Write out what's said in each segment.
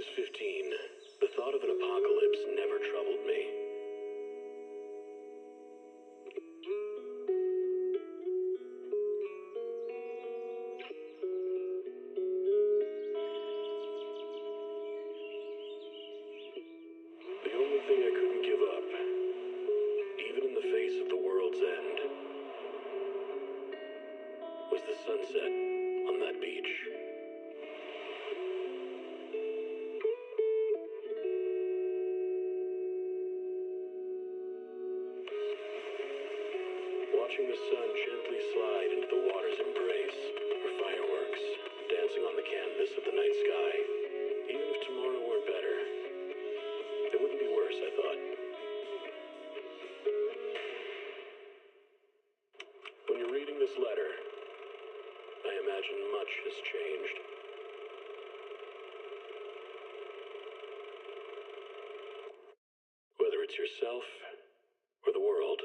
was 15, the thought of an apocalypse never troubled me. The only thing I couldn't give up, even in the face of the world's end, was the sunset on that beach. Watching the sun gently slide into the water's embrace, or fireworks dancing on the canvas of the night sky. Even if tomorrow weren't better, it wouldn't be worse, I thought. When you're reading this letter, I imagine much has changed. Whether it's yourself or the world.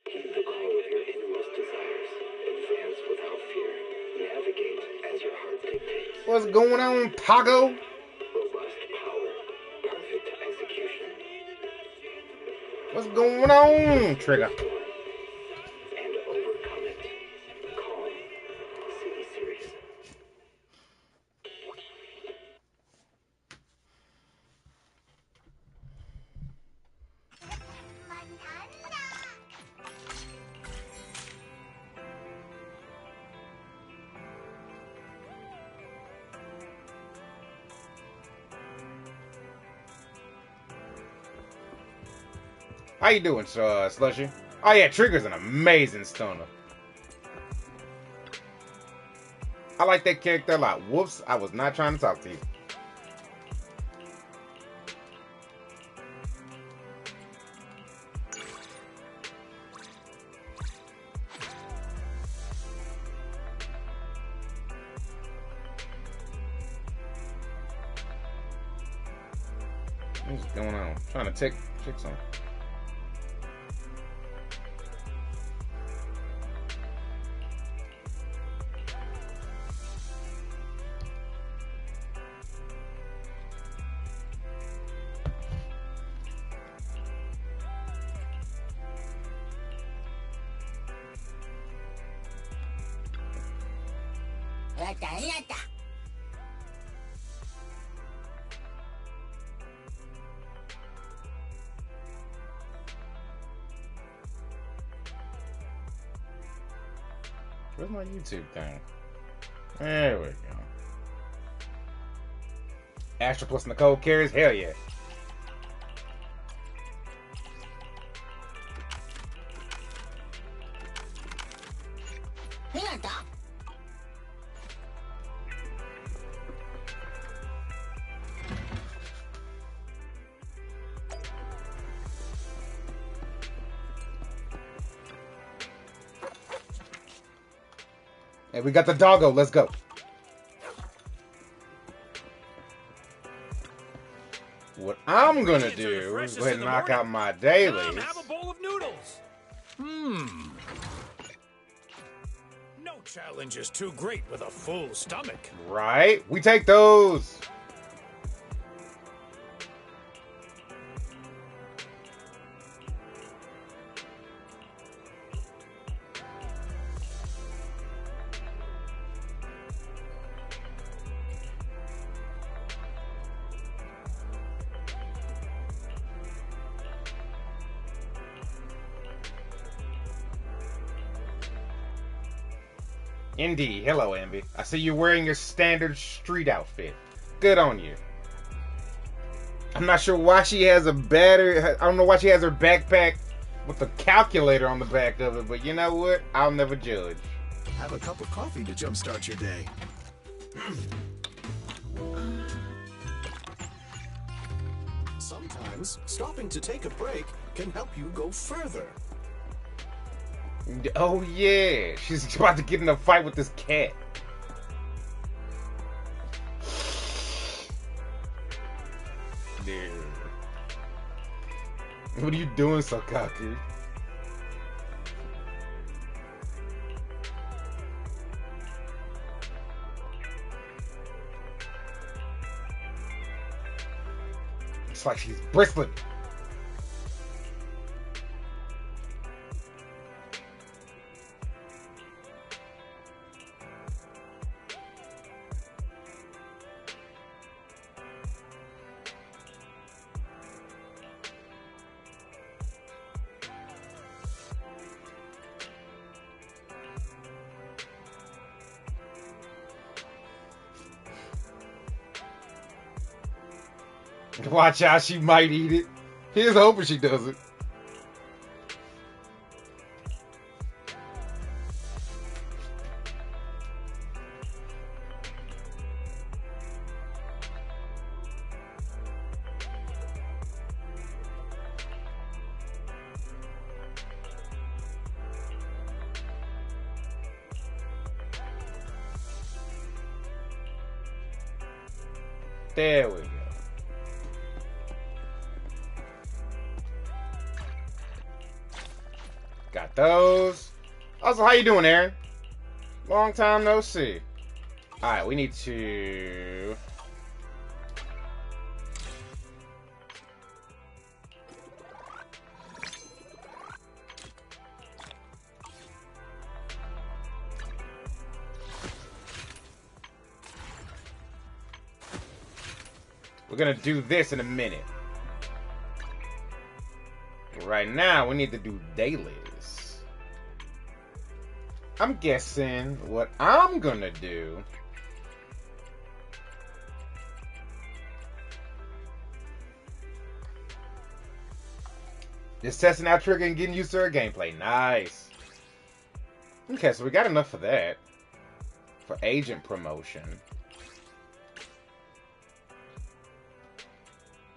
Heed the call of your innermost desires. Advance without fear. Navigate as your heart dictates. What's going on, Pago? Robust power. Perfect execution. What's going on, Trigger? And overcome it. Calm. See the series. How you doing, Slushy? Oh yeah, Trigger's an amazing stoner. I like that character a lot. Whoops, I was not trying to talk to you. What's going on? Trying to check something. Where's my YouTube thing? There we go. Astra plus Nicole carries? Hell yeah. Hey, we got the doggo. Let's go. What I'm gonna do is go ahead and knock out my dailies. Have a bowl of noodles. No challenge is too great with a full stomach. Right? We take those. Indeed. Hello, Envy. I see you're wearing your standard street outfit. Good on you. I'm not sure why she has a battery. I don't know why she has her backpack with a calculator on the back of it, but you know what? I'll never judge. Have a cup of coffee to jumpstart your day. Sometimes stopping to take a break can help you go further. Oh yeah, she's about to get in a fight with this cat. Dude. What are you doing, Sakaku? It's like she's bristling. Watch out, she might eat it. Here's hoping she doesn't. There we go. Got those. Also, how you doing, Aaron? Long time no see. Alright, we need to... We're gonna do this in a minute. Right now, we need to do dailies. I'm guessing what I'm gonna do is testing out Trigger and getting used to her gameplay. Nice. Okay, so we got enough for that. For agent promotion.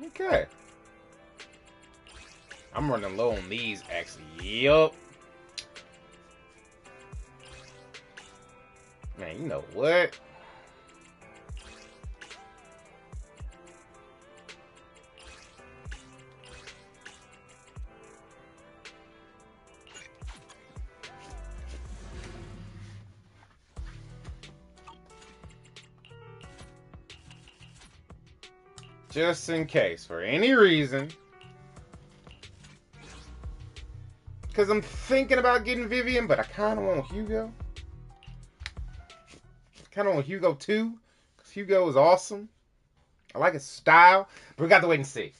Okay. I'm running low on these, actually. Yup. Man, you know what? Just in case, for any reason. Because I'm thinking about getting Vivian, but I kind of want Hugo. Kind of want Hugo too. Because Hugo is awesome. I like his style. But we got to wait and see.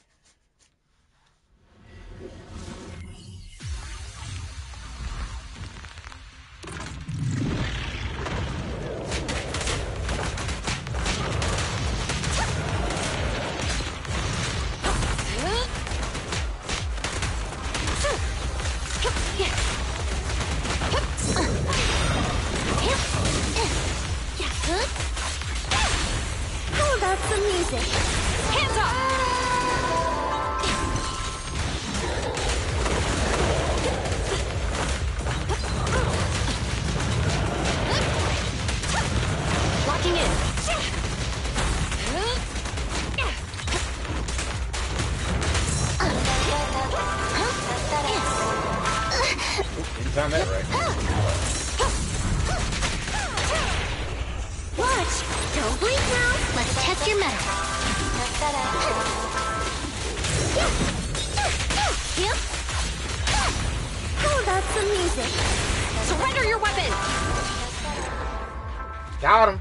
Time that right. Watch! Don't blink now. Let's test your metal. Yep. How about some music? Surrender your weapon! Got him.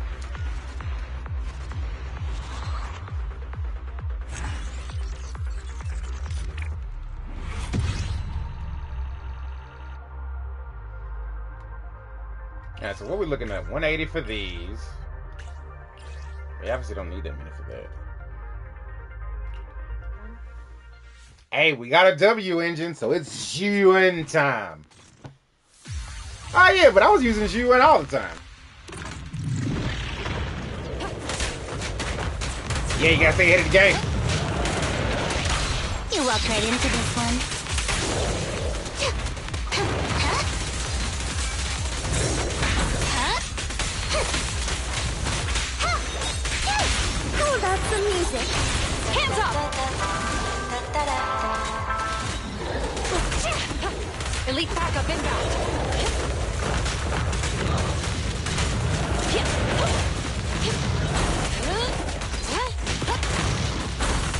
Alright, so what are we looking at? 180 for these. We obviously don't need that many for that. Hey, we got a W engine, so it's Zhuen time. Oh yeah, but I was using Zhuen all the time. Yeah, you gotta stay ahead of the game. You walked right into this one. How about some music? Hands up! Elite backup inbound.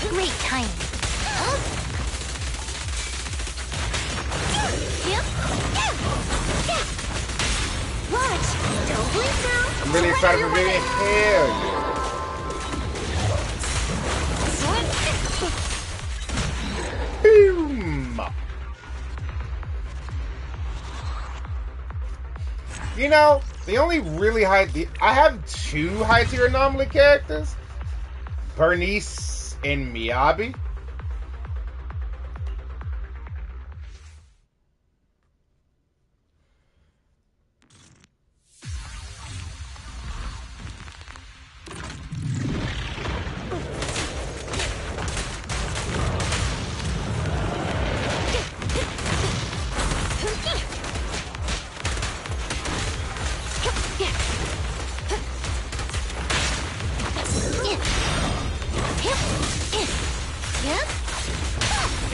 Great timing. Watch! Don't blink now! I'm really excited for Vivian. Hell yeah. Boom! You know, the only really high... I have 2 high-tier anomaly characters. Bernice and Miyabi.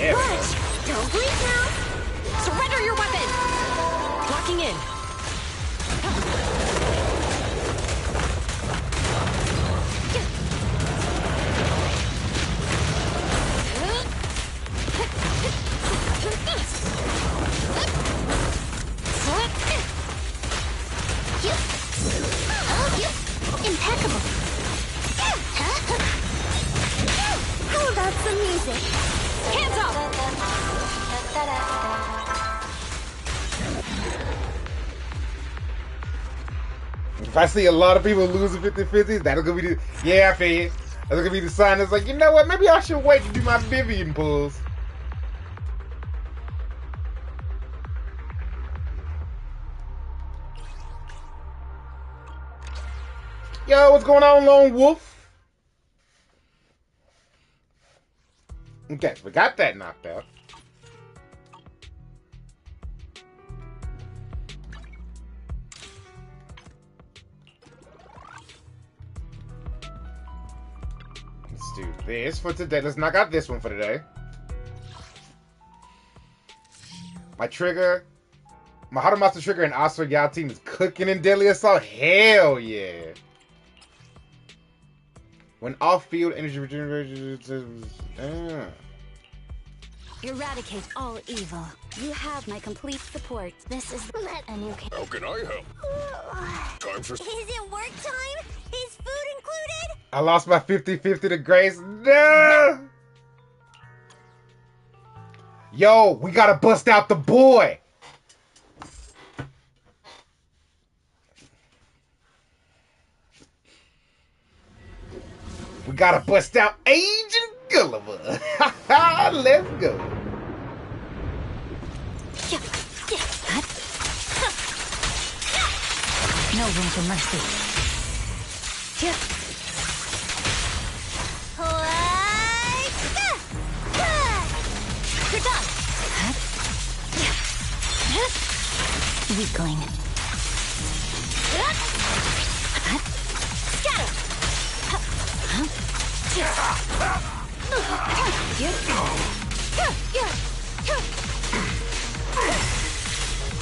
Watch! Don't blink now! Surrender your weapon! Locking in. Impeccable! How about some music? Hands up! If I see a lot of people losing 50-50, that'll gonna be the... Yeah, I feel you. That's gonna be the sign that's like, you know what, maybe I should wait to do my Vivian pulls. Yo, what's going on, Lone Wolf? Okay, we got that knocked out. Let's do this for today. Let's knock out this one for today. My trigger, my Hado Master trigger and Oscar Yao team is cooking in Deadly Assault. Hell yeah. When off-field energy regeneration... Eradicate all evil. You have my complete support. This is a new How can I help? Time for... Is it work time? Is food included? I lost my 50-50 to Grace. No! Yo, we gotta bust out the boy. We gotta bust out Agent Gulliver. Let's go. No room for mercy. You're done. Weakling. Scatter.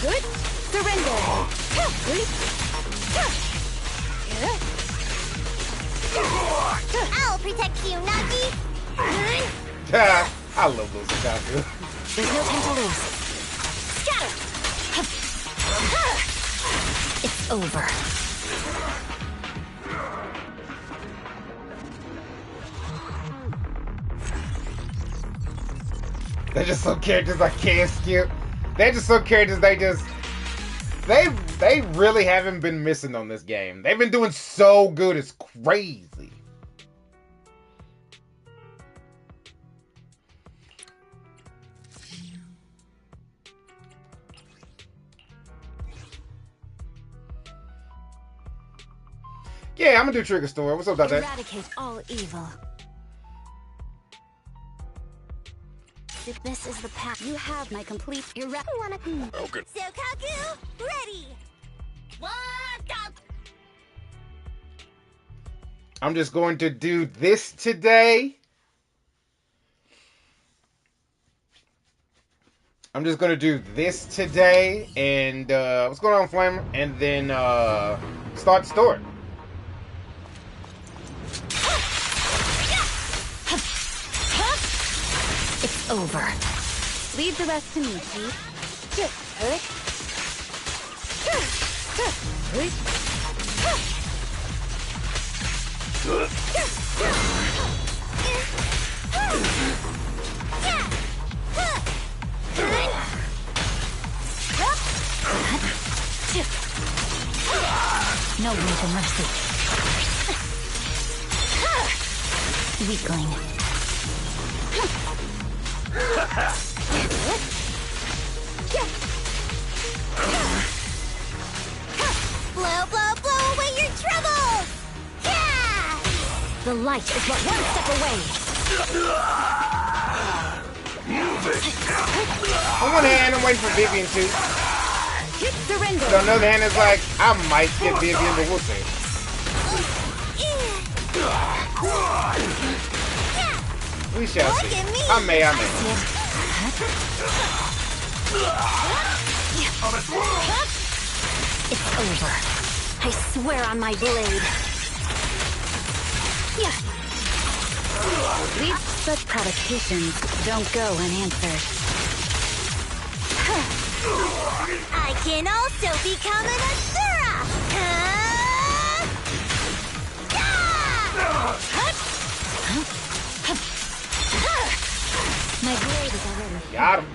Good. Surrender. I'll protect you, Nagi. I love those Sakaku. There's no time to lose. Scatter. It's over. They're just some characters I can't skip. They're just some characters they really haven't been missing on this game. They've been doing so good, it's crazy. Yeah, I'm gonna do Trigger Store. What's up about that? Eradicate all evil. This is the path. You have my complete Okay. Sokaku, ready. What up? I'm just going to do this today. I'm just gonna do this today, and what's going on, Flamer? And then start the story. It's over. Leave the rest to me, Chief. No room for mercy. Weakling. Blow, blow, blow away your troubles! Yeah! The light is but one step away. On one hand, I'm waiting for Vivian too. Surrender. So on the other hand, it's like I might get Vivian, but we'll see. We shall Look see. at me. I may. It's over. I swear on my blade. Such provocations don't go unanswered. I can also become an Asura! My blade is already. Got him.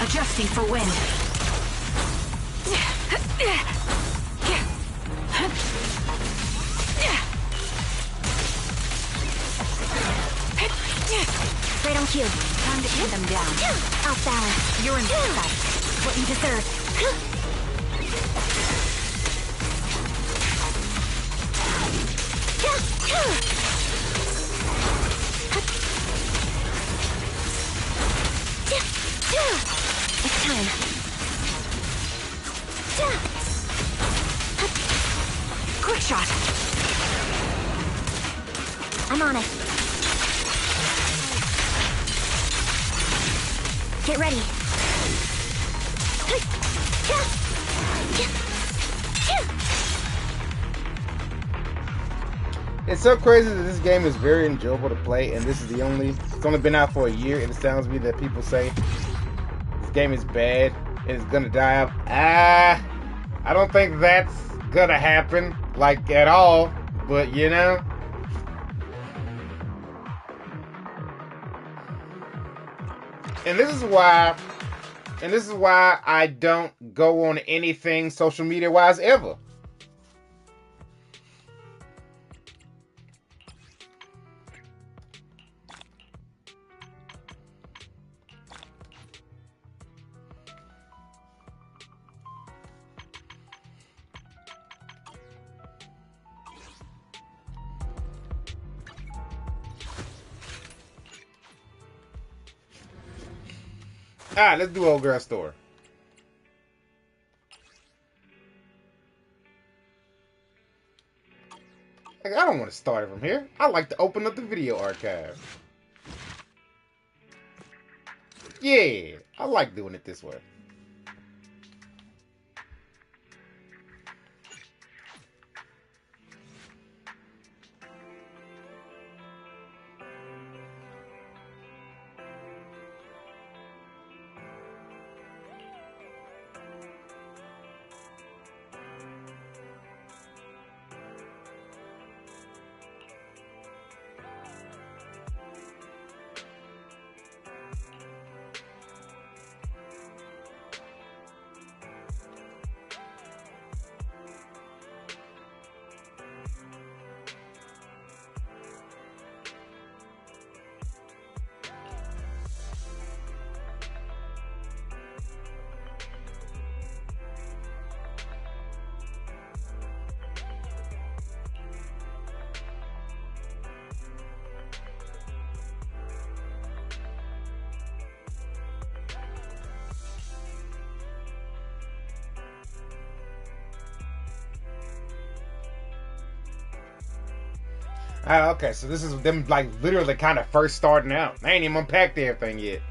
Adjusting for wind. Right on cue. Time to pin them down. Off balance. You're in sight. What you deserve. It's time. Quick shot. I'm on it. Get ready. It's so crazy that this game is very enjoyable to play, and this is it's only been out for a year, and it sounds to me that people say this game is bad and it's gonna die out. I don't think that's gonna happen, like, at all, but you know. And this is why I don't go on anything social media wise ever. Alright, let's do Old Girl Story. Like, I don't want to start it from here. I like to open up the video archive. Yeah, I like doing it this way. Ah, okay, so this is them like literally kind of first starting out. They ain't even unpacked everything yet.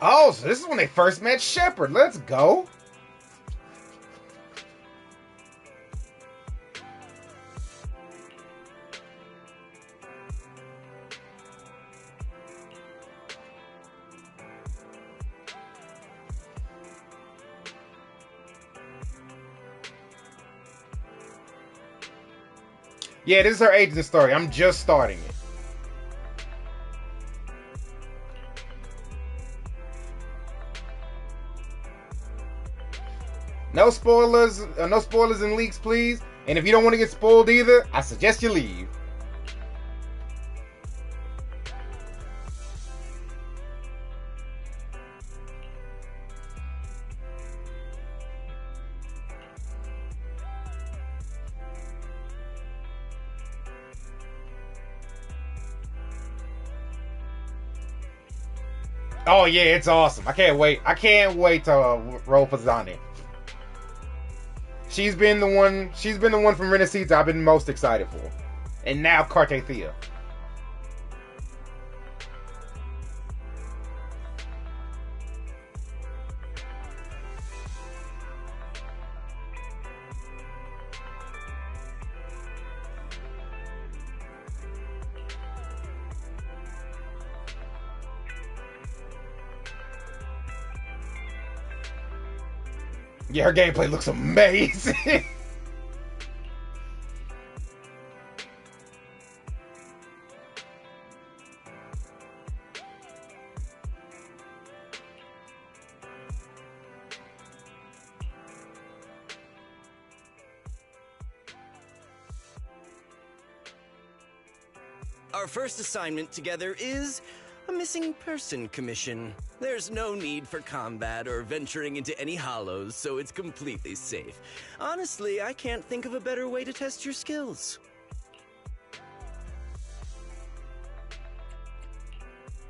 Oh, so this is when they first met Shepard. Let's go. Yeah, this is her agent story. I'm just starting it. No spoilers and leaks, please. And if you don't want to get spoiled either, I suggest you leave. Oh yeah, it's awesome. I can't wait. I can't wait to roll for Zani. She's been the one from Renaissance I've been most excited for. And now Cartathea. Yeah, her gameplay looks amazing. Our first assignment together is a missing person commission. There's no need for combat or venturing into any hollows, so it's completely safe. Honestly, I can't think of a better way to test your skills.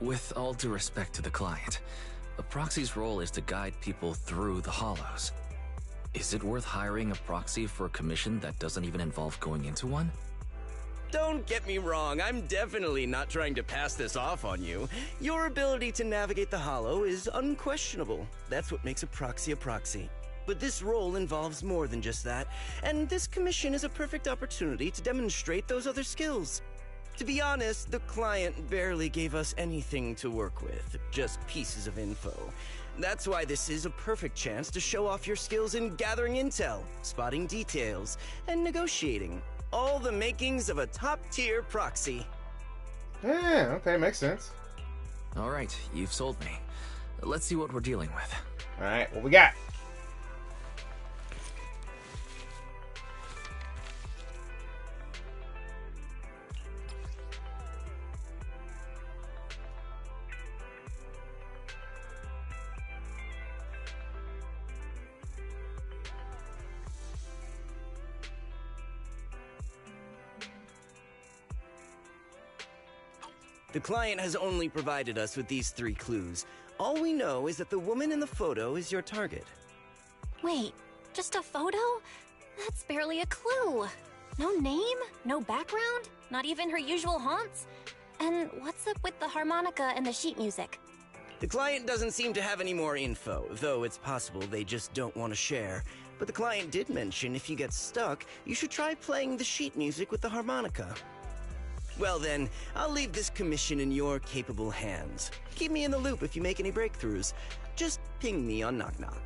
With all due respect to the client, a proxy's role is to guide people through the hollows. Is it worth hiring a proxy for a commission that doesn't even involve going into one? Don't get me wrong, I'm definitely not trying to pass this off on you. Your ability to navigate the hollow is unquestionable. That's what makes a proxy a proxy. But this role involves more than just that, and this commission is a perfect opportunity to demonstrate those other skills. To be honest, the client barely gave us anything to work with, just pieces of info. That's why this is a perfect chance to show off your skills in gathering intel, spotting details, and negotiating. All the makings of a top-tier proxy. Yeah, okay, makes sense. All right, you've sold me. Let's see what we're dealing with. All right, what we got? The client has only provided us with these 3 clues. All we know is that the woman in the photo is your target. Wait, just a photo? That's barely a clue. No name, no background, not even her usual haunts. And what's up with the harmonica and the sheet music? The client doesn't seem to have any more info, though it's possible they just don't want to share. But the client did mention if you get stuck, you should try playing the sheet music with the harmonica. Well then, I'll leave this commission in your capable hands. Keep me in the loop if you make any breakthroughs. Just ping me on Knock Knock.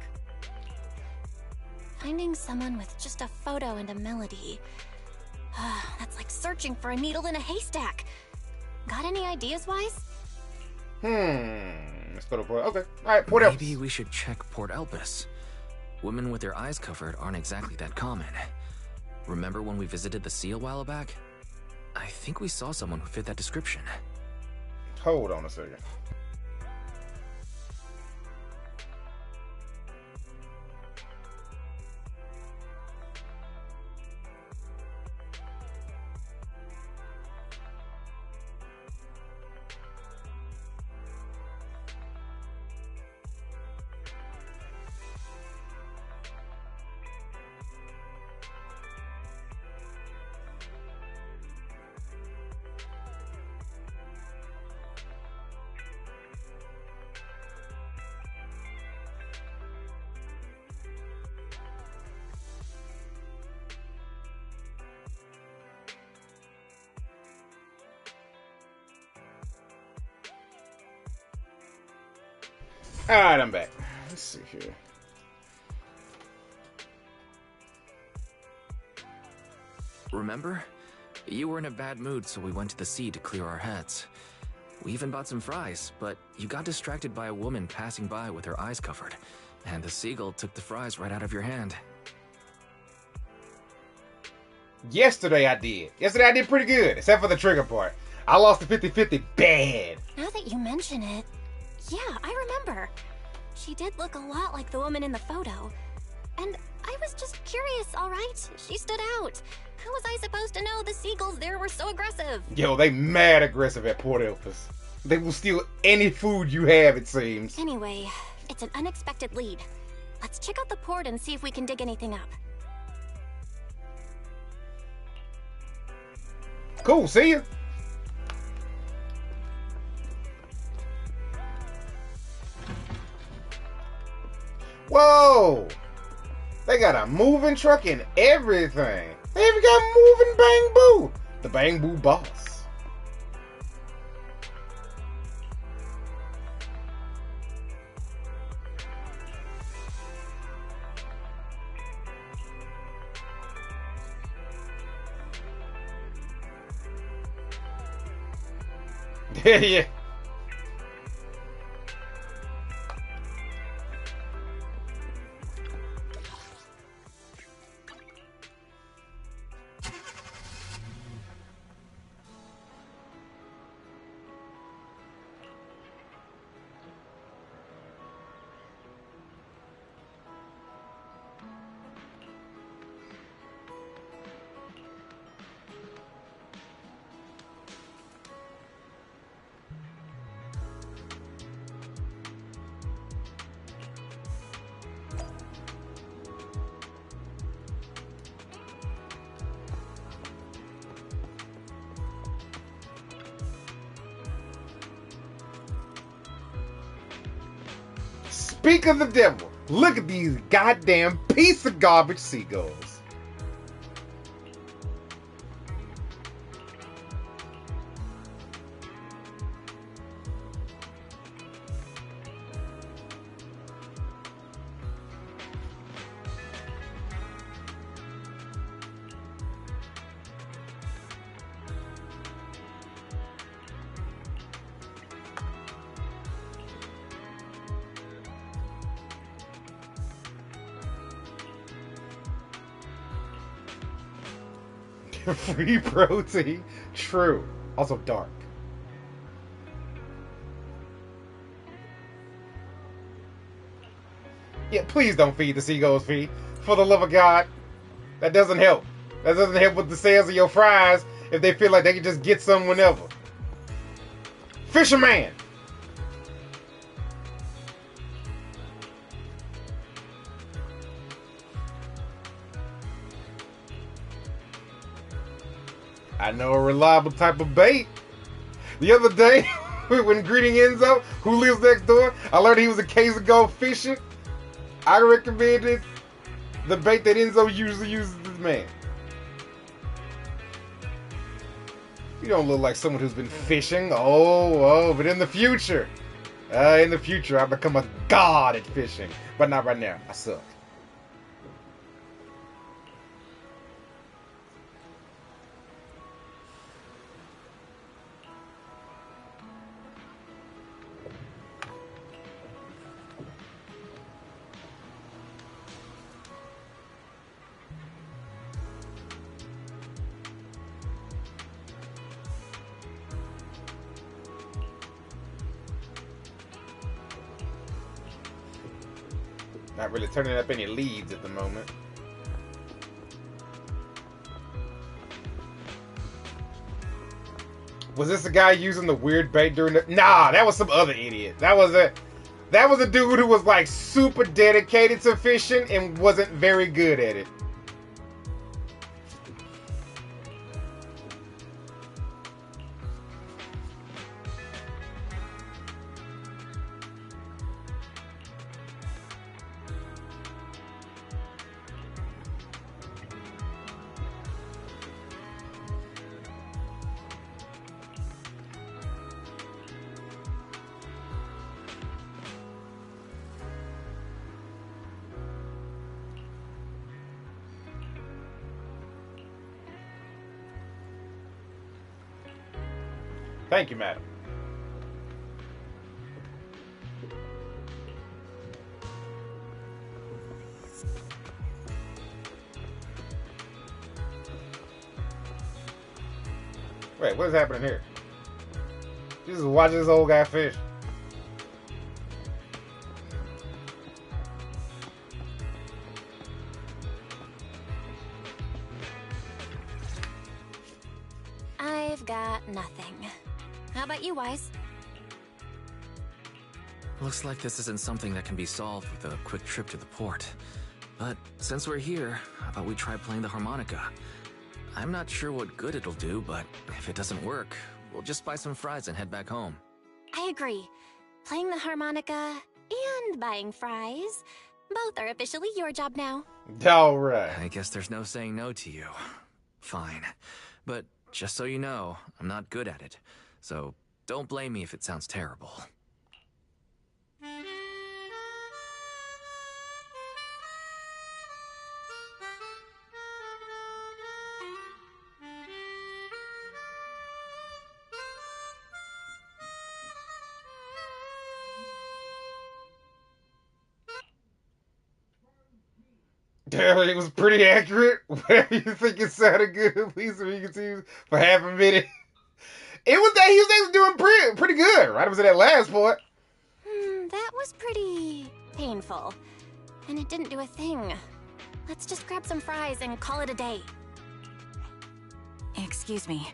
Finding someone with just a photo and a melody. That's like searching for a needle in a haystack. Got any ideas, Wise? Let's go to Port. Okay. Alright, Port Elpis. Maybe we should check Port Elpis. Women with their eyes covered aren't exactly that common. Remember when we visited the sea a while back? I think we saw someone who fit that description. Hold on a second. Alright, I'm back. Let's see here. Remember? You were in a bad mood, so we went to the sea to clear our heads. We even bought some fries, but you got distracted by a woman passing by with her eyes covered, and the seagull took the fries right out of your hand. Yesterday I did. Yesterday I did pretty good, except for the trigger part. I lost the 50-50 bad. Now that you mention it, yeah, I remember. She did look a lot like the woman in the photo. And I was just curious, alright? She stood out. How was I supposed to know the seagulls there were so aggressive? Yo, they mad aggressive at Port Elpis. They will steal any food you have, it seems. Anyway, it's an unexpected lead. Let's check out the port and see if we can dig anything up. Cool, see ya. Whoa! They got a moving truck and everything. They even got moving Bang Boo. The Bang Boo boss. Yeah. Speak of the devil, look at these goddamn piece of garbage seagulls. Free protein. True. Also dark. Yeah, please don't feed the seagulls feed. For the love of God. That doesn't help. That doesn't help with the sales of your fries if they feel like they can just get some whenever. Fisherman! I know a reliable type of bait. The other day, when greeting Enzo, who lives next door, I learned he was a case of go fishing. I recommended the bait that Enzo usually uses this man. You don't look like someone who's been fishing. But in the future, I'll become a god at fishing. But not right now. I suck. Not really turning up any leads at the moment. Was this the guy using the weird bait during the... Nah, that was some other idiot. That was a dude who was like super dedicated to fishing and wasn't very good at it. Thank you, madam. Wait, what is happening here? Just watching this old guy fish. I've got nothing. How about you, Wise? Looks like this isn't something that can be solved with a quick trip to the port. But since we're here, how about we try playing the harmonica? I'm not sure what good it'll do, but if it doesn't work, we'll just buy some fries and head back home. I agree. Playing the harmonica and buying fries, both are officially your job now. All right. I guess there's no saying no to you. Fine. But just so you know, I'm not good at it. So don't blame me if it sounds terrible. Damn, it was pretty accurate. Whatever you think it sounded good, at least if you can see for half a minute. It was that he was doing pretty good, right? It was in that last part. That was pretty painful. And it didn't do a thing. Let's just grab some fries and call it a day. Excuse me.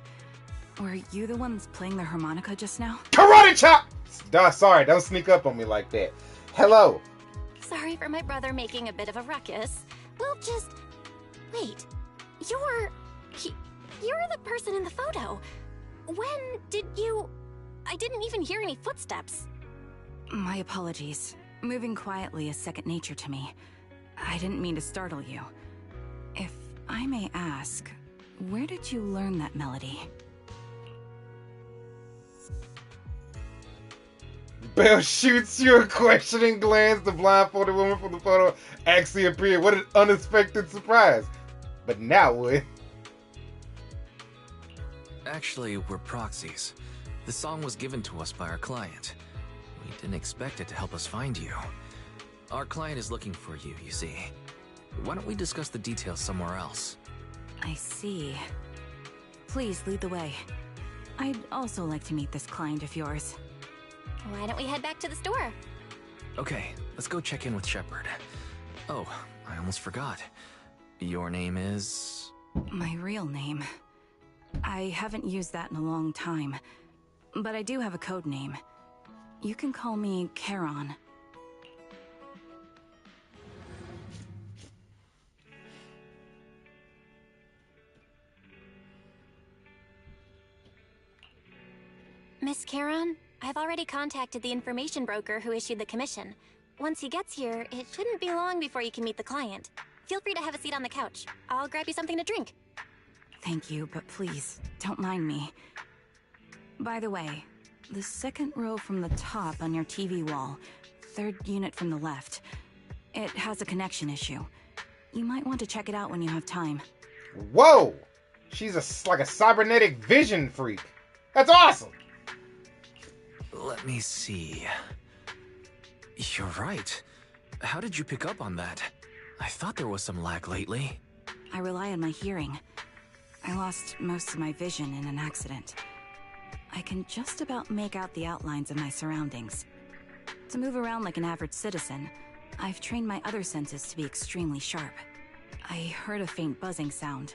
Were you the ones playing the harmonica just now? Karate chop! Sorry, don't sneak up on me like that. Hello. Sorry for my brother making a bit of a ruckus. We'll just... Wait. You're the person in the photo. When did you... I didn't even hear any footsteps. My apologies. Moving quietly is second nature to me. I didn't mean to startle you. If I may ask, where did you learn that melody? Belle shoots you a questioning glance. The blindfolded woman from the photo actually appeared. What an unexpected surprise. But now what? Actually, we're proxies. The song was given to us by our client. We didn't expect it to help us find you. Our client is looking for you, you see. Why don't we discuss the details somewhere else? I see. Please lead the way. I'd also like to meet this client of yours. Why don't we head back to the store? Okay, let's go check in with Shepard. Oh, I almost forgot. Your name is... My real name. I haven't used that in a long time. But I do have a code name. You can call me Charon. Miss Charon, I've already contacted the information broker who issued the commission. Once he gets here, it shouldn't be long before you can meet the client. Feel free to have a seat on the couch. I'll grab you something to drink. Thank you, but please, don't mind me. By the way, the second row from the top on your TV wall, third unit from the left, it has a connection issue. You might want to check it out when you have time. Whoa! She's like a cybernetic vision freak. That's awesome! Let me see. You're right. How did you pick up on that? I thought there was some lag lately. I rely on my hearing. I lost most of my vision in an accident. I can just about make out the outlines of my surroundings. To move around like an average citizen, I've trained my other senses to be extremely sharp. I heard a faint buzzing sound.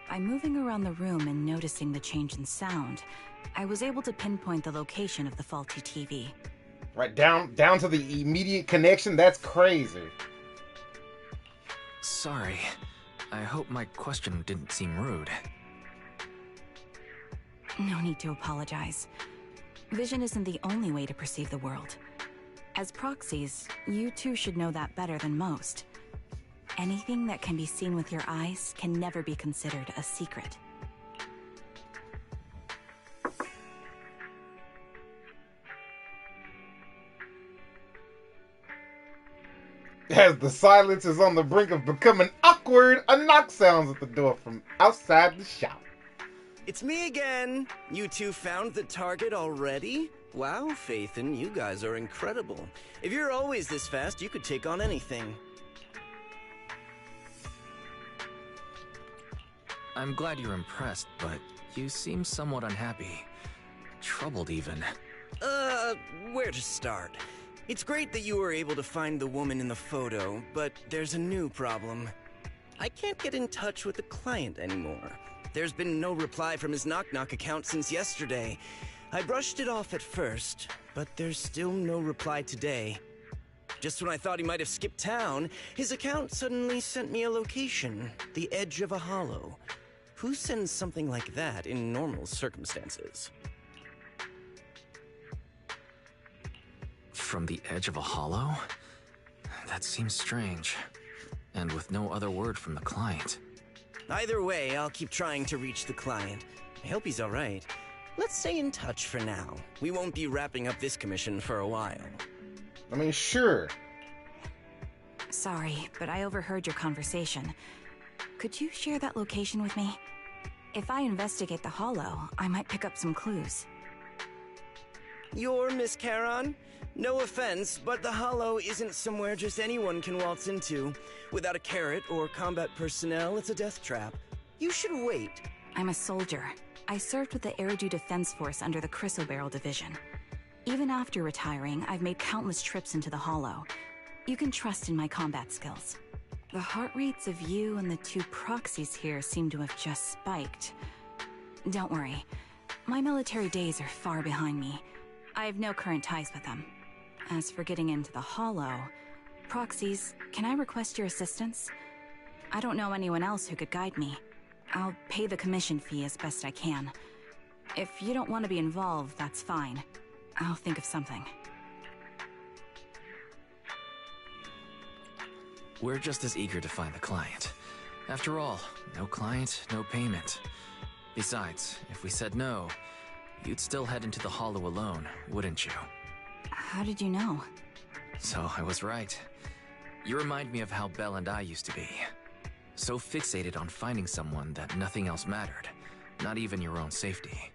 By moving around the room and noticing the change in sound, I was able to pinpoint the location of the faulty TV. Right, down to the immediate connection? That's crazy. Sorry. I hope my question didn't seem rude. No need to apologize. Vision isn't the only way to perceive the world. As proxies, you two should know that better than most. Anything that can be seen with your eyes can never be considered a secret. As the silence is on the brink of becoming awkward, a knock sounds at the door from outside the shop. It's me again. You two found the target already? Wow, Faithin, you guys are incredible. If you're always this fast, you could take on anything. I'm glad you're impressed, but you seem somewhat unhappy. Troubled even. Where to start? It's great that you were able to find the woman in the photo, but there's a new problem. I can't get in touch with the client anymore. There's been no reply from his Knock Knock account since yesterday. I brushed it off at first, but there's still no reply today. Just when I thought he might have skipped town, his account suddenly sent me a location, the edge of a hollow. Who sends something like that in normal circumstances? From the edge of a hollow? That seems strange. And with no other word from the client. Either way, I'll keep trying to reach the client. I hope he's alright. Let's stay in touch for now. We won't be wrapping up this commission for a while. I mean, sure. Sorry, but I overheard your conversation. Could you share that location with me? If I investigate the hollow, I might pick up some clues. You're Miss Charon? No offense, but the hollow isn't somewhere just anyone can waltz into. Without a carrot or combat personnel, it's a death trap. You should wait. I'm a soldier. I served with the Eridu Defense Force under the Chrysoberyl Division. Even after retiring, I've made countless trips into the hollow. You can trust in my combat skills. The heart rates of you and the two proxies here seem to have just spiked. Don't worry. My military days are far behind me. I have no current ties with them. As for getting into the hollow, proxies, can I request your assistance? I don't know anyone else who could guide me. I'll pay the commission fee as best I can. If you don't want to be involved, that's fine. I'll think of something. We're just as eager to find the client. After all, no client, no payment. Besides, if we said no, you'd still head into the hollow alone, wouldn't you? How did you know? So I was right. You remind me of how Belle and I used to be. So fixated on finding someone that nothing else mattered, not even your own safety.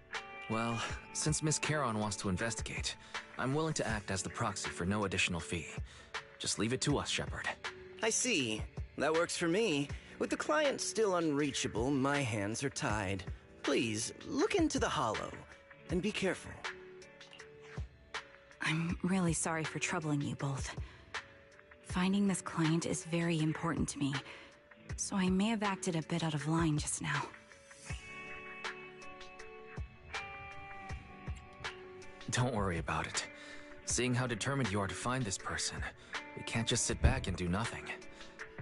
Well, since Miss Charon wants to investigate, I'm willing to act as the proxy for no additional fee. Just leave it to us, Shepard. I see. That works for me. With the client still unreachable, my hands are tied. Please, look into the hollow, and be careful. I'm really sorry for troubling you both. Finding this client is very important to me, so I may have acted a bit out of line just now. Don't worry about it. Seeing how determined you are to find this person, we can't just sit back and do nothing.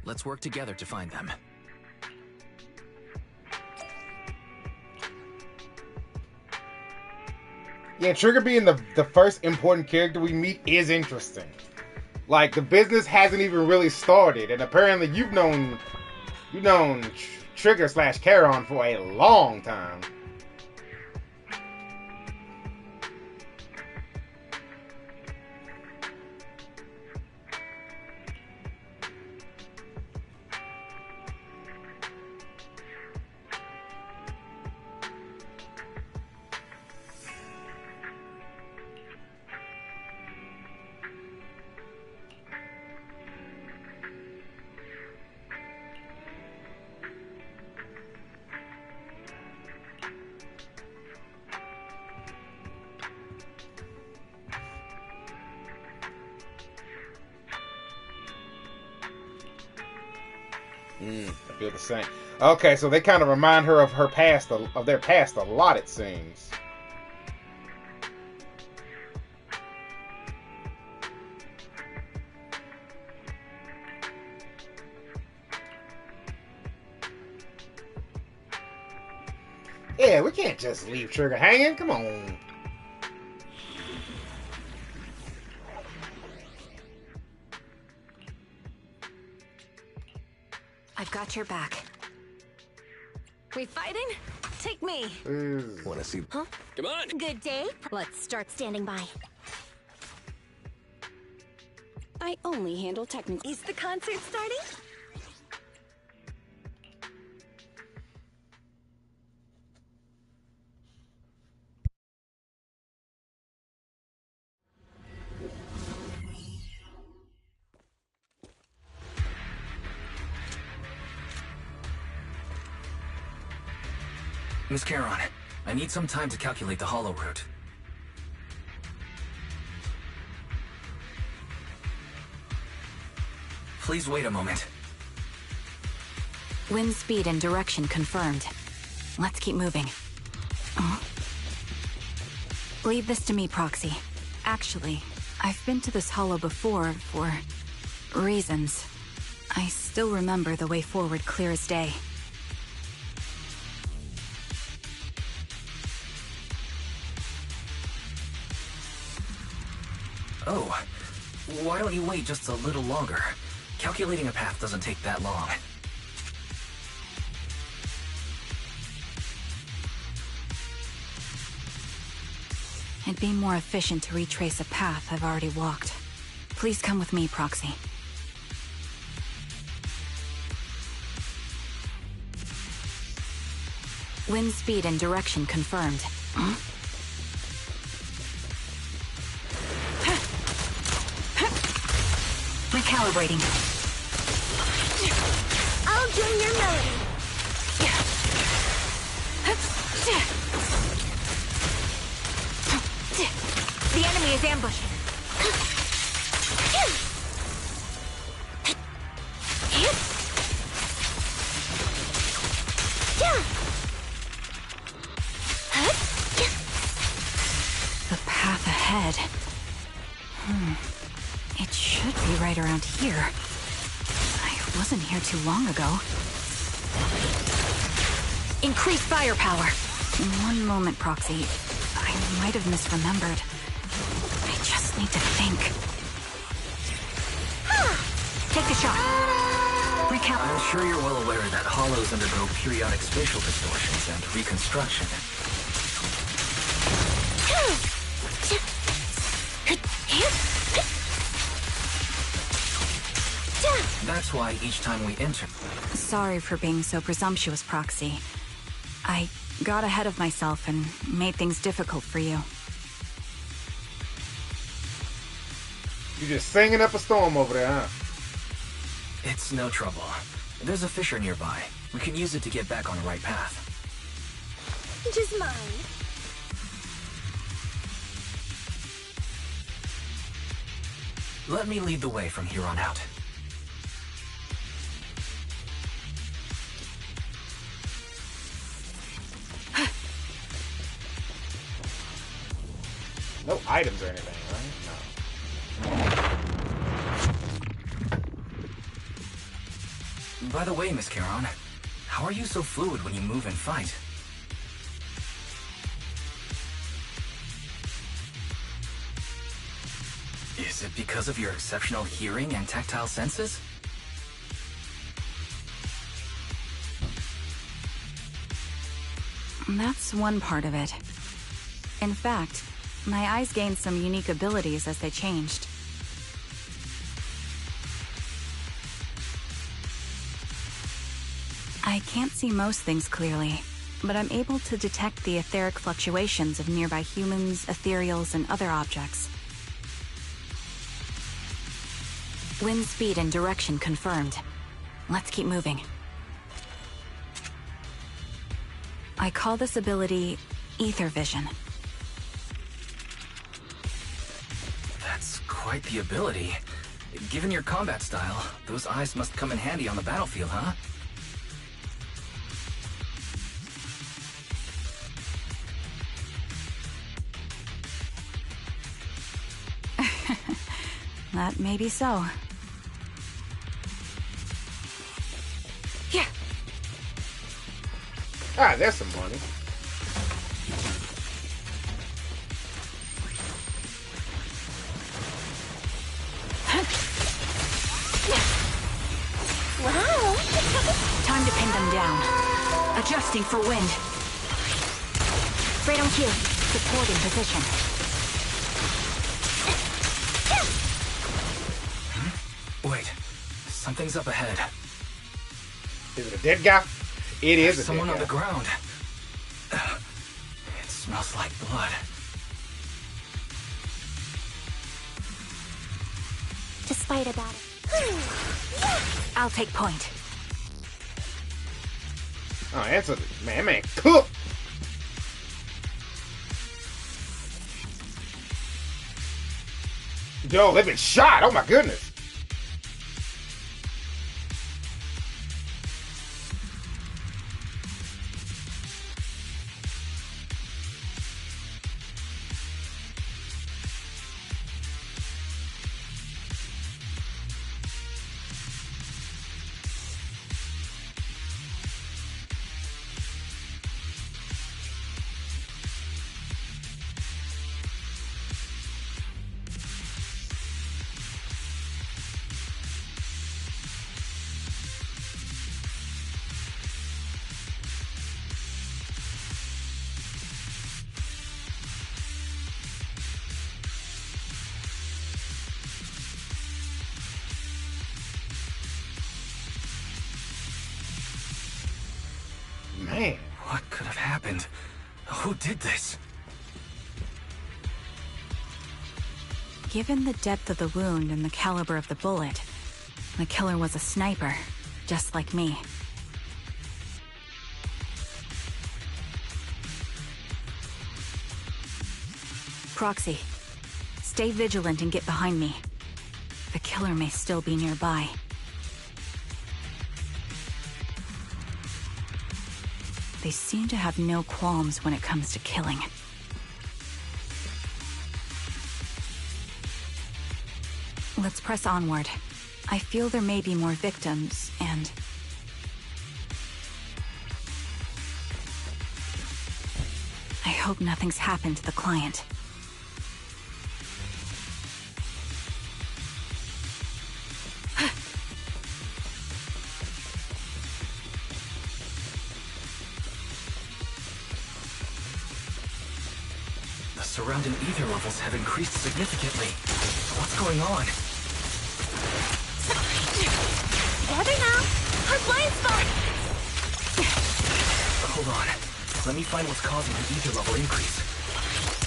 Let's work together to find them. Yeah, Trigger being the first important character we meet is interesting. Like, the business hasn't even really started, and apparently you've known Trigger / Charon for a long time. I feel the same. Okay, so they kind of remind her of her past, of their past a lot, it seems. Yeah, we can't just leave Trigger hanging. Come on. I've got your back. We fighting? Take me. Want to see? Huh? Come on. Good day. Let's start standing by. I only handle technical. Is the concert starting? Miss Charon, I need some time to calculate the hollow route. Please wait a moment. Wind speed and direction confirmed. Let's keep moving. Leave this to me, Proxy. Actually, I've been to this hollow before for reasons. I still remember the way forward clear as day. Oh, why don't you wait just a little longer? Calculating a path doesn't take that long. It'd be more efficient to retrace a path I've already walked. Please come with me, Proxy. Wind speed and direction confirmed. Recalibrating. I'll join your melody. The enemy is ambushing. The path ahead. It should be right around here. I wasn't here too long ago. Increase firepower. One moment, Proxy. I might have misremembered. I just need to think. Take the shot. Recount. I'm sure you're well aware that hollows undergo periodic spatial distortions and reconstruction. That's why each time we enter... Sorry for being so presumptuous, Proxy. I got ahead of myself and made things difficult for you. You're just singing up a storm over there, huh? It's no trouble. There's a fissure nearby. We can use it to get back on the right path. Just mine. Let me lead the way from here on out. No items or anything, right? No. By the way, Miss Charon, how are you so fluid when you move and fight? Is it because of your exceptional hearing and tactile senses? That's one part of it. In fact, my eyes gained some unique abilities as they changed. I can't see most things clearly, but I'm able to detect the etheric fluctuations of nearby humans, ethereals, and other objects. Wind speed and direction confirmed. Let's keep moving. I call this ability Ether Vision. That's quite the ability. Given your combat style, those eyes must come in handy on the battlefield, huh? that may be so. Yeah. Ah, there's some money. Wow. Time to pin them down. Adjusting for wind. Right on cue. Supporting position. Wait, something's up ahead. Is it a dead guy? It is a someone dead on guy. the ground. It smells like blood. Despite about it. I'll take point. Oh, that's a man cook. Yo, they've been shot. Oh my goodness. Man. What could have happened? Who did this? Given the depth of the wound and the caliber of the bullet, the killer was a sniper, just like me. Proxy, stay vigilant and get behind me. The killer may still be nearby. They seem to have no qualms when it comes to killing. Let's press onward. I feel there may be more victims, and... I hope nothing's happened to the client. The surrounding ether levels have increased significantly. What's going on? Together now. Our blind spot. Hold on. Let me find what's causing the ether level increase.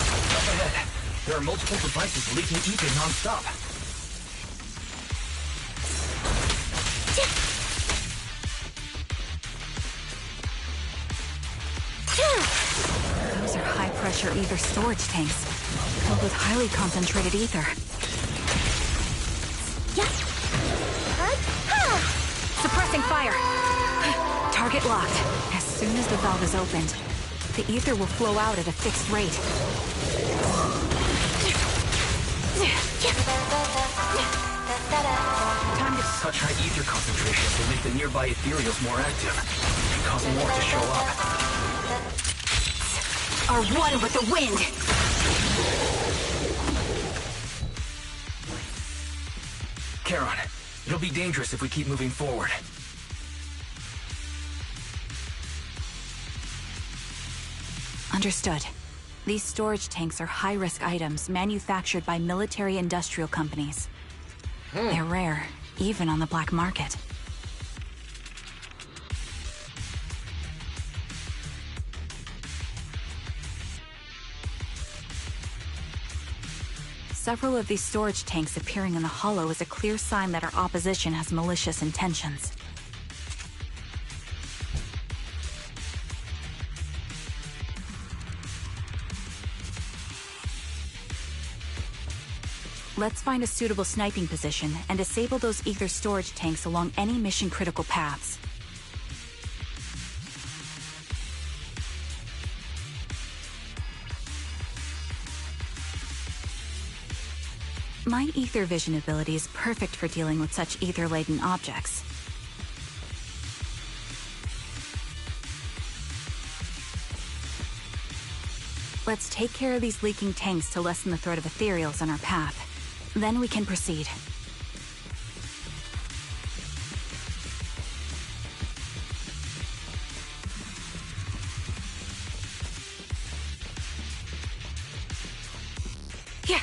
Up ahead, there are multiple devices leaking ether non-stop. Those are high-pressure ether storage tanks, filled with highly concentrated ether. Suppressing fire! Target locked. As soon as the valve is opened, the ether will flow out at a fixed rate. Time to... Such high ether concentrations will make the nearby ethereals more active, causing more to show up. Are one with the wind! Charon, it'll be dangerous if we keep moving forward. Understood. These storage tanks are high-risk items manufactured by military-industrial companies. They're rare, even on the black market. Several of these storage tanks appearing in the hollow is a clear sign that our opposition has malicious intentions. Let's find a suitable sniping position and disable those ether storage tanks along any mission-critical paths. My ether vision ability is perfect for dealing with such ether-laden objects. Let's take care of these leaking tanks to lessen the threat of ethereals on our path. Then we can proceed. Yeah.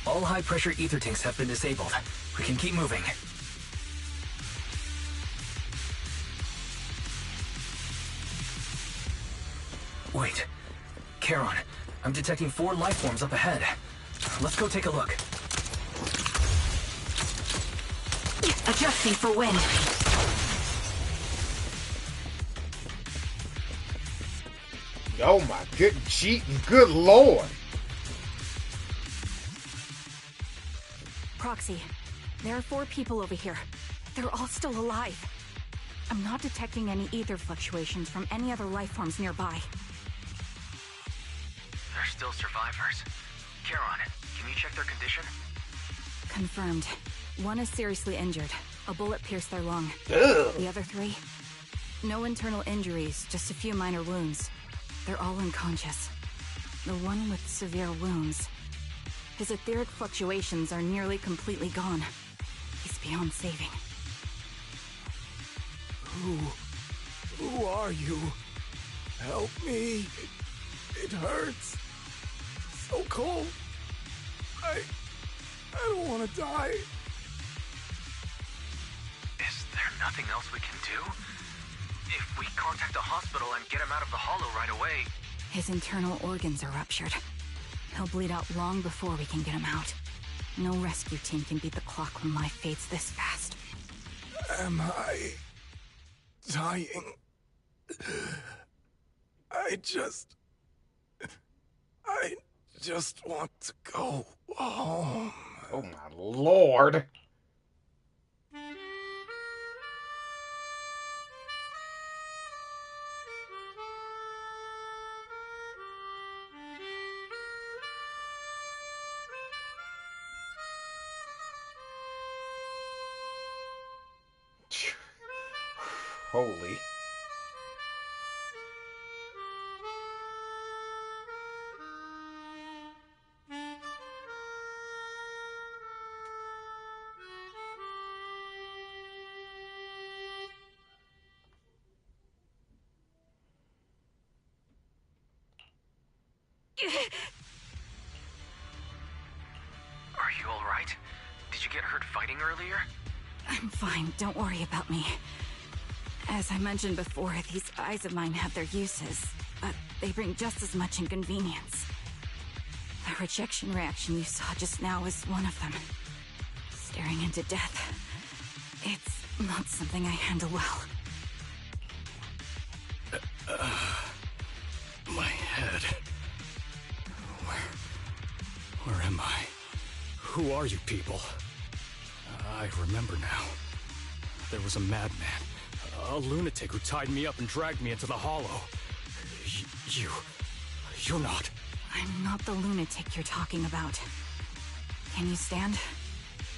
All high-pressure ether tanks have been disabled. We can keep moving. Wait. Charon, I'm detecting 4 life forms up ahead. Let's go take a look. Adjusting for wind. Oh my good lord. Proxy, there are 4 people over here. They're all still alive. I'm not detecting any ether fluctuations from any other life forms nearby. They're still survivors. Charon, can you check their condition? Confirmed. 1 is seriously injured. A bullet pierced their lung. Ugh. The other 3? No internal injuries, just a few minor wounds. They're all unconscious. The one with severe wounds. His etheric fluctuations are nearly completely gone. He's beyond saving. Who are you? Help me. It hurts. So cold. I don't want to die. Is there nothing else we can do? If we contact the hospital and get him out of the hollow right away... His internal organs are ruptured. He'll bleed out long before we can get him out. No rescue team can beat the clock when life fades this fast. Am I dying? I just want to go home. Oh my lord. Holy. Are you all right? Did you get hurt fighting earlier? I'm fine, don't worry about me. As I mentioned before, these eyes of mine have their uses, but they bring just as much inconvenience. The rejection reaction you saw just now is one of them. Staring into death. It's not something I handle well. My head. Where am I? Who are you people? I remember now. There was a madman, a lunatic who tied me up and dragged me into the hollow. You're not... I'm not the lunatic you're talking about. Can you stand?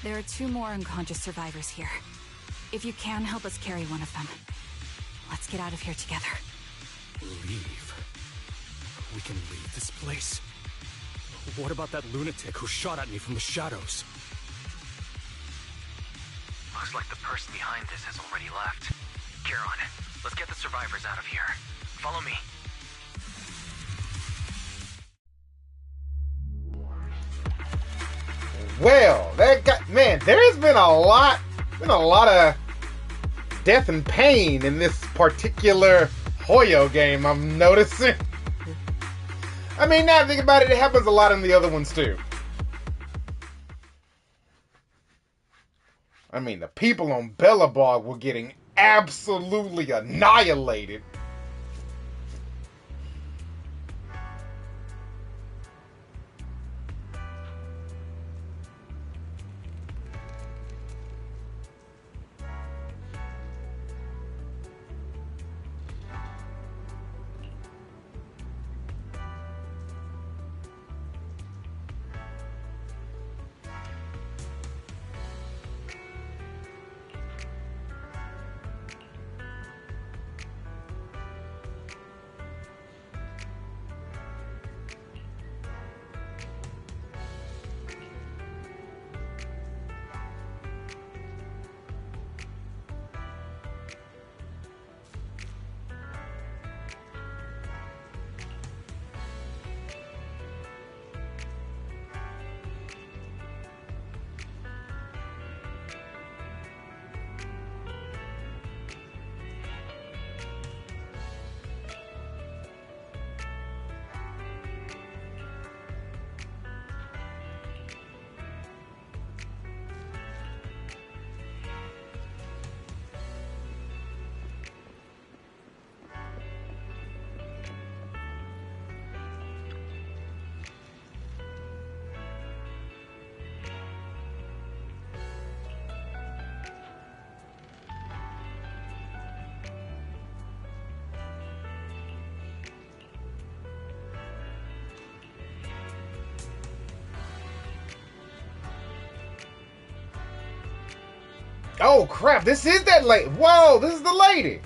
There are 2 more unconscious survivors here. If you can, help us carry one of them. Let's get out of here together. Leave? We can leave this place? What about that lunatic who shot at me from the shadows? Looks like the person behind this has already left. Charon, let's get the survivors out of here. Follow me. Well, that got, man, there's been a lot of death and pain in this particular Hoyo game, I'm noticing. I mean, now think about it, it happens a lot in the other ones too. I mean, the people on Bellabog were getting absolutely annihilated. Oh crap, this is that lady. Whoa, this is the lady.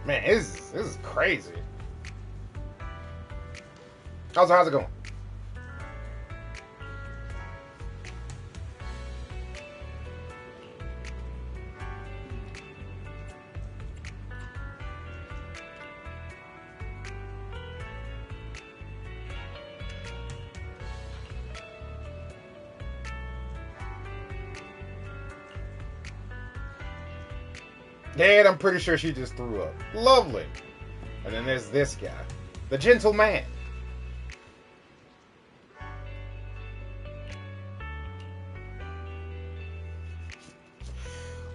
Man, this is crazy. How's it going? Dad, I'm pretty sure she just threw up. Lovely. And then there's this guy. The gentleman.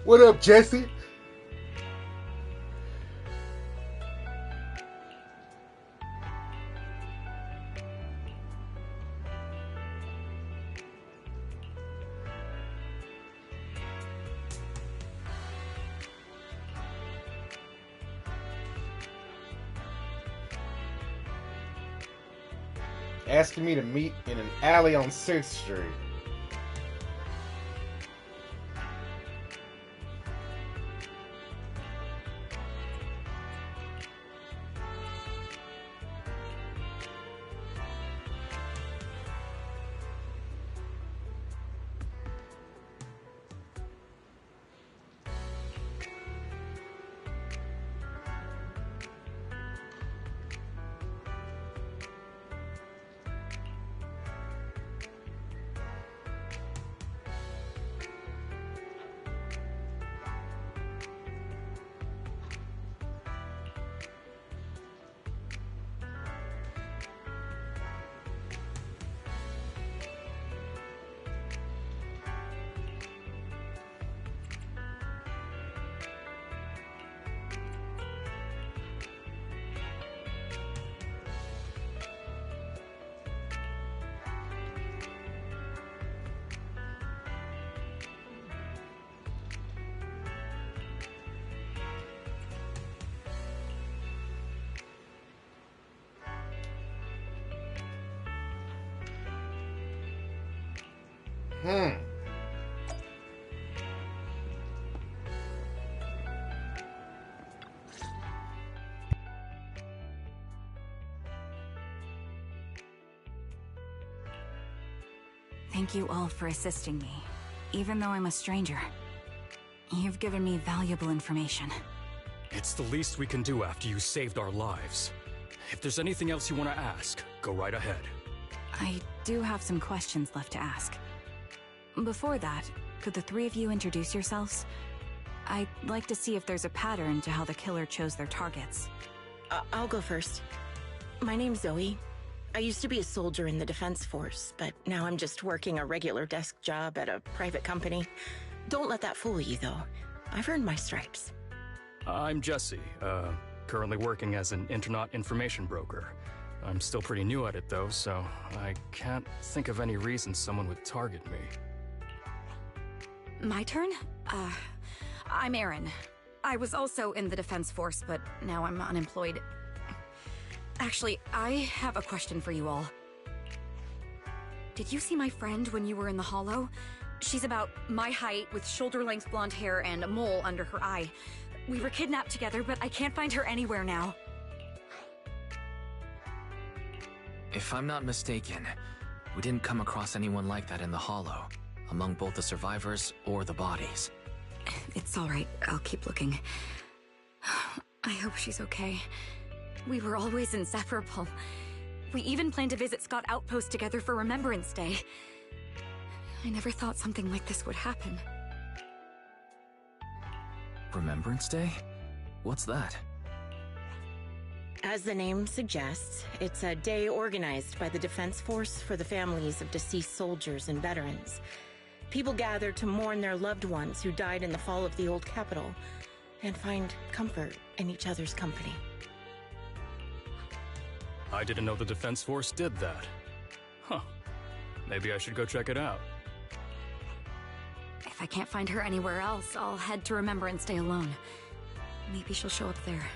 What up, Jesse? Asking me to meet in an alley on 6th Street. Thank you all for assisting me, even though I'm a stranger. You've given me valuable information. It's the least we can do after you saved our lives. If there's anything else you want to ask, go right ahead. I do have some questions left to ask. Before that, could the three of you introduce yourselves? I'd like to see if there's a pattern to how the killer chose their targets. I'll go first. My name's Zoe. I used to be a soldier in the Defense Force, but now I'm just working a regular desk job at a private company. Don't let that fool you, though. I've earned my stripes. I'm Jesse, currently working as an internet information broker. I'm still pretty new at it, though, so I can't think of any reason someone would target me. My turn? I'm Erin. I was also in the Defense Force, but now I'm unemployed. Actually, I have a question for you all. Did you see my friend when you were in the Hollow? She's about my height, with shoulder-length blonde hair and a mole under her eye. We were kidnapped together, but I can't find her anywhere now. If I'm not mistaken, we didn't come across anyone like that in the Hollow, among both the survivors or the bodies. It's all right. I'll keep looking. I hope she's okay. We were always inseparable. We even planned to visit Scott Outpost together for Remembrance Day. I never thought something like this would happen. Remembrance Day? What's that? As the name suggests, it's a day organized by the Defense Force for the families of deceased soldiers and veterans. People gather to mourn their loved ones who died in the fall of the old capital and find comfort in each other's company. I didn't know the Defense Force did that. Huh. Maybe I should go check it out. If I can't find her anywhere else, I'll head to Remembrance Day alone. Maybe she'll show up there.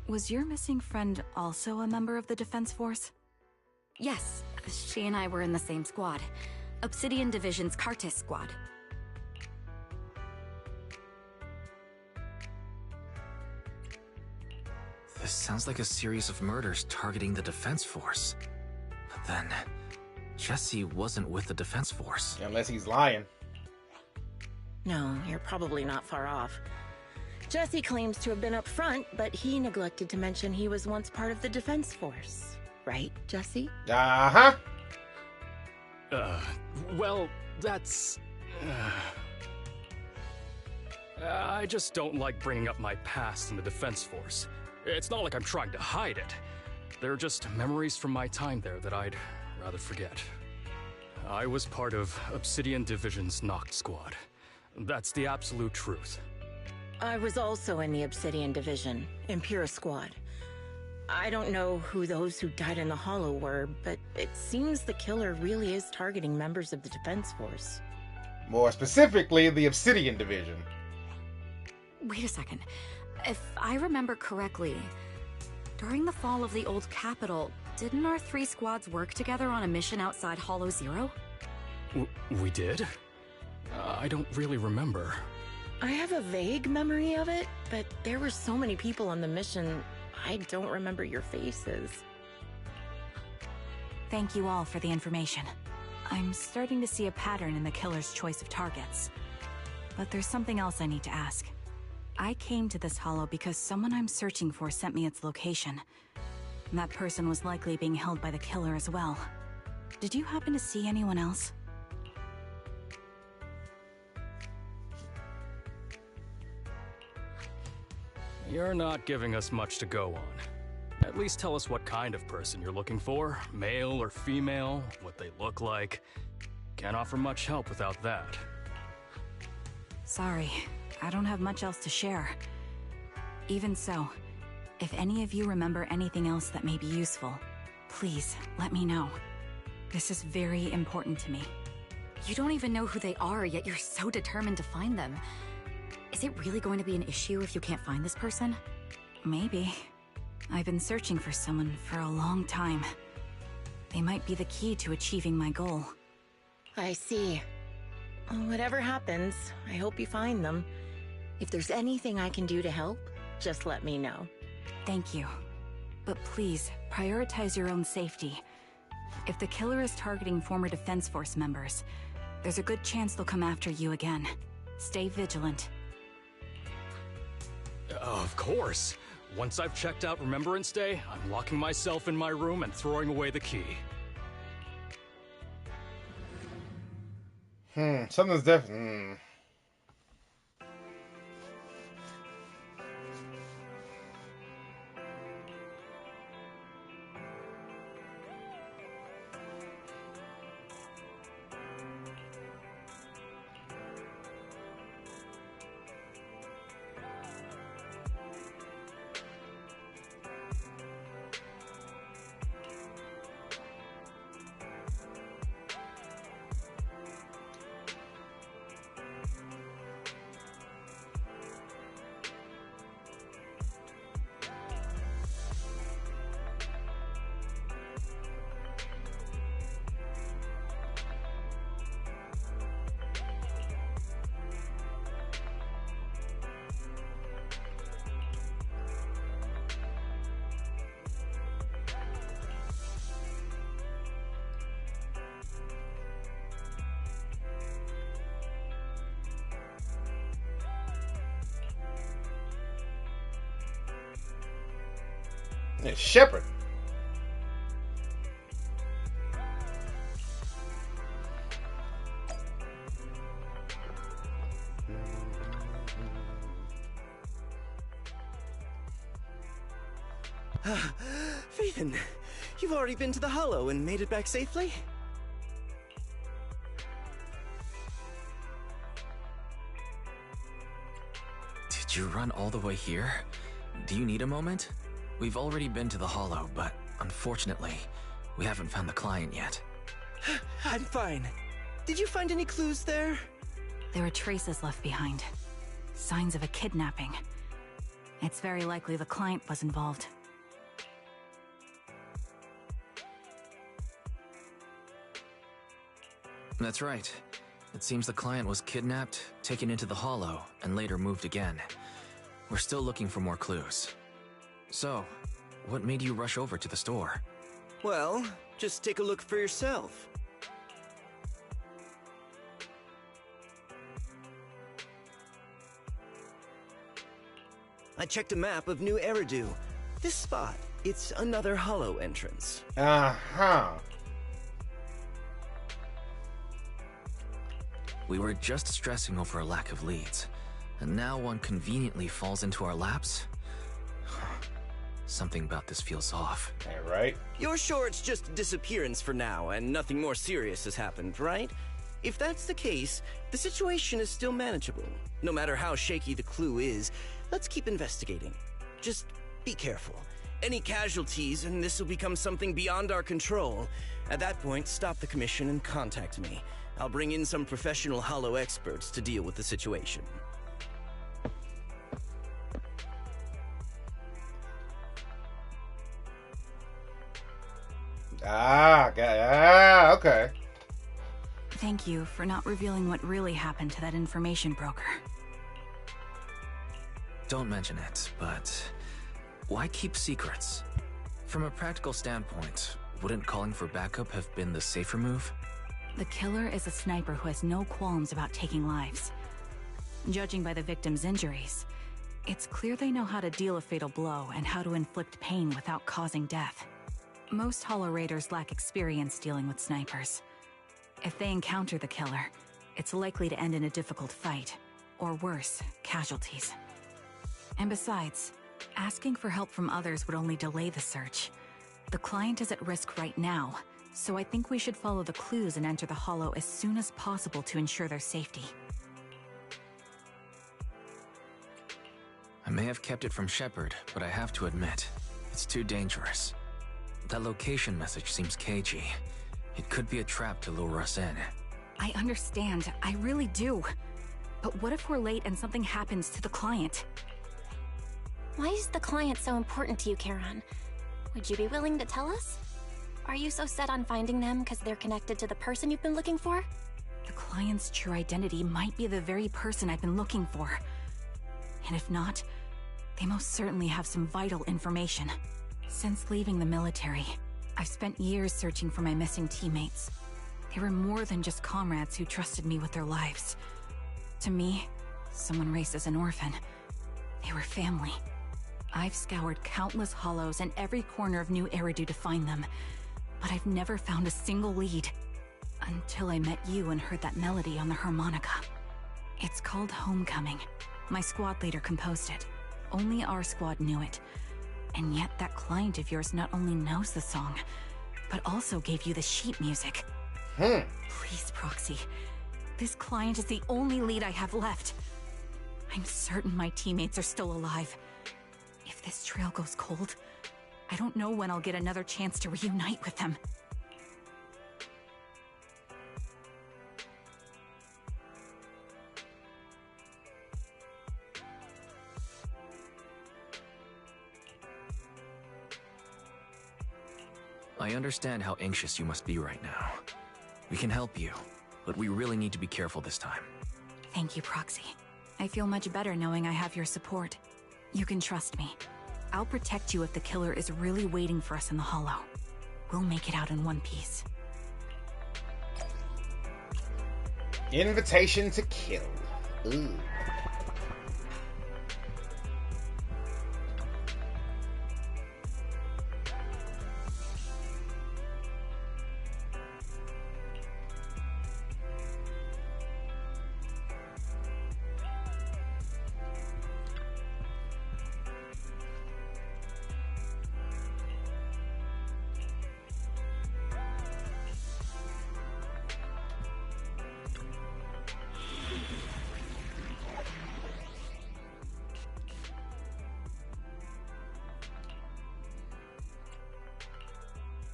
Was your missing friend also a member of the Defense Force? Yes, she and I were in the same squad. Obsidian Division's Cartis Squad. This sounds like a series of murders targeting the Defense Force. But then, Jesse wasn't with the Defense Force. Unless he's lying. No, you're probably not far off. Jesse claims to have been up front, but he neglected to mention he was once part of the Defense Force. Right, Jesse? Uh-huh. Well, that's... I just don't like bringing up my past in the Defense Force. It's not like I'm trying to hide it. They're just memories from my time there that I'd rather forget. I was part of Obsidian Division's Noct Squad. That's the absolute truth. I was also in the Obsidian Division, Impera Squad. I don't know who those who died in the Hollow were, but it seems the killer really is targeting members of the Defense Force. More specifically, the Obsidian Division. Wait a second. If I remember correctly, during the fall of the old capital, didn't our 3 squads work together on a mission outside Hollow Zero? We did? I don't really remember. I have a vague memory of it, but there were so many people on the mission, I don't remember your faces. Thank you all for the information. I'm starting to see a pattern in the killer's choice of targets. But there's something else I need to ask. I came to this hollow because someone I'm searching for sent me its location. That person was likely being held by the killer as well. Did you happen to see anyone else? You're not giving us much to go on. At least tell us what kind of person you're looking for, male or female, what they look like. Can't offer much help without that. Sorry, I don't have much else to share. Even so, if any of you remember anything else that may be useful, please let me know. This is very important to me. You don't even know who they are, yet you're so determined to find them. Is it really going to be an issue if you can't find this person? Maybe. I've been searching for someone for a long time. They might be the key to achieving my goal. I see. Whatever happens, I hope you find them. If there's anything I can do to help, just let me know. Thank you. But please, prioritize your own safety. If the killer is targeting former Defense Force members, there's a good chance they'll come after you again. Stay vigilant. Of course. Once I've checked out Remembrance Day, I'm locking myself in my room and throwing away the key. Something's different. It's Shepard. Phaethon, you've already been to the Hollow and made it back safely? Did you run all the way here? Do you need a moment? We've already been to the Hollow, but unfortunately, we haven't found the client yet. I'm fine. Did you find any clues there? There are traces left behind. Signs of a kidnapping. It's very likely the client was involved. That's right. It seems the client was kidnapped, taken into the Hollow, and later moved again. We're still looking for more clues. So, what made you rush over to the store? Well, just take a look for yourself. I checked a map of New Eridu. This spot, it's another Hollow entrance. Uh-huh. We were just stressing over a lack of leads, and now one conveniently falls into our laps? Something about this feels off. Yeah, right? You're sure it's just a disappearance for now and nothing more serious has happened, right? If that's the case, the situation is still manageable. No matter how shaky the clue is, let's keep investigating. Just be careful. Any casualties, and this will become something beyond our control. At that point, stop the commission and contact me. I'll bring in some professional Hollow experts to deal with the situation. Okay. Thank you for not revealing what really happened to that information broker. Don't mention it, but why keep secrets? From a practical standpoint, wouldn't calling for backup have been the safer move? The killer is a sniper who has no qualms about taking lives. Judging by the victim's injuries, it's clear they know how to deal a fatal blow and how to inflict pain without causing death. Most Hollow Raiders lack experience dealing with snipers. If they encounter the killer, it's likely to end in a difficult fight, or worse, casualties. And besides, asking for help from others would only delay the search. The client is at risk right now, so I think we should follow the clues and enter the Hollow as soon as possible to ensure their safety. I may have kept it from Shepard, but I have to admit, it's too dangerous. That location message seems cagey. It could be a trap to lure us in. I understand, I really do. But what if we're late and something happens to the client? Why is the client so important to you, Charon? Would you be willing to tell us? Are you so set on finding them because they're connected to the person you've been looking for? The client's true identity might be the very person I've been looking for. And if not, they most certainly have some vital information. Since leaving the military, I've spent years searching for my missing teammates. They were more than just comrades who trusted me with their lives. To me, someone raised as an orphan, they were family. I've scoured countless hollows and every corner of New Eridu to find them, but I've never found a single lead. Until I met you and heard that melody on the harmonica. It's called Homecoming. My squad leader composed it. Only our squad knew it. And yet that client of yours not only knows the song, but also gave you the sheet music. Please, Proxy. This client is the only lead I have left. I'm certain my teammates are still alive. If this trail goes cold, I don't know when I'll get another chance to reunite with them. I understand how anxious you must be right now. We can help you, but we really need to be careful this time. Thank you, Proxy. I feel much better knowing I have your support. You can trust me. I'll protect you if the killer is really waiting for us in the Hollow. We'll make it out in one piece. Invitation to kill. Ooh.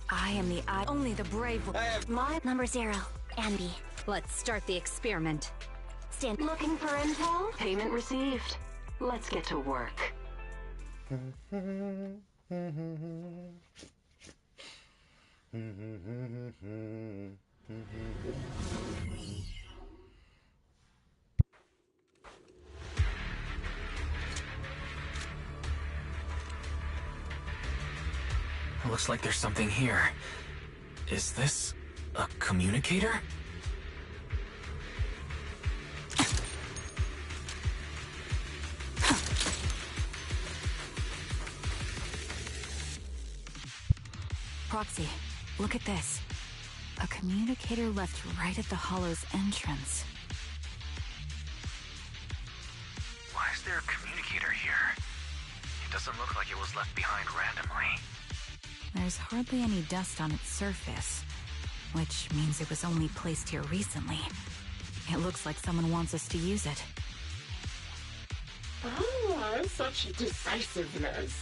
I am the eye. Only the brave. My number 0, Andy. Let's start the experiment. Stand. Looking for intel? Payment received. Let's get to work. Looks like there's something here. Is this a communicator? Proxy, look at this. A communicator left right at the Hollow's entrance. Why is there a communicator here? It doesn't look like it was left behind randomly. There's hardly any dust on its surface. which means it was only placed here recently. It looks like someone wants us to use it. Ah, such decisiveness.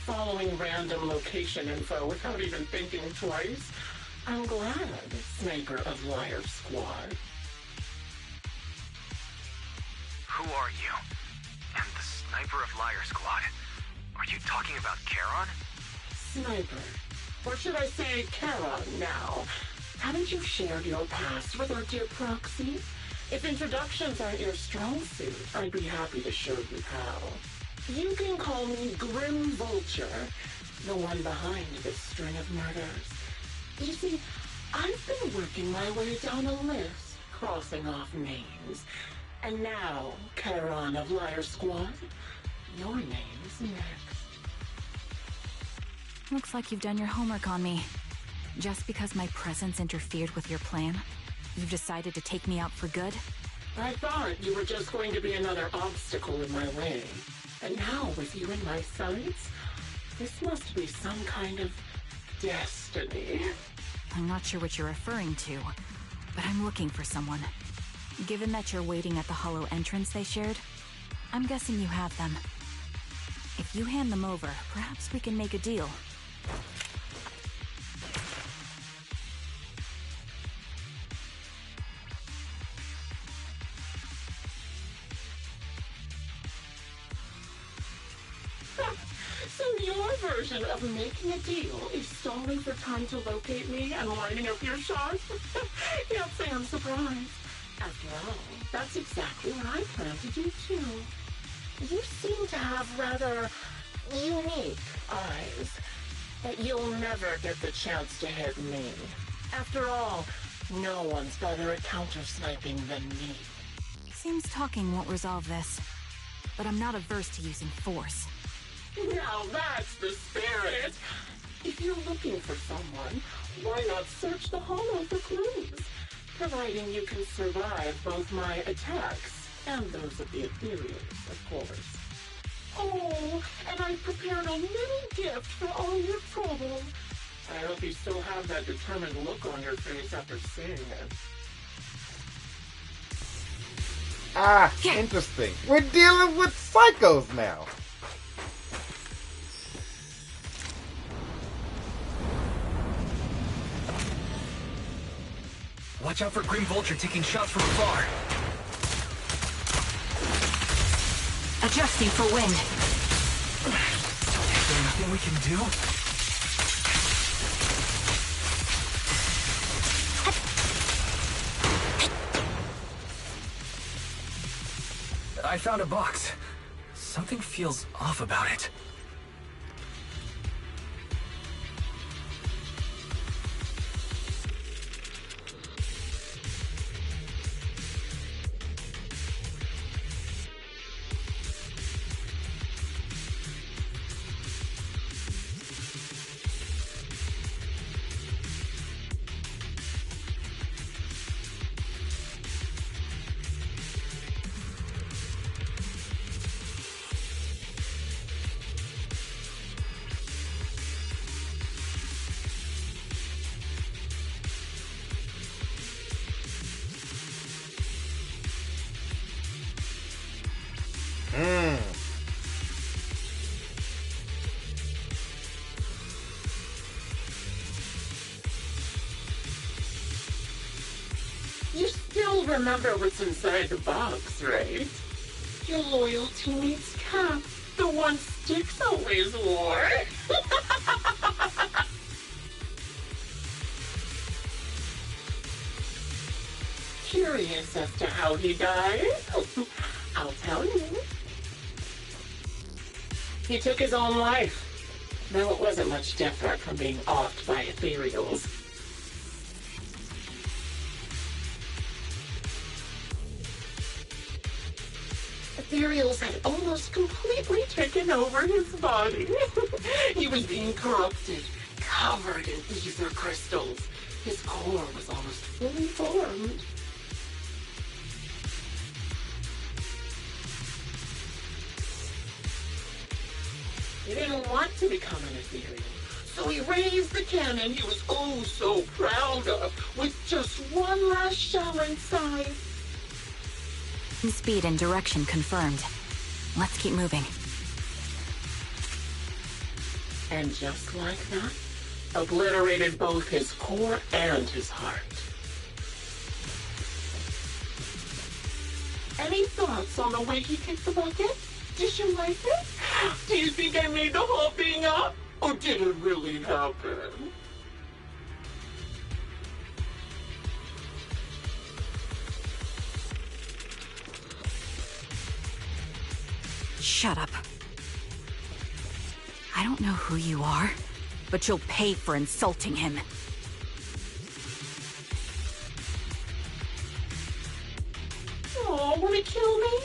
Following random location info without even thinking twice. I'm glad, Sniper of Liar Squad. Who are you? And the Sniper of Liar Squad? Are you talking about Charon? Sniper. Or should I say Charon now? Haven't you shared your past with our dear Proxy? If introductions aren't your strong suit, I'd be happy to show you how. You can call me Grim Vulture, the one behind this string of murders. You see, I've been working my way down a list, crossing off names. And now, Charon of Liar Squad, your name's next. Looks like you've done your homework on me. Just because my presence interfered with your plan, you've decided to take me out for good? I thought you were just going to be another obstacle in my way. And now, with you in my sights, this must be some kind of destiny. I'm not sure what you're referring to, but I'm looking for someone. Given that you're waiting at the hollow entrance they shared, I'm guessing you have them. If you hand them over, perhaps we can make a deal. So your version of making a deal is stalling for time to locate me and lining up your shots? Can't say I'm surprised. After all, that's exactly what I plan to do too. You seem to have rather unique eyes, but you'll never get the chance to hit me. After all, no one's better at counter-sniping than me. Seems talking won't resolve this, but I'm not averse to using force. Now that's the spirit! If you're looking for someone, why not search the hollow for clues? Providing you can survive both my attacks and those of the ethereals, of course. Oh, and I prepared a little gift for all your trouble. I hope you still have that determined look on your face after seeing it. Ah, interesting. We're dealing with psychos now. Watch out for Grim Vulture taking shots from afar. Adjusting for wind. Is there nothing we can do? I found a box. Something feels off about it. You still remember what's inside the box, right? Your loyal teammate's cap, the one Styx always wore. Curious as to how he died? I'll tell you. He took his own life, though it wasn't much different from being offed by ethereals. Ethereals had almost completely taken over his body. He was being corrupted, covered in ether crystals. His core was almost fully formed. He didn't want to become an ethereal, So he raised the cannon he was oh so proud of with just one last shell inside. Speed and direction confirmed. Let's keep moving. And just like that, obliterated both his core and his heart. Any thoughts on the way he kicked the bucket? Did you like it? Do you think I made the whole thing up? Or did it really happen? Shut up. I don't know who you are, but you'll pay for insulting him. Oh, wanna kill me?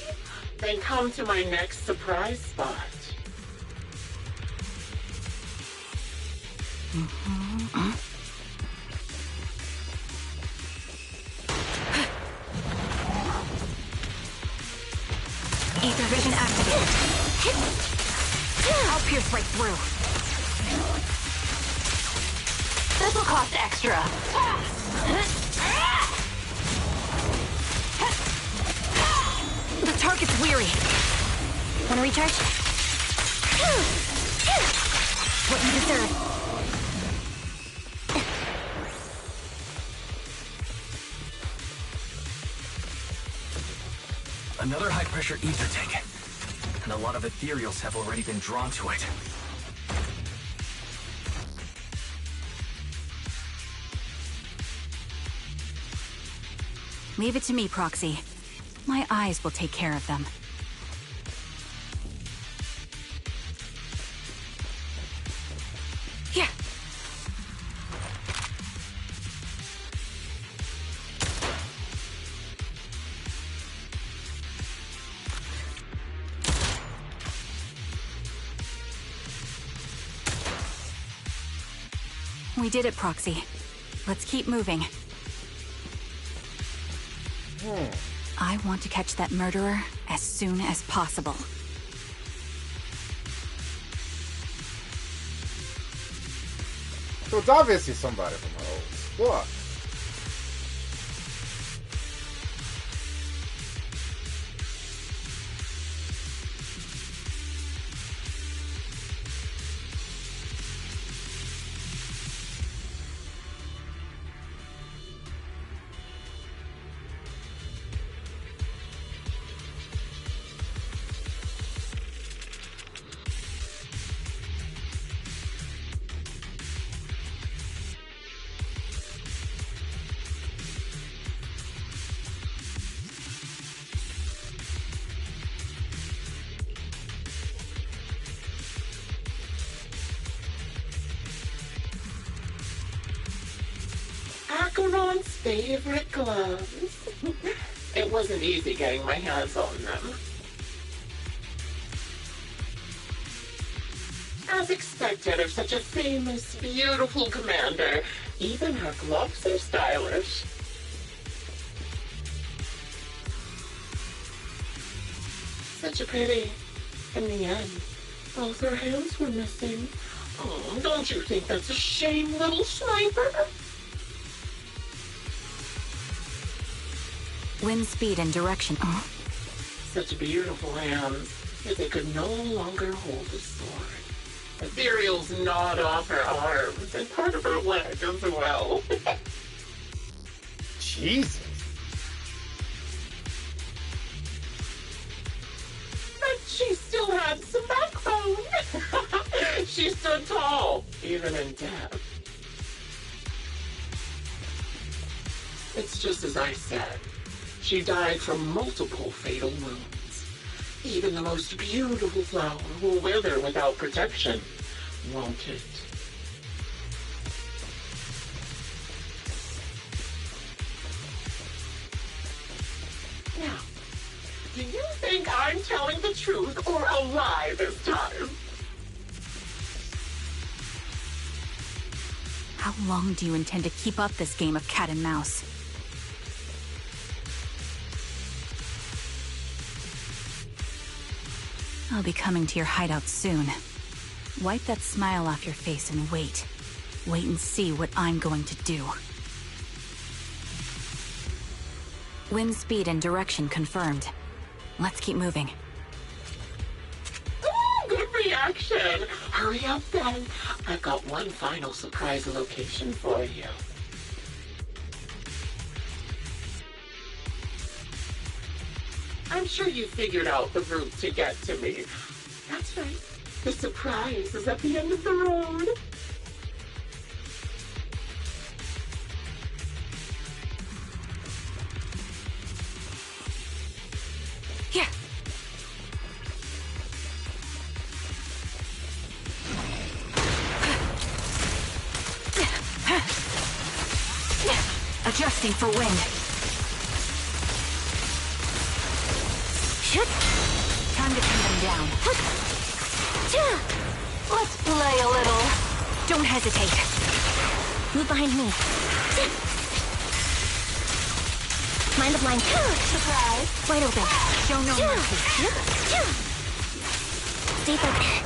Then come to my next surprise spot. Ether vision activated. I'll pierce right through. This'll cost extra. The target's weary. Wanna recharge? What you deserve. Another high-pressure ether tank. And a lot of ethereals have already been drawn to it. Leave it to me, Proxy. My eyes will take care of them. Here. We did it, Proxy. Let's keep moving. I want to catch that murderer as soon as possible. So it's obviously somebody from her old squad. Acheron's favorite gloves. It wasn't easy getting my hands on them. As expected of such a famous, beautiful commander, even her gloves are stylish. Such a pity. In the end, both her hands were missing. Oh, don't you think that's a shame, little sniper? Wind speed and direction. Such beautiful hands, yet they could no longer hold a sword. Ethereals gnawed off her arms and part of her leg as well. Jesus. But she still had some backbone. She stood tall, even in death. It's just as I said. She died from multiple fatal wounds. Even the most beautiful flower will wither without protection, won't it? Now, do you think I'm telling the truth or a lie this time? How long do you intend to keep up this game of cat and mouse? I'll be coming to your hideout soon. Wipe that smile off your face and wait. Wait and see what I'm going to do. Wind speed and direction confirmed. Let's keep moving. Ooh, good reaction! Hurry up then. I've got one final surprise location for you. I'm sure you figured out the route to get to me. That's right. The surprise is at the end of the road. Here. Adjusting for wind. Time to pin them down. Let's play a little. Don't hesitate. Move behind me. Mind the blind. Surprise. Wide open. Show no mercy. Stay focused.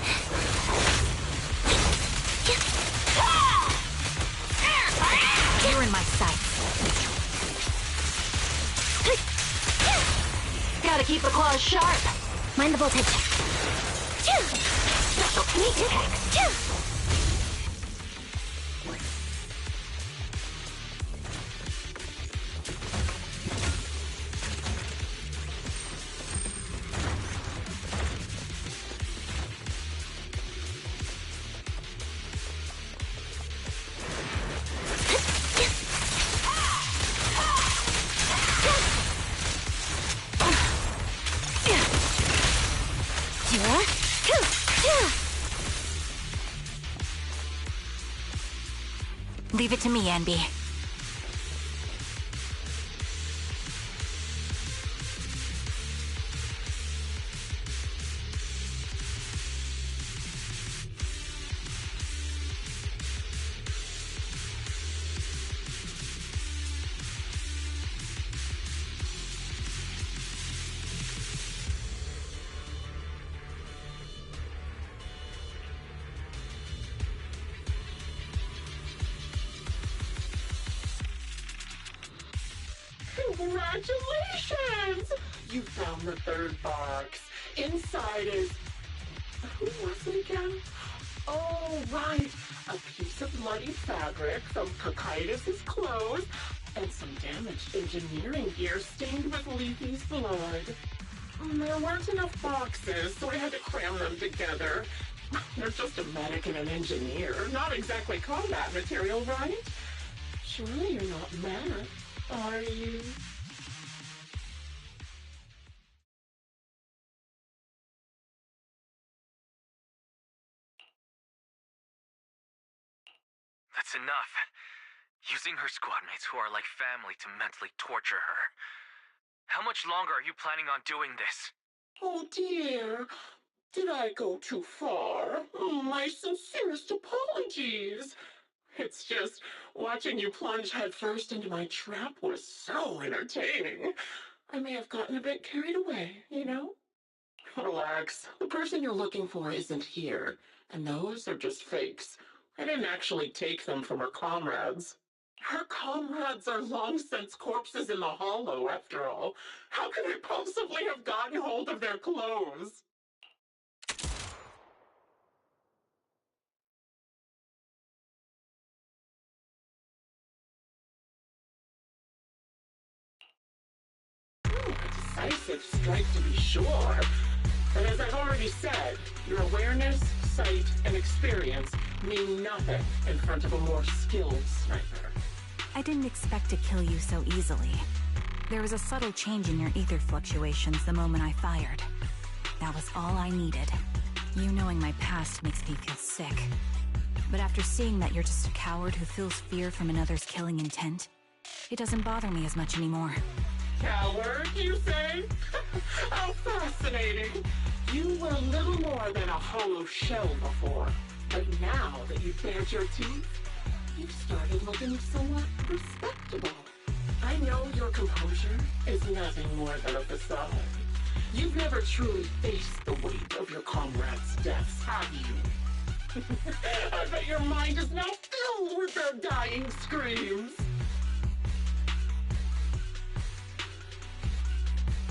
You're in my sights. Gotta keep the claws sharp. Mind the voltage. Special sneak attack. Leave it to me, Anby. Congratulations! You found the third box. Inside is... Who was it again? Oh, right. A piece of bloody fabric from Cocytus's clothes and some damaged engineering gear stained with Leafy's blood. There weren't enough boxes, so I had to cram them together. They're just a medic and an engineer, not exactly combat material, right? Surely you're not mad, are you? That's enough. Using her squad mates who are like family to mentally torture her. How much longer are you planning on doing this? Oh dear. Did I go too far? My sincerest apologies. It's just, watching you plunge headfirst into my trap was so entertaining. I may have gotten a bit carried away, you know? Relax. The person you're looking for isn't here, and those are just fakes. I didn't actually take them from her comrades. Her comrades are long since corpses in the hollow, after all. How could I possibly have gotten hold of their clothes? A decisive strike to be sure. But as I've already said, your awareness, sight, and experience mean nothing in front of a more skilled sniper. I didn't expect to kill you so easily. There was a subtle change in your ether fluctuations the moment I fired. That was all I needed. You knowing my past makes me feel sick. But after seeing that you're just a coward who feels fear from another's killing intent, it doesn't bother me as much anymore. Coward, you say? How fascinating. You were little more than a hollow shell before. But now that you've bared your teeth, you've started looking somewhat respectable. I know your composure is nothing more than a facade. You've never truly faced the weight of your comrades' deaths, have you? I bet your mind is now filled with their dying screams.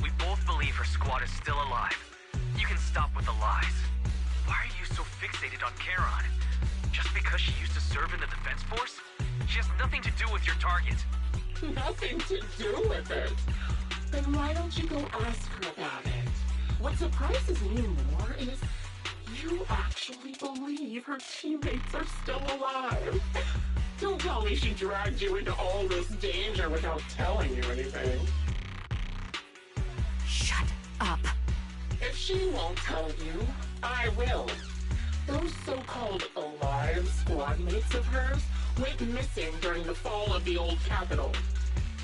We both believe her squad is still alive. You can stop with the lies. Why are you so fixated on Charon? Just because she used to serve in the defense force? She has nothing to do with your target. Nothing to do with it? Then why don't you go ask her about it? What surprises me more is you actually believe her teammates are still alive. Don't tell me she dragged you into all this danger without telling you anything. Shut up. If she won't tell you, I will. Those so-called alive squad mates of hers went missing during the fall of the old capital.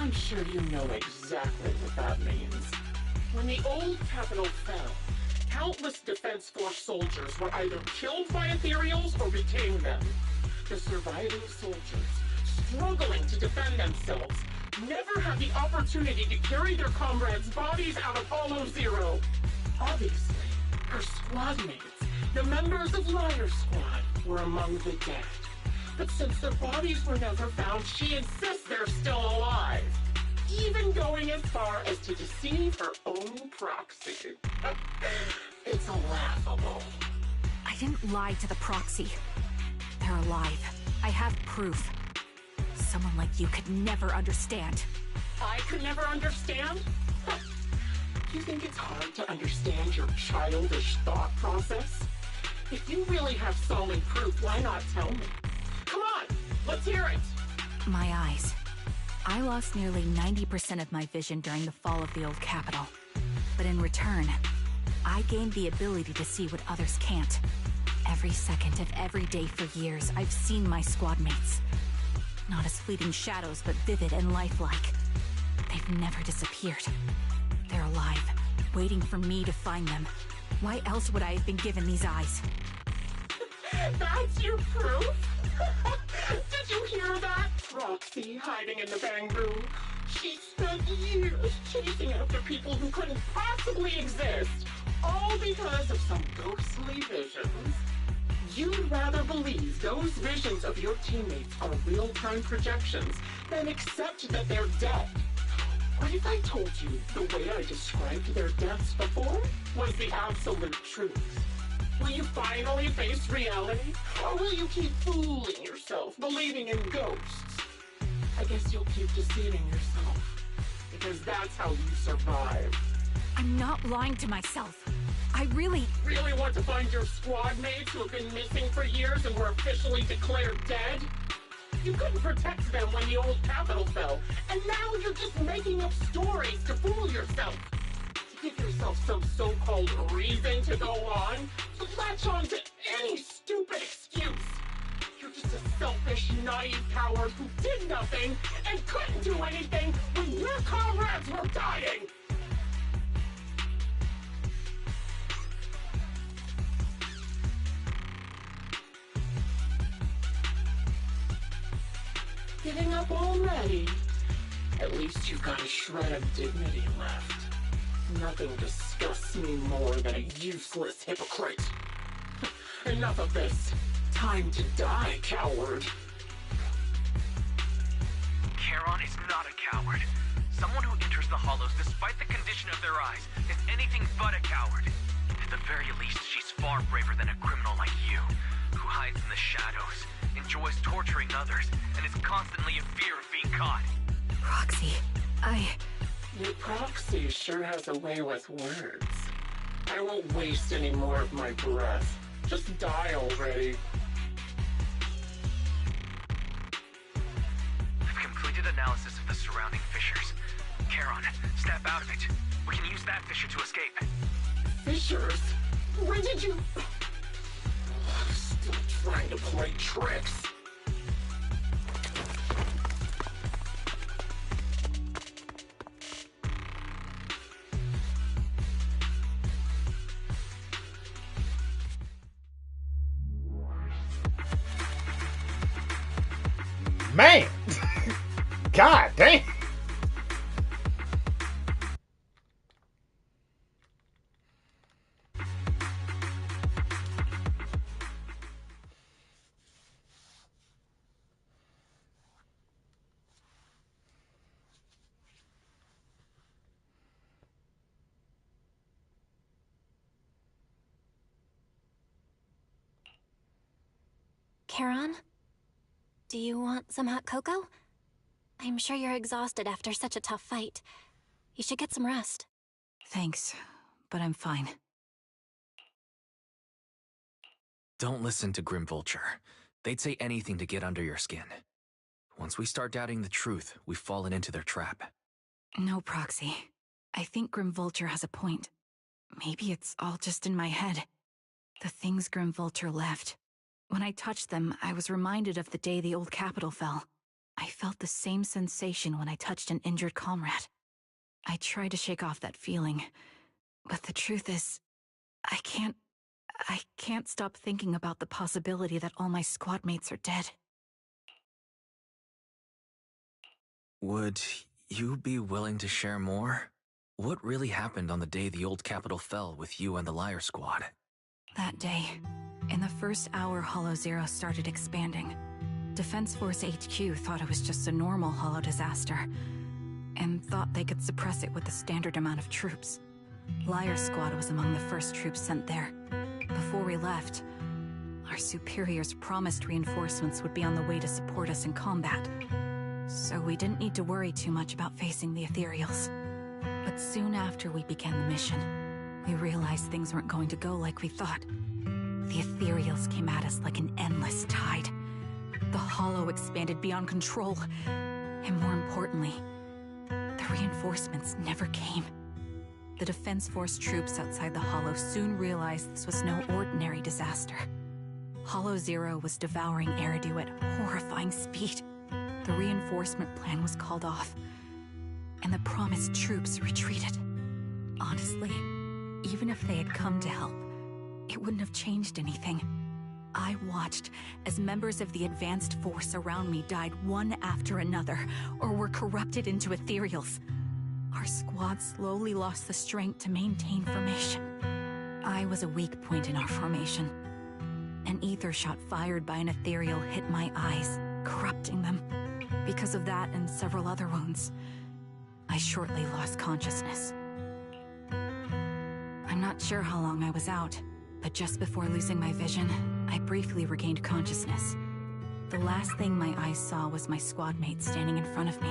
I'm sure you know exactly what that means. When the old capital fell, countless Defense Force soldiers were either killed by ethereals or became them. The surviving soldiers, struggling to defend themselves, never had the opportunity to carry their comrades' bodies out of Hollow Zero. Obviously, her squad mates, the members of Liar Squad, were among the dead. But since their bodies were never found, she insists they're still alive. Even going as far as to deceive her own proxy. It's laughable. I didn't lie to the proxy. They're alive. I have proof. Someone like you could never understand. I could never understand? You think it's hard to understand your childish thought process? If you really have solid proof, why not tell me? Come on, let's hear it! My eyes. I lost nearly 90% of my vision during the fall of the old capital. But in return, I gained the ability to see what others can't. Every second of every day for years, I've seen my squad mates. Not as fleeting shadows, but vivid and lifelike. They've never disappeared. They're alive, waiting for me to find them. Why else would I have been given these eyes? That's your proof? Did you hear that? Roxy hiding in the bamboo. She spent years chasing after people who couldn't possibly exist, all because of some ghostly visions. You'd rather believe those visions of your teammates are real-time projections than accept that they're dead. What if I told you the way I described their deaths before was the absolute truth? Will you finally face reality? Or will you keep fooling yourself, believing in ghosts? I guess you'll keep deceiving yourself, because that's how you survive. I'm not lying to myself. I really want to find your squad mates who have been missing for years and were officially declared dead? You couldn't protect them when the old capital fell, and now you're just making up stories to fool yourself. To give yourself some so-called reason to go on, to latch on to any stupid excuse. You're just a selfish, naive coward who did nothing and couldn't do anything when your comrades were dying. Giving up already? At least you've got a shred of dignity left. Nothing disgusts me more than a useless hypocrite. Enough of this. Time to die, coward. Charon is not a coward. Someone who enters the Hollows despite the condition of their eyes is anything but a coward. At the very least, she's far braver than a criminal like you, who hides in the shadows, enjoys torturing others, and is constantly in fear of being caught. Roxy, Your proxy sure has a way with words. I won't waste any more of my breath. Just die already. I've completed analysis of the surrounding fissures. Charon, step out of it. We can use that fissure to escape. Fissures? When did you... Still trying to play tricks. Man! God damn! Charon? Do you want some hot cocoa? I'm sure you're exhausted after such a tough fight. You should get some rest. Thanks, but I'm fine. Don't listen to Grim Vulture. They'd say anything to get under your skin. Once we start doubting the truth, we've fallen into their trap. No, Proxy. I think Grim Vulture has a point. Maybe it's all just in my head. The things Grim Vulture left. When I touched them, I was reminded of the day the old capital fell. I felt the same sensation when I touched an injured comrade. I tried to shake off that feeling, but the truth is, I can't stop thinking about the possibility that all my squad mates are dead. Would you be willing to share more? What really happened on the day the old capital fell with you and the Liar Squad? That day, in the first hour Hollow Zero started expanding, Defense Force HQ thought it was just a normal Hollow disaster, and thought they could suppress it with the standard amount of troops. Liar Squad was among the first troops sent there. Before we left, our superiors promised reinforcements would be on the way to support us in combat, so we didn't need to worry too much about facing the Ethereals. But soon after we began the mission, we realized things weren't going to go like we thought. The Ethereals came at us like an endless tide. The Hollow expanded beyond control, and more importantly, the reinforcements never came. The Defense Force troops outside the Hollow soon realized this was no ordinary disaster. Hollow Zero was devouring Eridu at horrifying speed. The reinforcement plan was called off, and the promised troops retreated. Honestly, even if they had come to help, it wouldn't have changed anything. I watched as members of the advanced force around me died one after another, or were corrupted into Ethereals. Our squad slowly lost the strength to maintain formation. I was a weak point in our formation. An ether shot fired by an Ethereal hit my eyes, corrupting them. Because of that and several other wounds, I shortly lost consciousness. I'm not sure how long I was out, but just before losing my vision, I briefly regained consciousness. The last thing my eyes saw was my squad mate standing in front of me,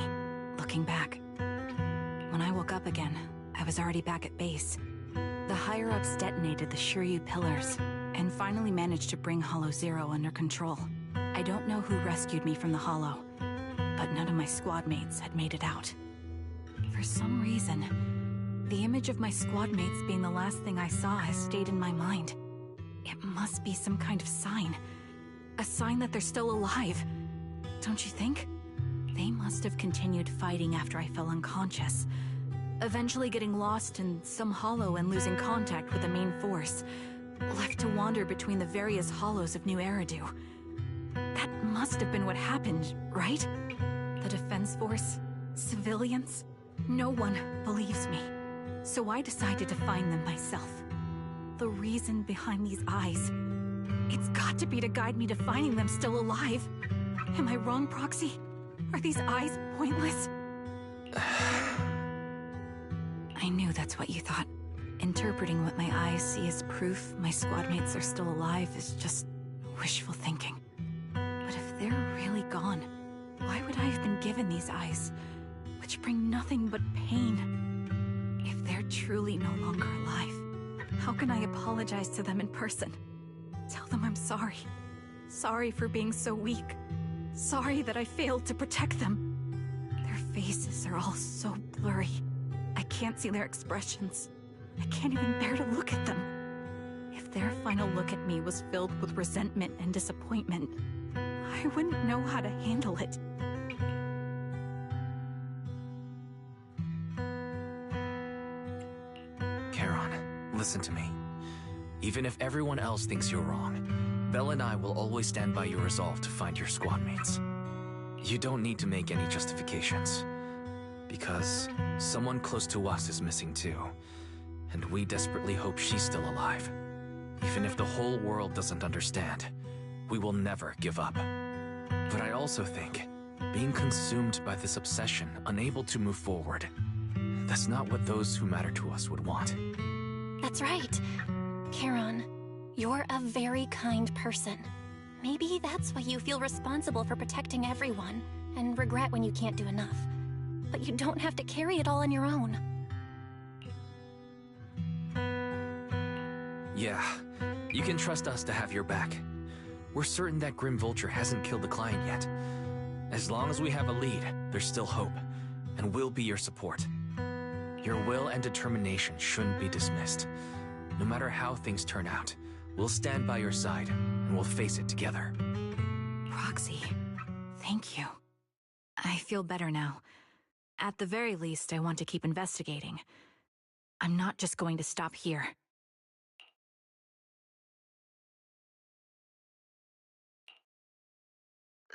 looking back. When I woke up again, I was already back at base. The higher-ups detonated the Shiryu pillars, and finally managed to bring Hollow Zero under control. I don't know who rescued me from the Hollow, but none of my squad mates had made it out. For some reason, the image of my squad mates being the last thing I saw has stayed in my mind. It must be some kind of sign. A sign that they're still alive. Don't you think? They must have continued fighting after I fell unconscious, eventually getting lost in some hollow and losing contact with the main force, left to wander between the various hollows of New Eridu. That must have been what happened, right? The Defense Force? Civilians? No one believes me. So I decided to find them myself. The reason behind these eyes. It's got to be to guide me to finding them still alive. Am I wrong, Proxy? Are these eyes pointless? I knew that's what you thought. Interpreting what my eyes see as proof my squad mates are still alive is just wishful thinking. But if they're really gone, why would I have been given these eyes, which bring nothing but pain? If they're truly no longer alive, how can I apologize to them in person? Tell them I'm sorry. Sorry for being so weak. Sorry that I failed to protect them. Their faces are all so blurry. I can't see their expressions. I can't even bear to look at them. If their final look at me was filled with resentment and disappointment, I wouldn't know how to handle it. Charon, listen to me. Even if everyone else thinks you're wrong, Belle and I will always stand by your resolve to find your squad mates. You don't need to make any justifications, because someone close to us is missing too, and we desperately hope she's still alive. Even if the whole world doesn't understand, we will never give up. But I also think, being consumed by this obsession, unable to move forward, that's not what those who matter to us would want. That's right. Charon, you're a very kind person. Maybe that's why you feel responsible for protecting everyone, and regret when you can't do enough. But you don't have to carry it all on your own. Yeah, you can trust us to have your back. We're certain that Grim Vulture hasn't killed the client yet. As long as we have a lead, there's still hope, and we'll be your support. Your will and determination shouldn't be dismissed. No matter how things turn out, we'll stand by your side, and we'll face it together. Proxy, thank you. I feel better now. At the very least, I want to keep investigating. I'm not just going to stop here.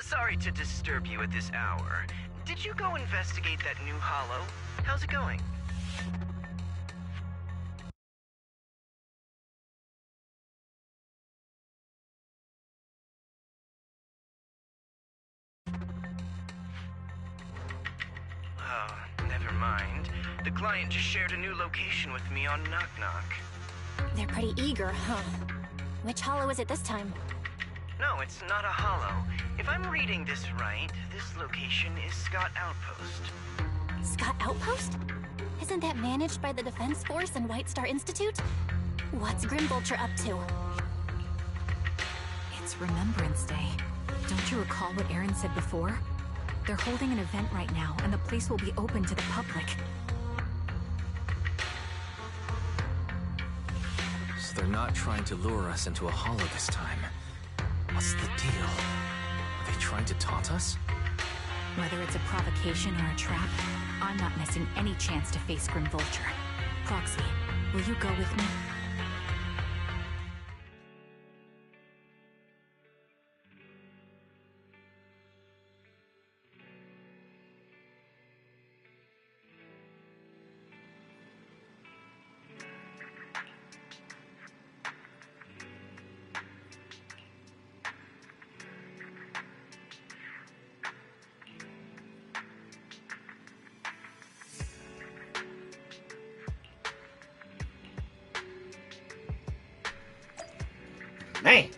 Sorry to disturb you at this hour. Did you go investigate that new hollow? How's it going? Oh, never mind. The client just shared a new location with me on Knock Knock. They're pretty eager, huh? Which hollow is it this time? No, it's not a hollow. If I'm reading this right, this location is Scott Outpost. Scott Outpost? Isn't that managed by the Defense Force and White Star Institute? What's Grim Vulture up to? It's Remembrance Day. Don't you recall what Aaron said before? They're holding an event right now, and the place will be open to the public. So they're not trying to lure us into a hollow this time. What's the deal? Are they trying to taunt us? Whether it's a provocation or a trap, I'm not missing any chance to face Grim Vulture. Proxy, will you go with me? Man.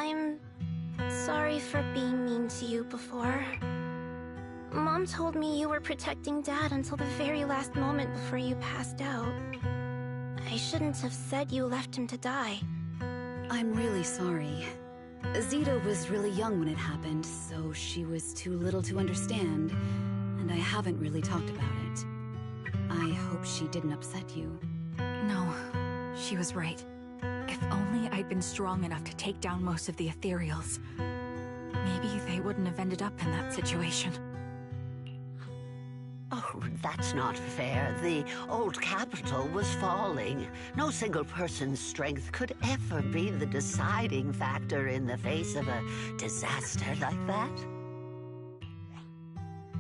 I'm sorry for being mean to you before. Mom told me you were protecting Dad until the very last moment before you passed out. I shouldn't have said you left him to die. I'm really sorry. Zeta was really young when it happened, so she was too little to understand, and I haven't really talked about it. I hope she didn't upset you. No, she was right. If only I'd been strong enough to take down most of the ethereals. Maybe they wouldn't have ended up in that situation. Oh, that's not fair. The old capital was falling. No single person's strength could ever be the deciding factor in the face of a disaster like that.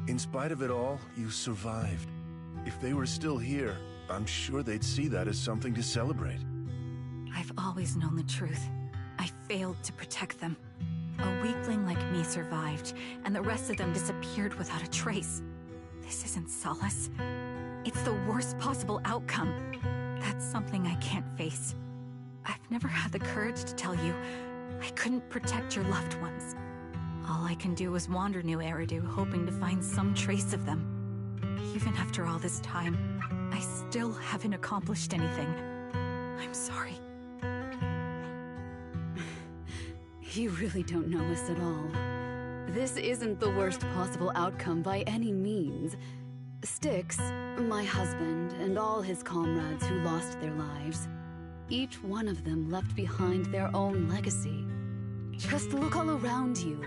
In spite of it all, you survived. If they were still here, I'm sure they'd see that as something to celebrate. I've always known the truth. I failed to protect them. A weakling like me survived, and the rest of them disappeared without a trace. This isn't solace. It's the worst possible outcome. That's something I can't face. I've never had the courage to tell you I couldn't protect your loved ones. All I can do is wander New Eridu, hoping to find some trace of them. Even after all this time, I still haven't accomplished anything. I'm sorry. You really don't know us at all. This isn't the worst possible outcome by any means. Styx, my husband, and all his comrades who lost their lives, each one of them left behind their own legacy. Just look all around you.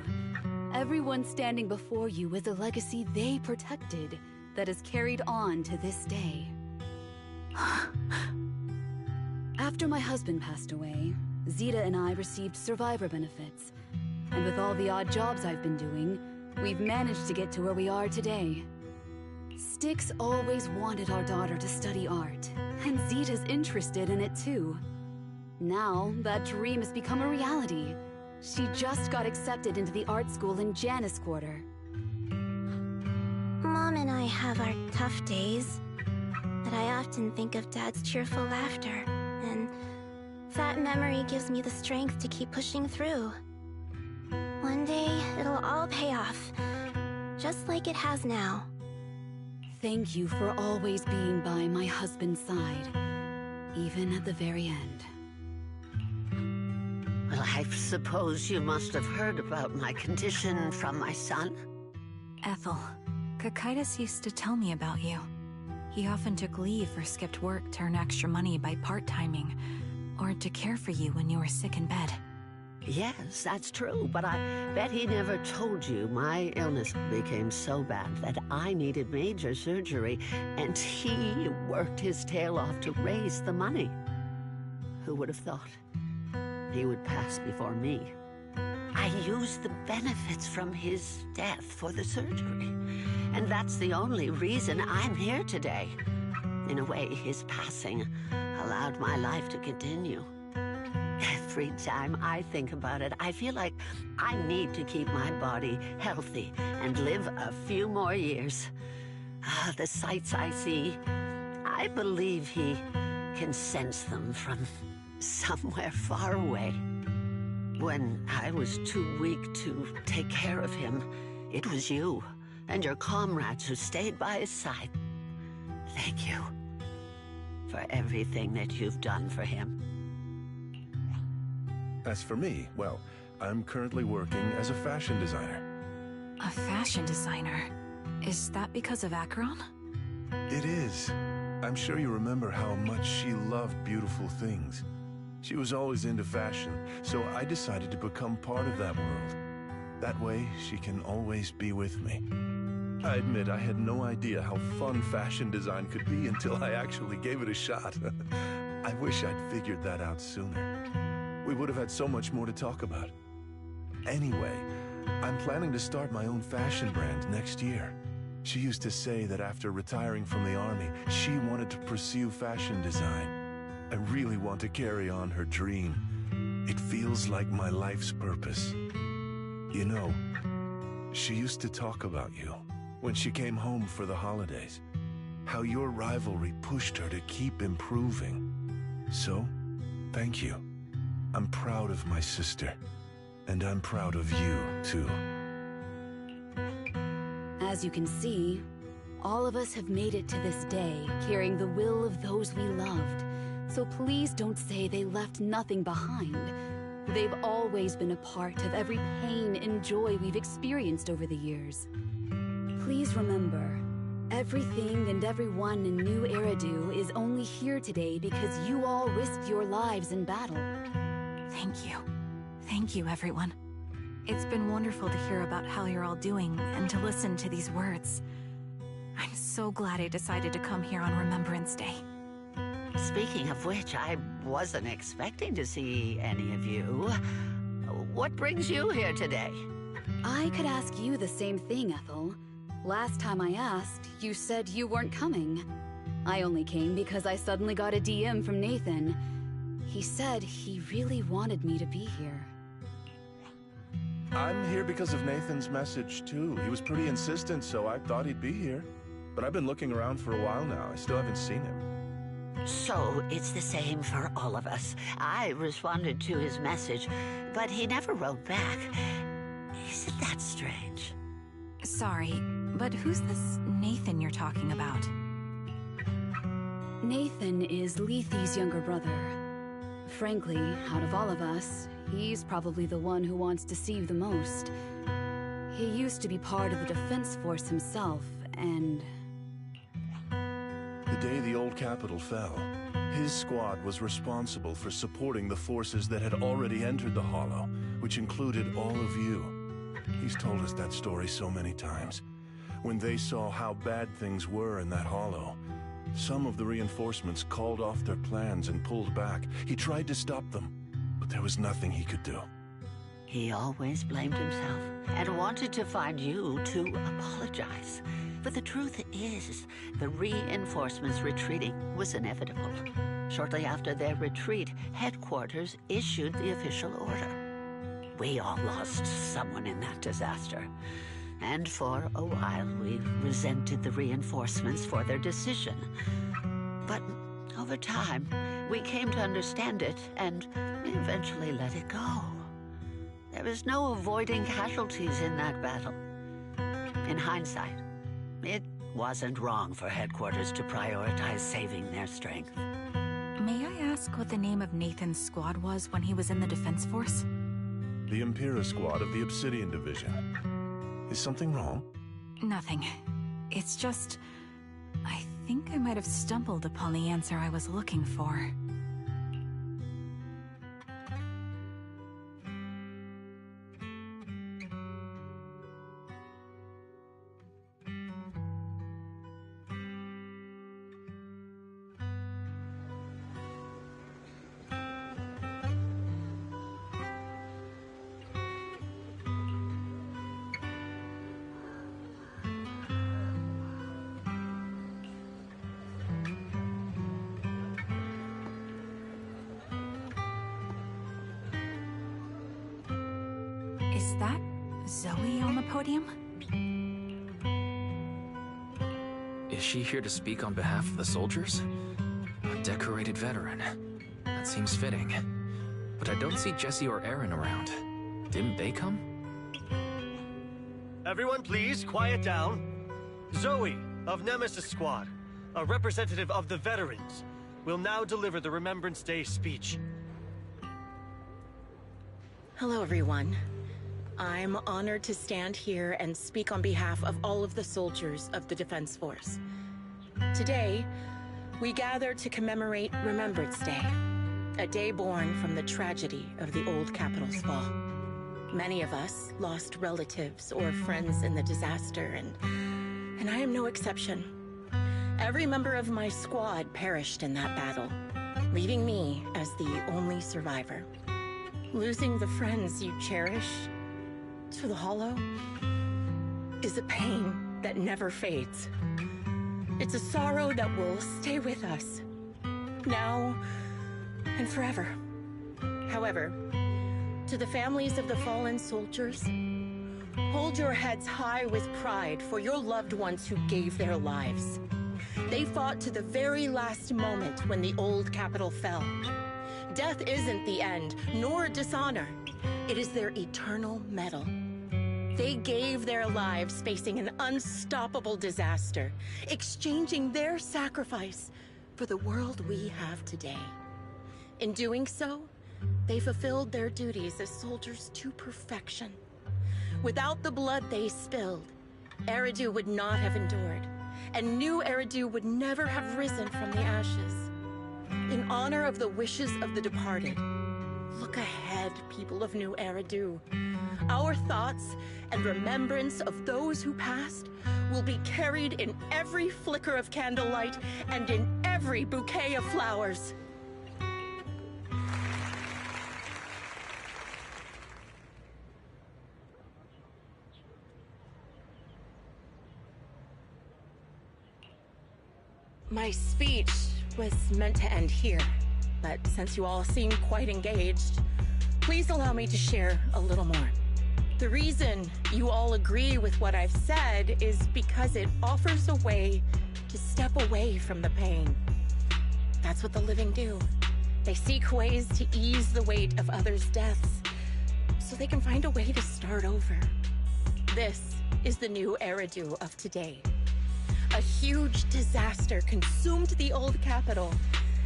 Everyone standing before you is a legacy they protected that is carried on to this day. After my husband passed away, Zeta and I received survivor benefits. And with all the odd jobs I've been doing, we've managed to get to where we are today. Styx always wanted our daughter to study art, and Zeta's interested in it too. Now, that dream has become a reality. She just got accepted into the art school in Janus Quarter. Mom and I have our tough days, but I often think of Dad's cheerful laughter, and that memory gives me the strength to keep pushing through. One day, it'll all pay off, just like it has now. Thank you for always being by my husband's side, even at the very end. Well, I suppose you must have heard about my condition from my son. Ethel, Kakaitis used to tell me about you. He often took leave or skipped work to earn extra money by part-timing, or to care for you when you were sick in bed. Yes, that's true, but I bet he never told you my illness became so bad that I needed major surgery, and he worked his tail off to raise the money. Who would have thought he would pass before me? I used the benefits from his death for the surgery, and that's the only reason I'm here today. In a way, his passing allowed my life to continue. Every time I think about it, I feel like I need to keep my body healthy and live a few more years. The sights I see, I believe he can sense them from somewhere far away. When I was too weak to take care of him, it was you and your comrades who stayed by his side. Thank you for everything that you've done for him. As for me, well, I'm currently working as a fashion designer. A fashion designer? Is that because of Acheron? It is. I'm sure you remember how much she loved beautiful things. She was always into fashion, so I decided to become part of that world. That way, she can always be with me. I admit I had no idea how fun fashion design could be until I actually gave it a shot. I wish I'd figured that out sooner. We would have had so much more to talk about. Anyway, I'm planning to start my own fashion brand next year. She used to say that after retiring from the army, she wanted to pursue fashion design. I really want to carry on her dream. It feels like my life's purpose. You know, she used to talk about you when she came home for the holidays. How your rivalry pushed her to keep improving. So, thank you. I'm proud of my sister. And I'm proud of you, too. As you can see, all of us have made it to this day, carrying the will of those we loved. So please don't say they left nothing behind. They've always been a part of every pain and joy we've experienced over the years. Please remember, everything and everyone in New Eridu is only here today because you all risked your lives in battle. Thank you. Thank you, everyone. It's been wonderful to hear about how you're all doing and to listen to these words. I'm so glad I decided to come here on Remembrance Day. Speaking of which, I wasn't expecting to see any of you. What brings you here today? I could ask you the same thing, Ethel. Last time I asked, you said you weren't coming. I only came because I suddenly got a DM from Nathan. He said he really wanted me to be here. I'm here because of Nathan's message, too. He was pretty insistent, so I thought he'd be here. But I've been looking around for a while now. I still haven't seen him. So it's the same for all of us. I responded to his message, but he never wrote back. Isn't that strange? Sorry, but who's this Nathan you're talking about? Nathan is Lethe's younger brother. Frankly, out of all of us, he's probably the one who wants to see you the most. He used to be part of the Defense Force himself, and... The day the old capital fell, his squad was responsible for supporting the forces that had already entered the Hollow, which included all of you. He's told us that story so many times. When they saw how bad things were in that Hollow, some of the reinforcements called off their plans and pulled back. He tried to stop them, but there was nothing he could do. He always blamed himself and wanted to find you to apologize. But the truth is, the reinforcements retreating was inevitable. Shortly after their retreat, headquarters issued the official order. We all lost someone in that disaster. And for a while, we resented the reinforcements for their decision. But over time, we came to understand it and eventually let it go. There was no avoiding casualties in that battle. In hindsight, it wasn't wrong for headquarters to prioritize saving their strength. May I ask what the name of Nathan's squad was when he was in the Defense Force? The Impera squad of the Obsidian Division. Is something wrong? Nothing. It's just... I think I might have stumbled upon the answer I was looking for. Is that Zoe on the podium? Is she here to speak on behalf of the soldiers? A decorated veteran. That seems fitting. But I don't see Jesse or Aaron around. Didn't they come? Everyone please, quiet down. Zoe, of Nemesis Squad, a representative of the veterans, will now deliver the Remembrance Day speech. Hello, everyone. I'm honored to stand here and speak on behalf of all of the soldiers of the Defense Force. Today, we gather to commemorate Remembrance Day, a day born from the tragedy of the old capital's fall. Many of us lost relatives or friends in the disaster, and I am no exception. Every member of my squad perished in that battle, leaving me as the only survivor. Losing the friends you cherish to the Hollow is a pain that never fades. It's a sorrow that will stay with us, now and forever. However, to the families of the fallen soldiers, hold your heads high with pride for your loved ones who gave their lives. They fought to the very last moment when the old capital fell. Death isn't the end, nor dishonor. It is their eternal metal. They gave their lives facing an unstoppable disaster, exchanging their sacrifice for the world we have today. In doing so, they fulfilled their duties as soldiers to perfection. Without the blood they spilled, Eridu would not have endured, and new Eridu would never have risen from the ashes. In honor of the wishes of the departed, look ahead, people of New Eridu. Our thoughts and remembrance of those who passed will be carried in every flicker of candlelight and in every bouquet of flowers. My speech was meant to end here, but since you all seem quite engaged, please allow me to share a little more. The reason you all agree with what I've said is because it offers a way to step away from the pain. That's what the living do. They seek ways to ease the weight of others' deaths, so they can find a way to start over. This is the new Eridu of today. A huge disaster consumed the old capital,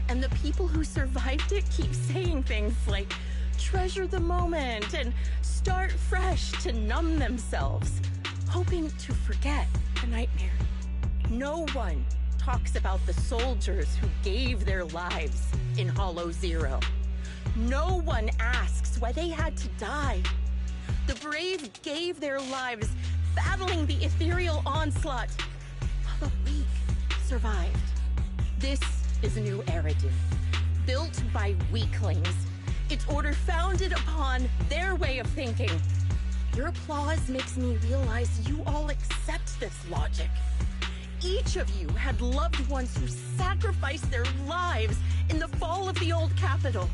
and the people who survived it keep saying things like, treasure the moment and start fresh to numb themselves, hoping to forget the nightmare. No one talks about the soldiers who gave their lives in Hollow Zero. No one asks why they had to die. The brave gave their lives battling the ethereal onslaught, while the weak survived. This is a new Eridu, built by weaklings. Its order founded upon their way of thinking. Your applause makes me realize you all accept this logic. Each of you had loved ones who sacrificed their lives in the fall of the old capital.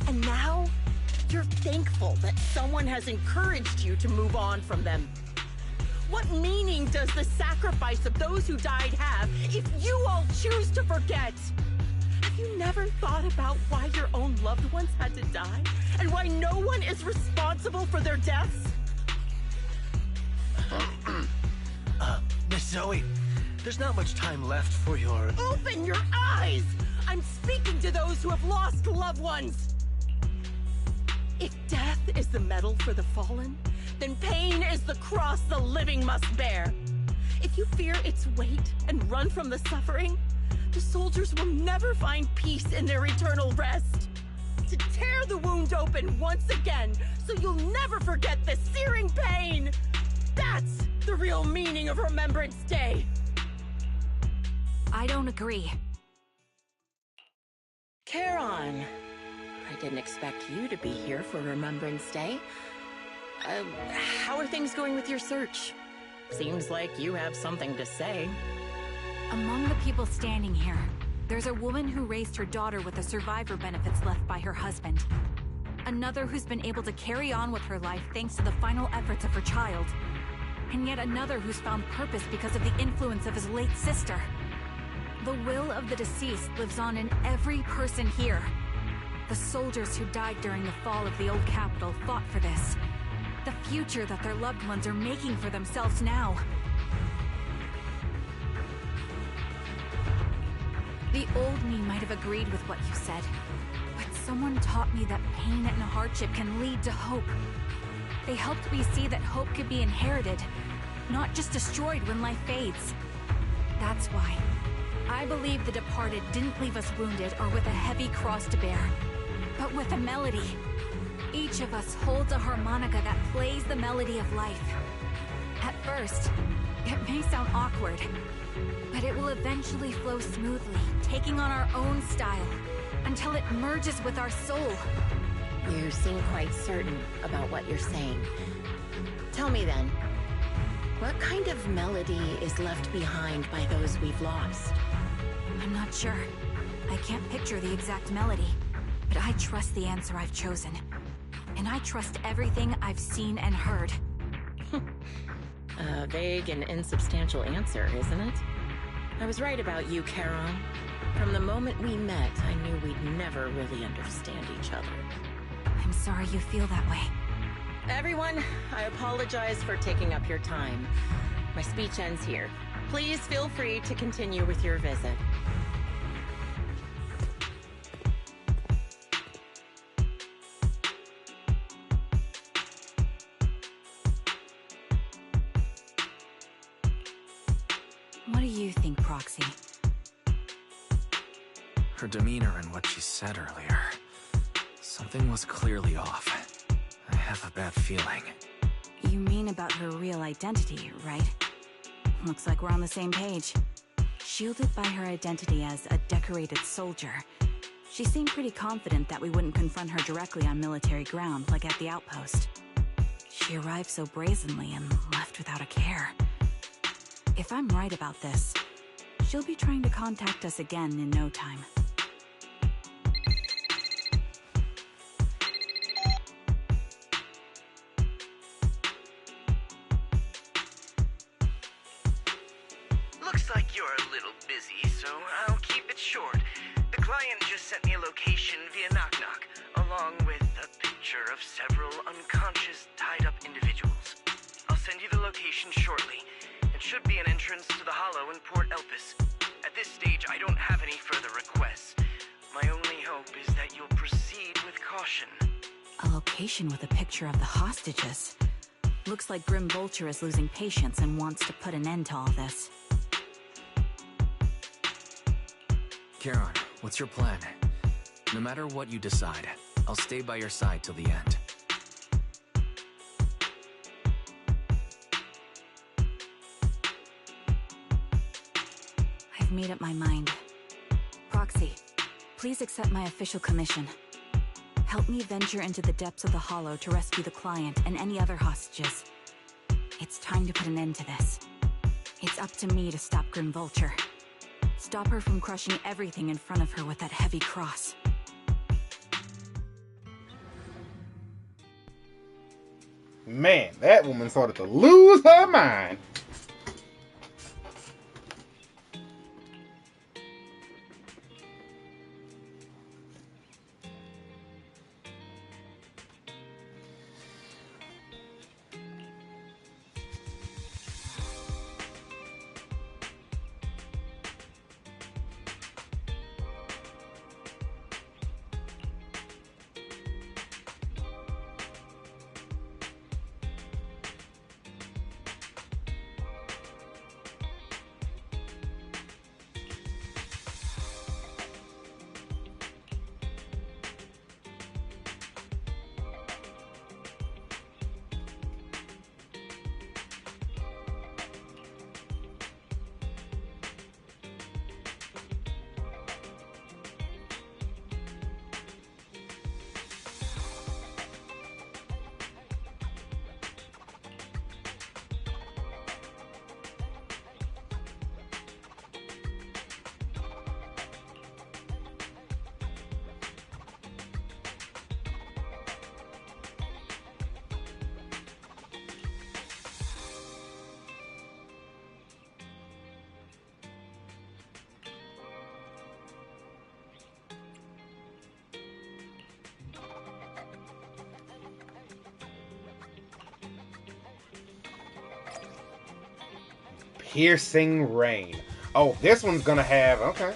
And now, you're thankful that someone has encouraged you to move on from them. What meaning does the sacrifice of those who died have if you all choose to forget? Have you never thought about why your own loved ones had to die? And why no one is responsible for their deaths? Miss Zoe, there's not much time left for your... Open your eyes! I'm speaking to those who have lost loved ones! If death is the medal for the fallen, then pain is the cross the living must bear. If you fear its weight and run from the suffering, the soldiers will never find peace in their eternal rest. To tear the wound open once again, so you'll never forget the searing pain. That's the real meaning of Remembrance Day. I don't agree. Charon, I didn't expect you to be here for Remembrance Day. How are things going with your search? Seems like you have something to say. Among the people standing here, there's a woman who raised her daughter with the survivor benefits left by her husband. Another who's been able to carry on with her life thanks to the final efforts of her child. And yet another who's found purpose because of the influence of his late sister. The will of the deceased lives on in every person here. The soldiers who died during the fall of the old capital fought for this. The future that their loved ones are making for themselves now. The old me might have agreed with what you said, but someone taught me that pain and hardship can lead to hope. They helped me see that hope could be inherited, not just destroyed when life fades. That's why I believe the departed didn't leave us wounded or with a heavy cross to bear, but with a melody. Each of us holds a harmonica that plays the melody of life. At first, it may sound awkward, but it will eventually flow smoothly, taking on our own style, until it merges with our soul. You seem quite certain about what you're saying. Tell me then, what kind of melody is left behind by those we've lost? I'm not sure. I can't picture the exact melody, but I trust the answer I've chosen. And I trust everything I've seen and heard. A vague and insubstantial answer, isn't it? I was right about you, Charon. From the moment we met, I knew we'd never really understand each other. I'm sorry you feel that way. Everyone, I apologize for taking up your time. My speech ends here. Please feel free to continue with your visit. What do you think, Proxy? Her demeanor and what she said earlier. Something was clearly off. I have a bad feeling. You mean about her real identity, right? Looks like we're on the same page. Shielded by her identity as a decorated soldier, she seemed pretty confident that we wouldn't confront her directly on military ground like at the outpost. She arrived so brazenly and left without a care. If I'm right about this, she'll be trying to contact us again in no time. Looks like you're a little busy, so I'll keep it short. The client just sent me a location via Knock Knock, along with a picture of several unconscious, tied-up individuals. I'll send you the location shortly. It should be an entrance to the Hollow in Port Elpis. At this stage, I don't have any further requests. My only hope is that you'll proceed with caution. A location with a picture of the hostages. Looks like Grim Vulture is losing patience and wants to put an end to all this. Charon, what's your plan? No matter what you decide, I'll stay by your side till the end. I've made up my mind. Proxy, please accept my official commission. Help me venture into the depths of the Hollow to rescue the client and any other hostages. It's time to put an end to this. It's up to me to stop Grim Vulture. Stop her from crushing everything in front of her with that heavy cross. Man, that woman started to lose her mind. Piercing Rain. Oh, this one's gonna have... Okay.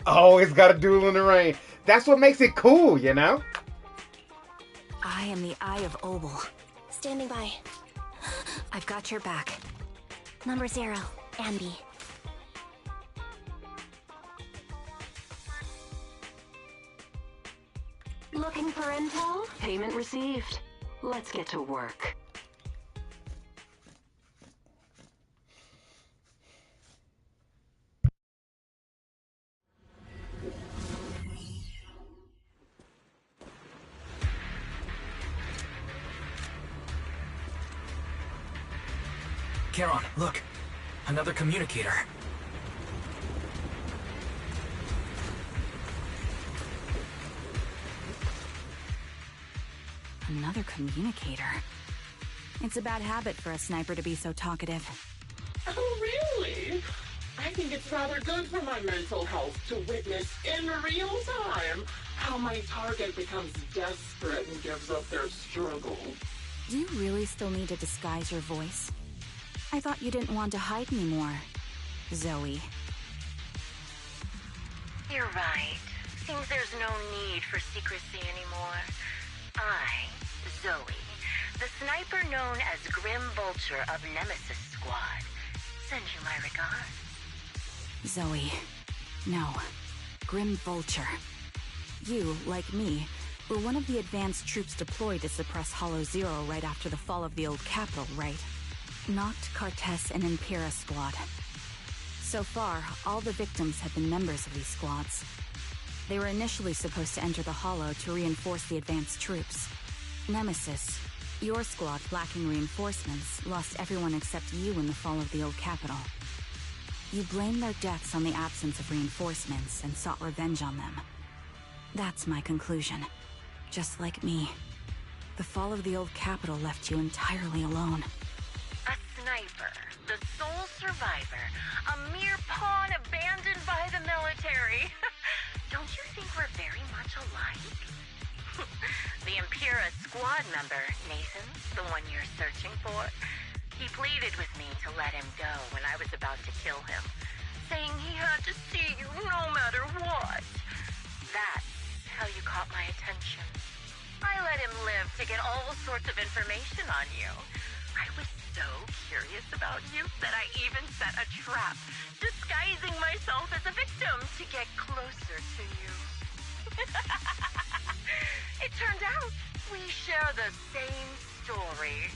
Oh, it's got a duel in the rain. That's what makes it cool, you know? I am the Eye of Obel. Standing by. I've got your back. Number 0, Ambi. Looking for intel? Payment received. Let's get to work. Charon, look! Another communicator. Another communicator. It's a bad habit for a sniper to be so talkative. Oh, really? I think it's rather good for my mental health to witness in real time how my target becomes desperate and gives up their struggle. Do you really still need to disguise your voice? I thought you didn't want to hide anymore, Zoe. You're right. Seems there's no need for secrecy anymore. I, Zoe, the sniper known as Grim Vulture of Nemesis Squad, send you my regards. Zoe. No. Grim Vulture. You, like me, were one of the advanced troops deployed to suppress Hollow Zero right after the fall of the old capital, right? Noct, Cartes, and Impera Squad. So far, all the victims have been members of these squads. They were initially supposed to enter the Hollow to reinforce the advanced troops. Nemesis, your squad, lacking reinforcements, lost everyone except you in the fall of the old capital. You blamed their deaths on the absence of reinforcements and sought revenge on them. That's my conclusion. Just like me. The fall of the old capital left you entirely alone. A sniper, the sole survivor, a mere pawn abandoned by the military. Don't you think we're very much alike? The Impera squad member, Nathan, the one you're searching for, he pleaded with me to let him go when I was about to kill him, saying he had to see you no matter what. That's how you caught my attention. I let him live to get all sorts of information on you. I was so curious about you that I even set a trap, disguising myself as a victim to get closer to you. It turned out we share the same story.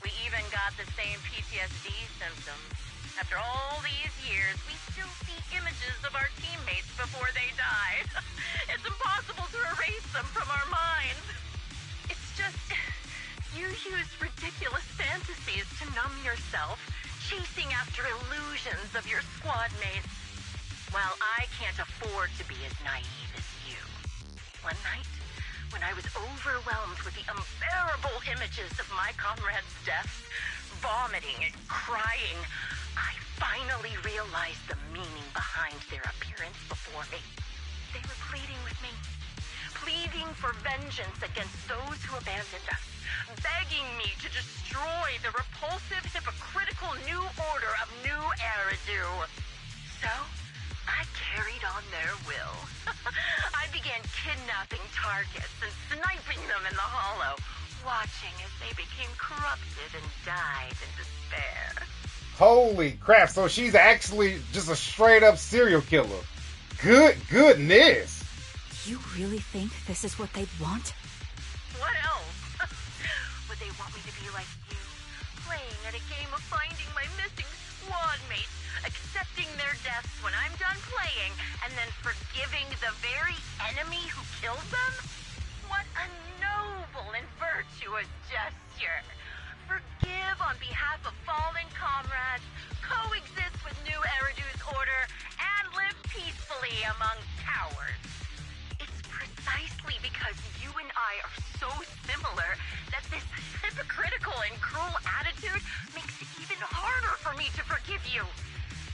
We even got the same PTSD symptoms. After all these years, we still see images of our teammates before they die. It's impossible to erase them from our minds. It's just, you use ridiculous fantasies to numb yourself, chasing after illusions of your squad mates. While I can't afford to be as naive as you. One night, when I was overwhelmed with the unbearable images of my comrades' deaths, vomiting and crying, I finally realized the meaning behind their appearance before me. They were pleading with me, pleading for vengeance against those who abandoned us, begging me to destroy the repulsive, hypocritical new order of New Eridu. So, I carried on their will. I began kidnapping targets and sniping them in the Hollow, watching as they became corrupted and died in despair. Holy crap, so she's actually just a straight up serial killer. Goodness. You really think this is what they want? What else? Would they want me to be like you, playing at a game of finding my missing squad mates, accepting their deaths when I'm done playing, and then forgiving the very enemy who killed them? What a noble and virtuous gesture. Forgive on behalf of fallen comrades, coexist with New Eridu's order, and live peacefully among cowards. It's precisely because you and I are so similar that this hypocritical and cruel attitude makes it even harder for me to forgive you.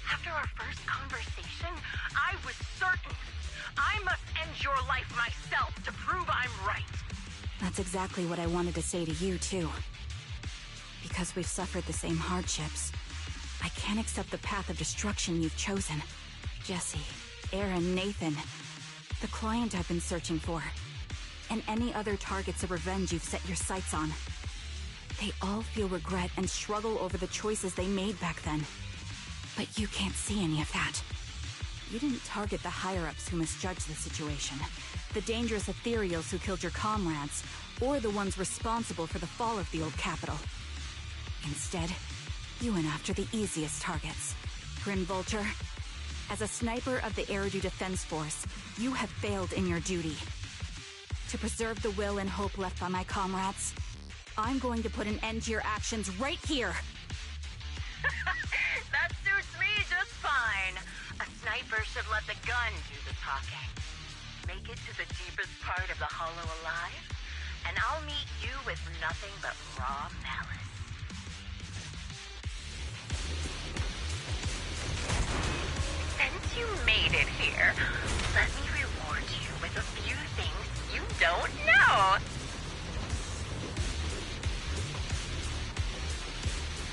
After our first conversation, I was certain I must end your life myself to prove I'm right. That's exactly what I wanted to say to you, too. Because we've suffered the same hardships, I can't accept the path of destruction you've chosen. Jesse, Aaron, Nathan, the client I've been searching for, and any other targets of revenge you've set your sights on. They all feel regret and struggle over the choices they made back then. But you can't see any of that. You didn't target the higher-ups who misjudged the situation, the dangerous ethereals who killed your comrades, or the ones responsible for the fall of the old capital. Instead, you went after the easiest targets. Grim Vulture, as a sniper of the Eridu Defense Force, you have failed in your duty. To preserve the will and hope left by my comrades, I'm going to put an end to your actions right here. That suits me just fine. A sniper should let the gun do the talking. Make it to the deepest part of the Hollow alive, and I'll meet you with nothing but raw malice. Since you made it here, let me reward you with a few things you don't know.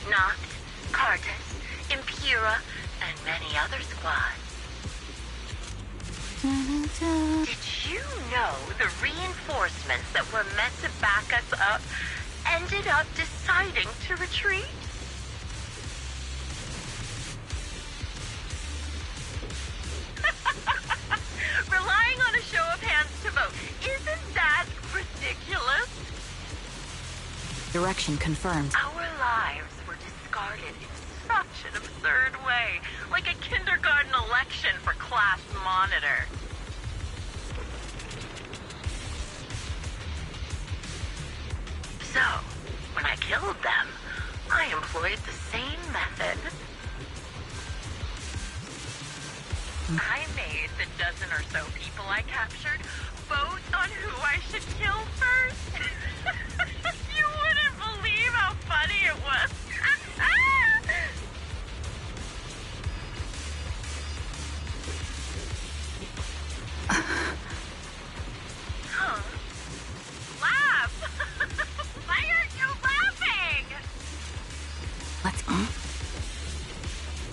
Noct, Cartus, Impura, and many other squads. Did you know the reinforcements that were meant to back us up ended up deciding to retreat? Relying on a show of hands to vote, isn't that ridiculous? Direction confirmed. Our lives were discarded in such an absurd way, like a kindergarten election for class monitor. So, when I killed them, I employed the same method. I made the dozen or so people I captured vote on who I should kill first. You wouldn't believe how funny it was. Huh? Laugh! Why aren't you laughing? Let's go.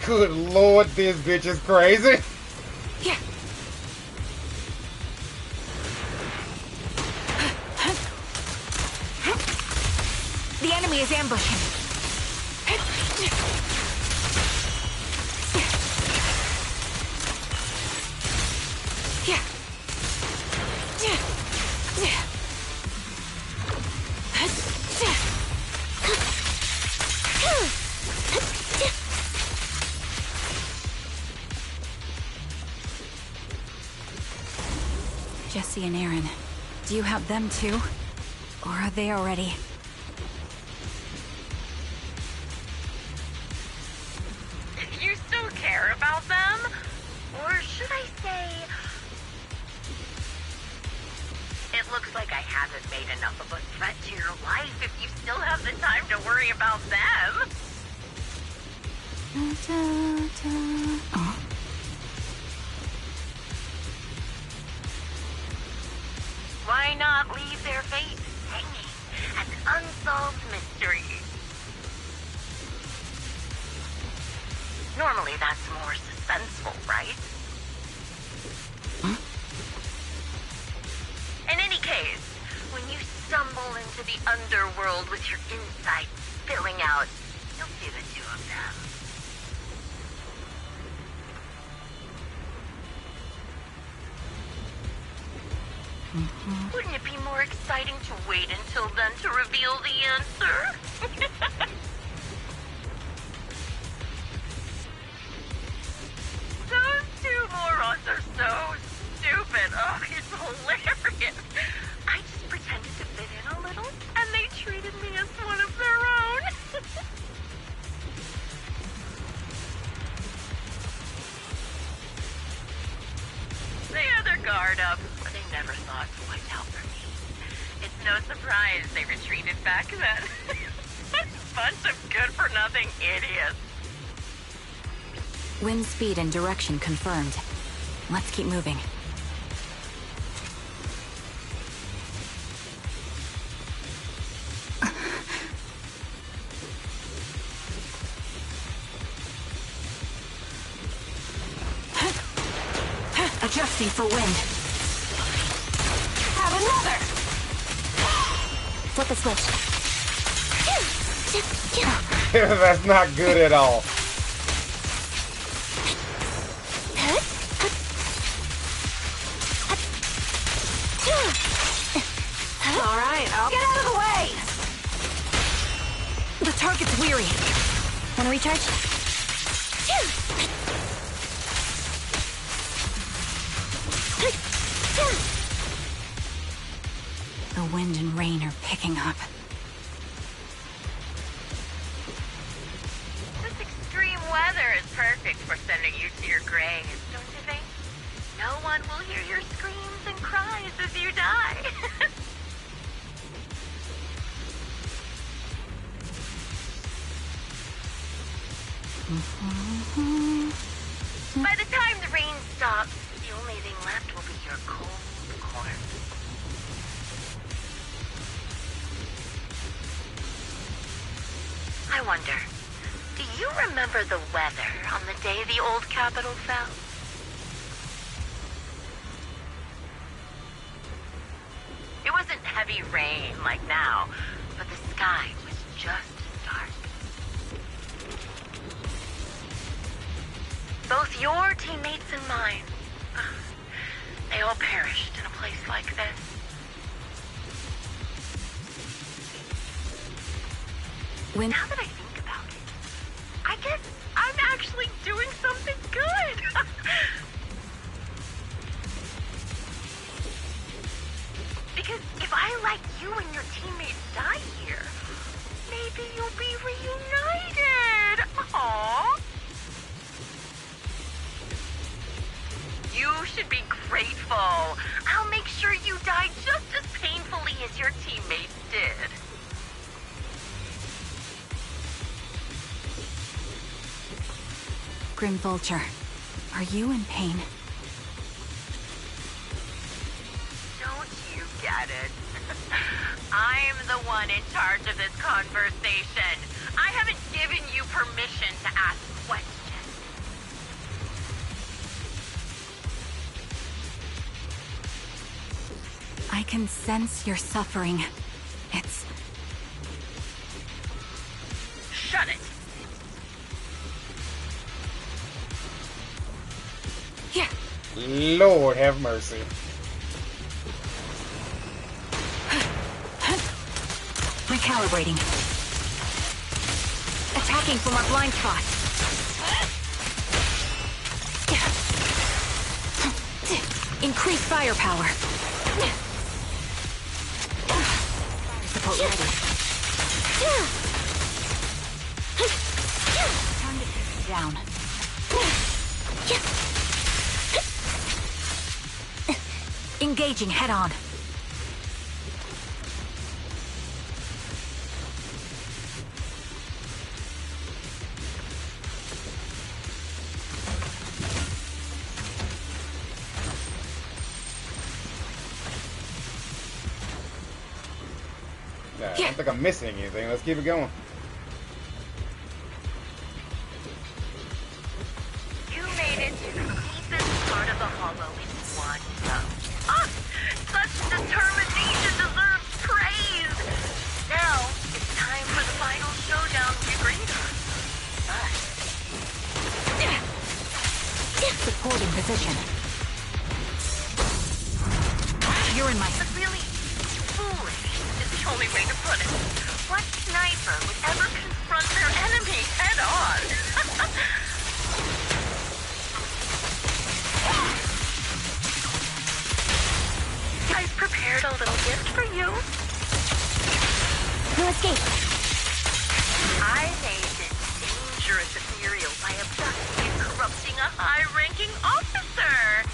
Good lord, this bitch is crazy. Yeah. The enemy is ambushing. Yeah. Jesse and Aaron, do you have them too? Or are they already? You still care about them? Or should I say... It looks like I haven't made enough of a threat to your life if you still have the time to worry about them. Oh. Why not leave their fates hanging as an unsolved mystery? Normally that's more suspenseful, right? In any case, when you stumble into the underworld with your insides spilling out, you'll see the two of them. Wouldn't it be more exciting to wait until then to reveal the answer? Those two morons are so stupid. Oh, it's hilarious. I just pretended to fit in a little, and they treated me as one of their own. They had their guard up, but they never thought twice out for me. It's no surprise they retreated back then. Such a bunch of good-for-nothing idiots. Wind speed and direction confirmed. Let's keep moving. Adjusting for wind. Have another! Flip a switch. That's not good at all. All right, I'll get out of the way! The target's weary. Wanna recharge? The wind and rain are picking up. This extreme weather is perfect for sending you to your grave, don't you think? No one will hear your screams and cries as you die. By the time the rain stops, the only thing left will be your cold corpse. I wonder, do you remember the weather on the day the old capital fell? It wasn't heavy rain like now, but the sky was just as dark. Both your teammates and mine, they all perished in a place like this. Now that I think about it, I guess I'm actually doing something good. Because if I let you and your teammates die here, maybe you'll be reunited. Aww. You should be grateful. I'll make sure you die just as painfully as your teammates did. Grim Vulture, are you in pain? Don't you get it? I'm the one in charge of this conversation. I haven't given you permission to ask questions. I can sense your suffering. It's... Shut it! Yeah. Lord have mercy. Recalibrating. Attacking from our blind spot. Increase firepower. Support ready. Time to take it down. Engaging head on. Nah, I don't think I'm missing anything. Let's keep it going. You made it to the deepest part of the hollow in one go. Ah! Such determination deserves praise! Now, it's time for the final showdown we agreed on. Supporting position. You're in my... But really, foolish is the only way to put it. What sniper would ever confront their enemy head on? I've prepared a little gift for you. No escape. I made this dangerous ethereal by abducting and corrupting a high-ranking officer.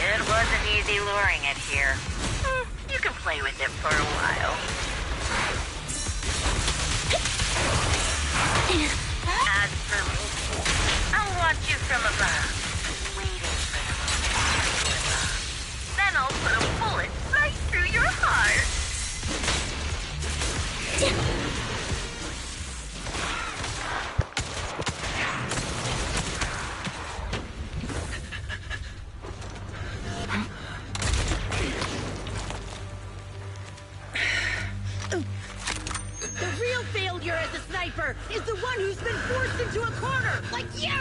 It wasn't easy luring it here. You can play with it for a while. As for me, I'll watch you from above, waiting for the moment to slip up. Then I'll put a bullet right through your heart. The real failure as a sniper is the one who's been forced into a corner, like you!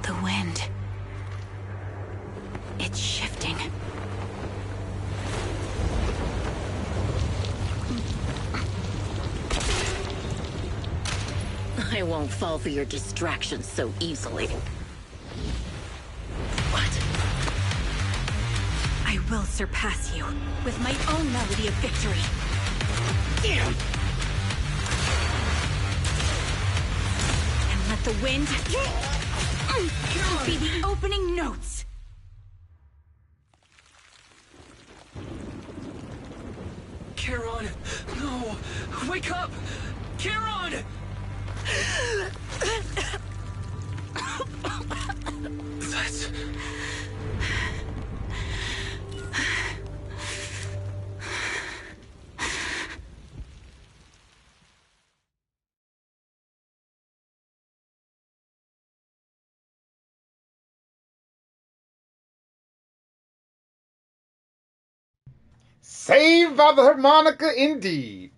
The wind. It's shifting. I won't fall for your distractions so easily. I will surpass you with my own melody of victory. And let the wind Be the opening notes. Charon! No! Wake up! Charon! That's... Saved by the harmonica, indeed.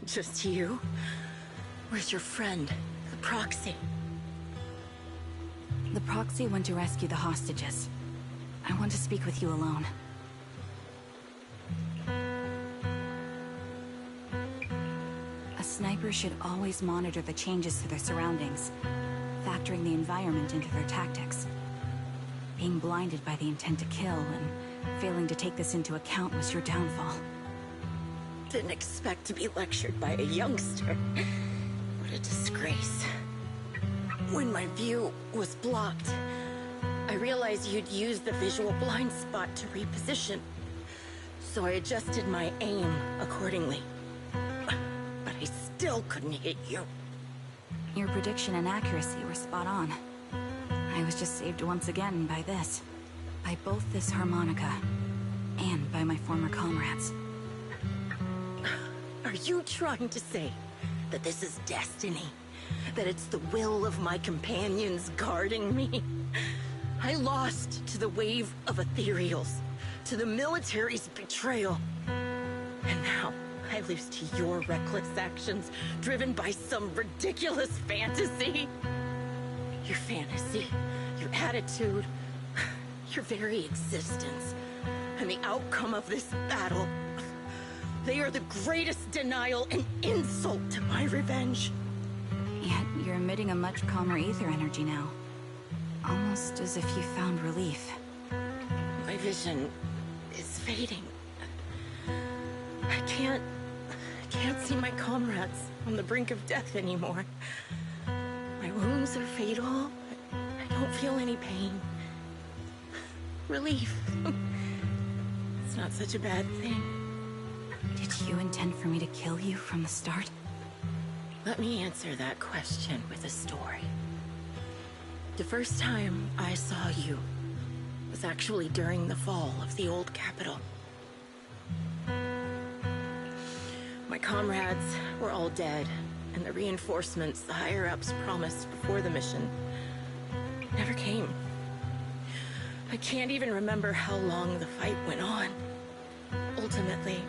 Just you? Where's your friend, the proxy? The proxy went to rescue the hostages. I want to speak with you alone. A sniper should always monitor the changes to their surroundings, factoring the environment into their tactics. Being blinded by the intent to kill and failing to take this into account was your downfall. Didn't expect to be lectured by a youngster. What a disgrace. When my view was blocked, I realized you'd used the visual blind spot to reposition. So I adjusted my aim accordingly. But I still couldn't hit you. Your prediction and accuracy were spot on. I was just saved once again by this. By both this harmonica, and by my former comrades. Are you trying to say that this is destiny? That it's the will of my companions guarding me? I lost to the wave of ethereals, to the military's betrayal. And now I lose to your reckless actions, driven by some ridiculous fantasy. Your fantasy, your attitude, your very existence, and the outcome of this battle. They are the greatest denial and insult to my revenge. Yet you're emitting a much calmer ether energy now. Almost as if you found relief. My vision is fading. I can't see my comrades on the brink of death anymore. My wounds are fatal, but I don't feel any pain. Relief. It's not such a bad thing. Did you intend for me to kill you from the start? Let me answer that question with a story. The first time I saw you was actually during the fall of the old capital. My comrades were all dead, and the reinforcements the higher-ups promised before the mission never came. I can't even remember how long the fight went on. Ultimately,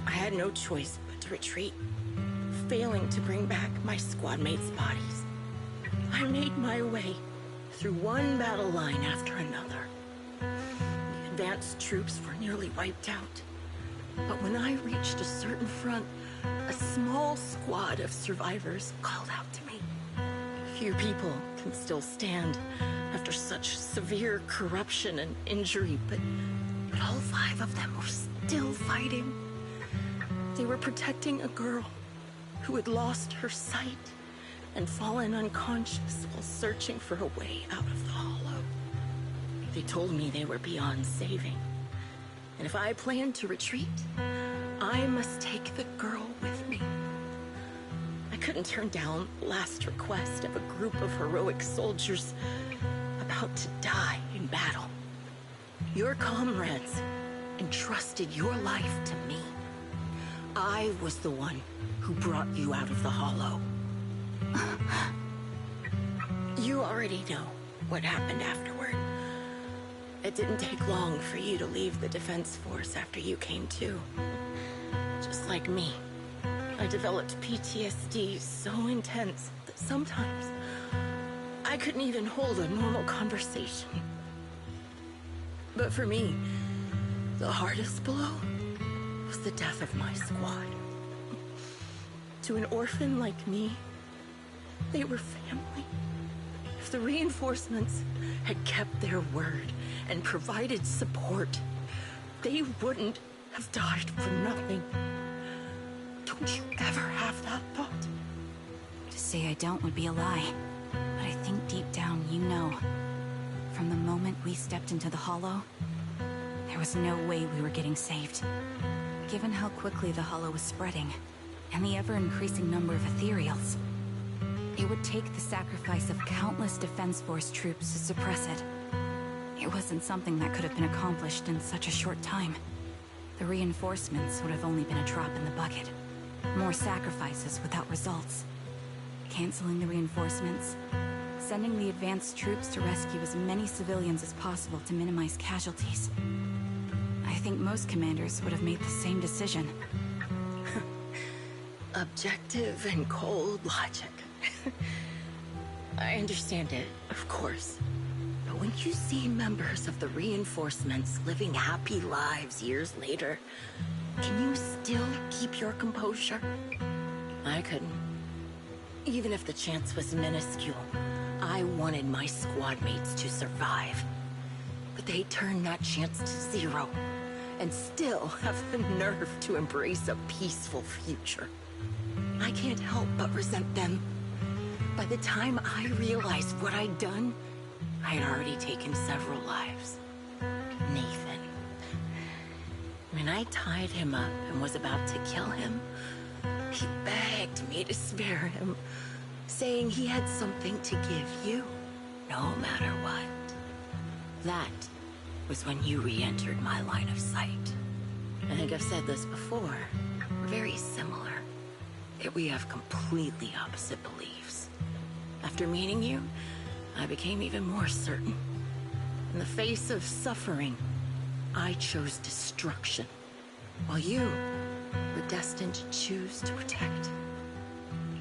I had no choice but to retreat, failing to bring back my squad mates' bodies. I made my way through one battle line after another. The advanced troops were nearly wiped out. But when I reached a certain front, a small squad of survivors called out to me. Few people can still stand after such severe corruption and injury, but all 5 of them were still fighting. They were protecting a girl who had lost her sight and fallen unconscious while searching for a way out of the hollow. They told me they were beyond saving, and if I planned to retreat, I must take the girl with me. I couldn't turn down the last request of a group of heroic soldiers about to die in battle. Your comrades entrusted your life to me. I was the one who brought you out of the hollow. You already know what happened afterward. It didn't take long for you to leave the Defense Force after you came to. Just like me, I developed PTSD so intense that sometimes I I couldn't even hold a normal conversation. But for me, the hardest blow was the death of my squad. To an orphan like me, they were family. If the reinforcements had kept their word and provided support, they wouldn't have died for nothing. Don't you ever have that thought? To say I don't would be a lie, but I think deep down you know. From the moment we stepped into the Hollow, there was no way we were getting saved. Given how quickly the Hollow was spreading, and the ever-increasing number of ethereals, it would take the sacrifice of countless Defense Force troops to suppress it. It wasn't something that could have been accomplished in such a short time. The reinforcements would have only been a drop in the bucket. More sacrifices without results. Canceling the reinforcements, sending the advanced troops to rescue as many civilians as possible to minimize casualties. I think most commanders would have made the same decision. Objective and cold logic. I understand it, of course. But when you see members of the reinforcements living happy lives years later, can you still keep your composure? I couldn't. Even if the chance was minuscule, I wanted my squad mates to survive. But they turned that chance to zero, and still have the nerve to embrace a peaceful future. I can't help but resent them. By the time I realized what I'd done, I had already taken several lives. Nathan. When I tied him up and was about to kill him, he begged me to spare him, saying he had something to give you, no matter what. That was when you re-entered my line of sight. I think I've said this before. We're very similar, yet we have completely opposite beliefs. After meeting you, I became even more certain. In the face of suffering, I chose destruction, while you were destined to choose to protect.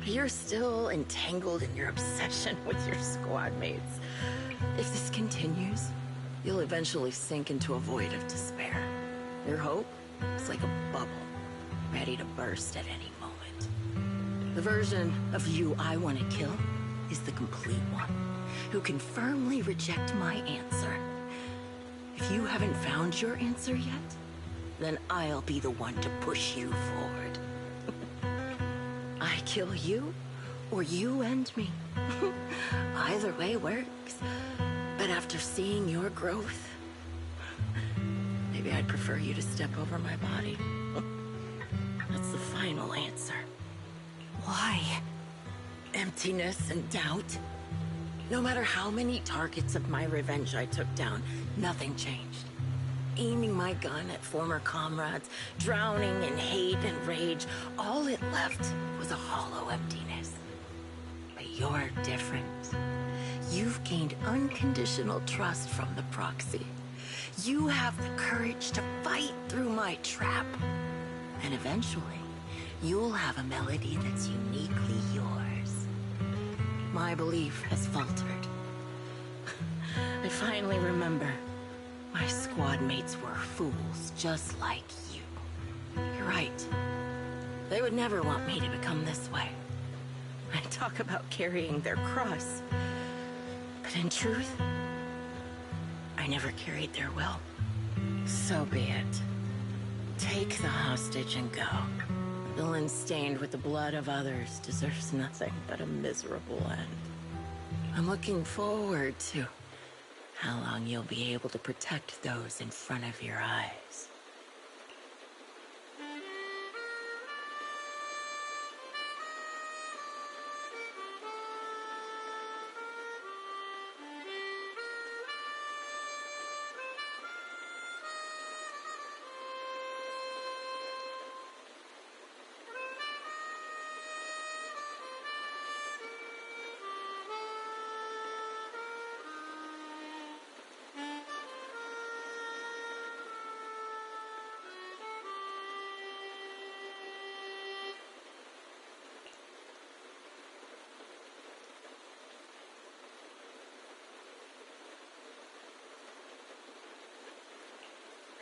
But you're still entangled in your obsession with your squad mates. If this continues, you'll eventually sink into a void of despair. Your hope is like a bubble, ready to burst at any moment. The version of you I want to kill is the complete one, who can firmly reject my answer. If you haven't found your answer yet, then I'll be the one to push you forward. I kill you, or you end me. Either way works. But after seeing your growth, maybe I'd prefer you to step over my body. That's the final answer. Why? Emptiness and doubt. No matter how many targets of my revenge I took down, nothing changed. Aiming my gun at former comrades, drowning in hate and rage, all it left was a hollow emptiness. But you're different. You've gained unconditional trust from the proxy. You have the courage to fight through my trap. And eventually, you'll have a melody that's uniquely yours. My belief has faltered. I finally remember. My squad mates were fools just like you. You're right. They would never want me to become this way. I talk about carrying their cross. But in truth, I never carried their will. So be it. Take the hostage and go. The villain stained with the blood of others deserves nothing but a miserable end. I'm looking forward to how long you'll be able to protect those in front of your eyes.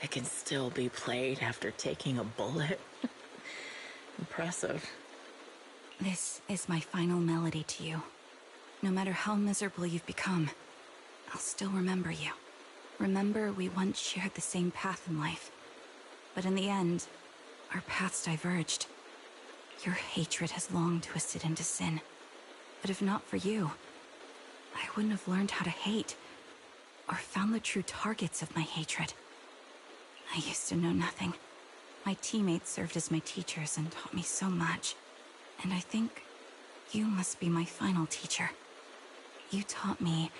It can still be played after taking a bullet. Impressive. This is my final melody to you. No matter how miserable you've become, I'll still remember you. Remember we once shared the same path in life. But in the end, our paths diverged. Your hatred has long twisted into sin. But if not for you, I wouldn't have learned how to hate, or found the true targets of my hatred. I used to know nothing. My teammates served as my teachers and taught me so much. And I think you must be my final teacher. You taught me,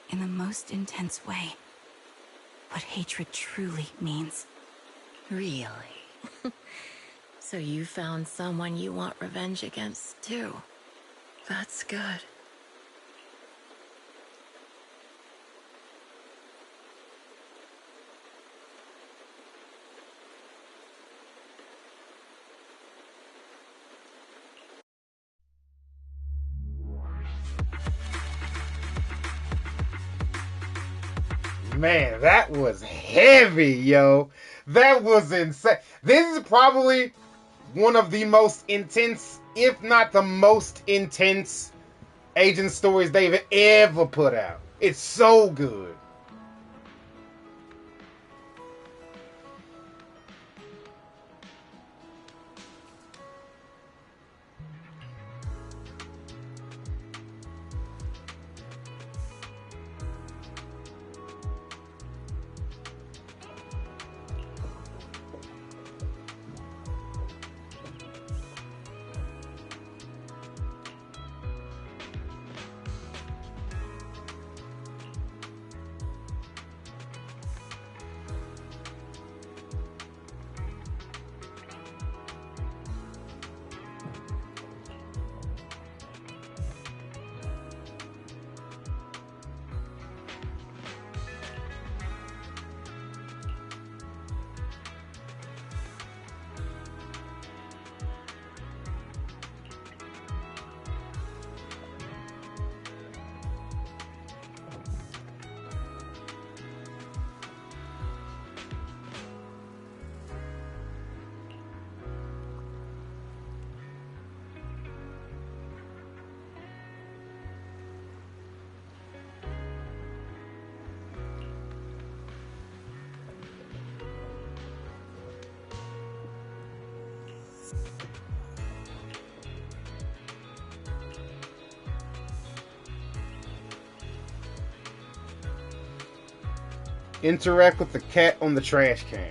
in the most intense way, what hatred truly means. Really? So you found someone you want revenge against, too. That's good. Man, that was heavy, yo. That was insane. This is probably one of the most intense, if not the most intense, agent stories they've ever put out. It's so good. Interact with the cat on the trash can.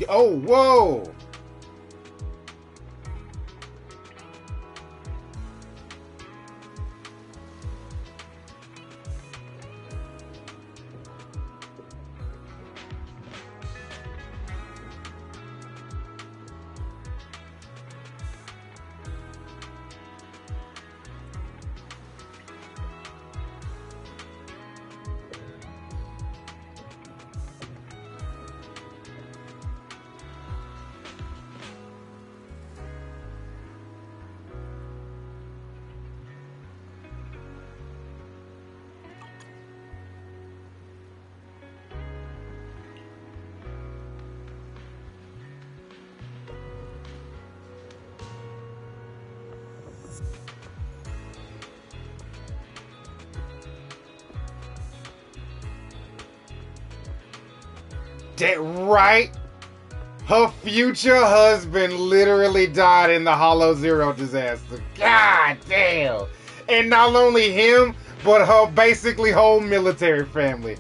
Oh, whoa! That right? Her future husband literally died in the Hollow Zero disaster. God damn! And not only him, but her basically whole military family.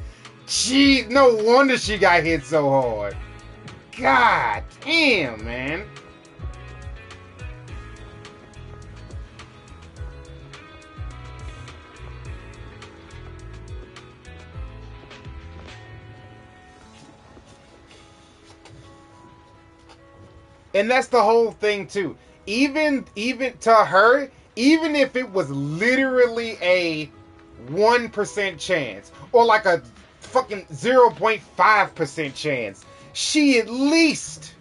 No wonder she got hit so hard. God damn, man. And that's the whole thing too. Even to her, even if it was literally a 1% chance or like a fucking 0.5% chance, she at least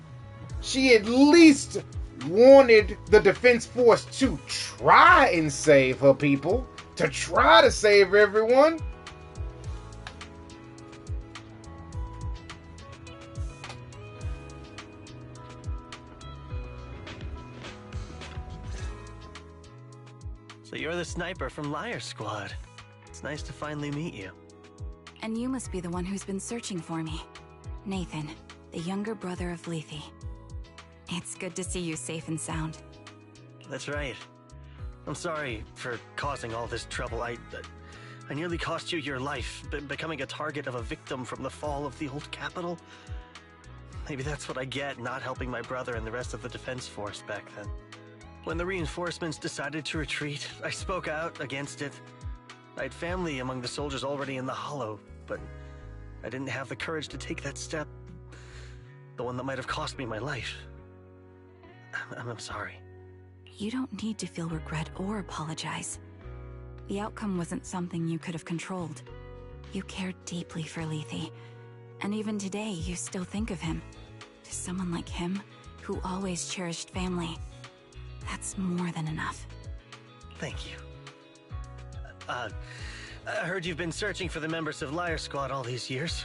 wanted the Defense Force to try and save her people, to try to save everyone. So you're the sniper from Liar Squad. It's nice to finally meet you. And you must be the one who's been searching for me. Nathan, the younger brother of Lethe. It's good to see you safe and sound. That's right. I'm sorry for causing all this trouble. I nearly cost you your life, becoming a target of a victim from the fall of the old capital. Maybe that's what I get not helping my brother and the rest of the defense force back then. When the reinforcements decided to retreat, I spoke out against it. I had family among the soldiers already in the Hollow, but I didn't have the courage to take that step. The one that might have cost me my life. I'm sorry. You don't need to feel regret or apologize. The outcome wasn't something you could have controlled. You cared deeply for Lethe, and even today you still think of him. To someone like him, who always cherished family, that's more than enough. Thank you. I heard you've been searching for the members of Liar Squad all these years.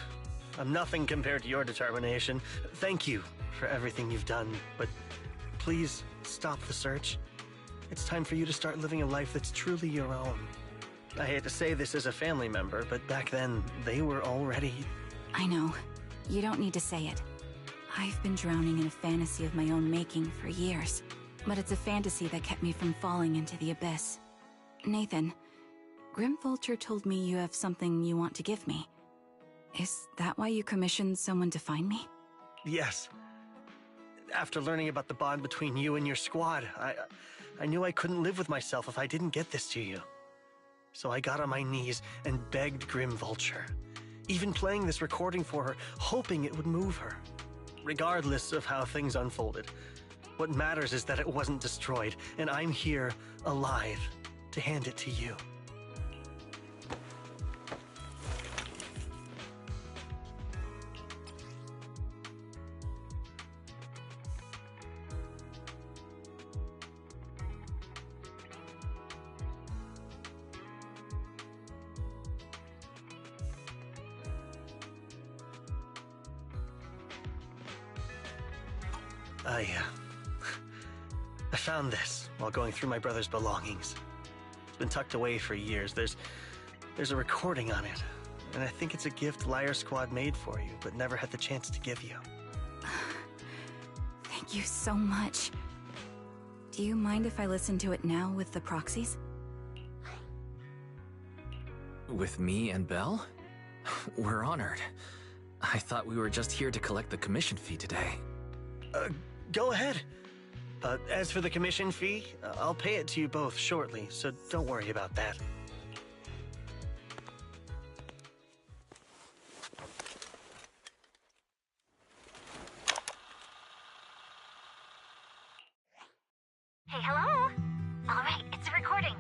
I'm nothing compared to your determination. Thank you for everything you've done, but please stop the search. It's time for you to start living a life that's truly your own. I hate to say this as a family member, but back then, they were already... I know. You don't need to say it. I've been drowning in a fantasy of my own making for years, but it's a fantasy that kept me from falling into the abyss. Nathan, Grim Vulture told me you have something you want to give me. Is that why you commissioned someone to find me? Yes. After learning about the bond between you and your squad, I knew I couldn't live with myself if I didn't get this to you. So I got on my knees and begged Grim Vulture, even playing this recording for her, hoping it would move her. Regardless of how things unfolded, what matters is that it wasn't destroyed, and I'm here, alive, to hand it to you. I found this while going through my brother's belongings. It's been tucked away for years. There's a recording on it, and I think it's a gift Liar Squad made for you, but never had the chance to give you. Thank you so much. Do you mind if I listen to it now with the proxies? With me and Belle? We're honored. I thought we were just here to collect the commission fee today. Go ahead. As for the commission fee, I'll pay it to you both shortly, so don't worry about that. Hey, hello? All right, it's a recording.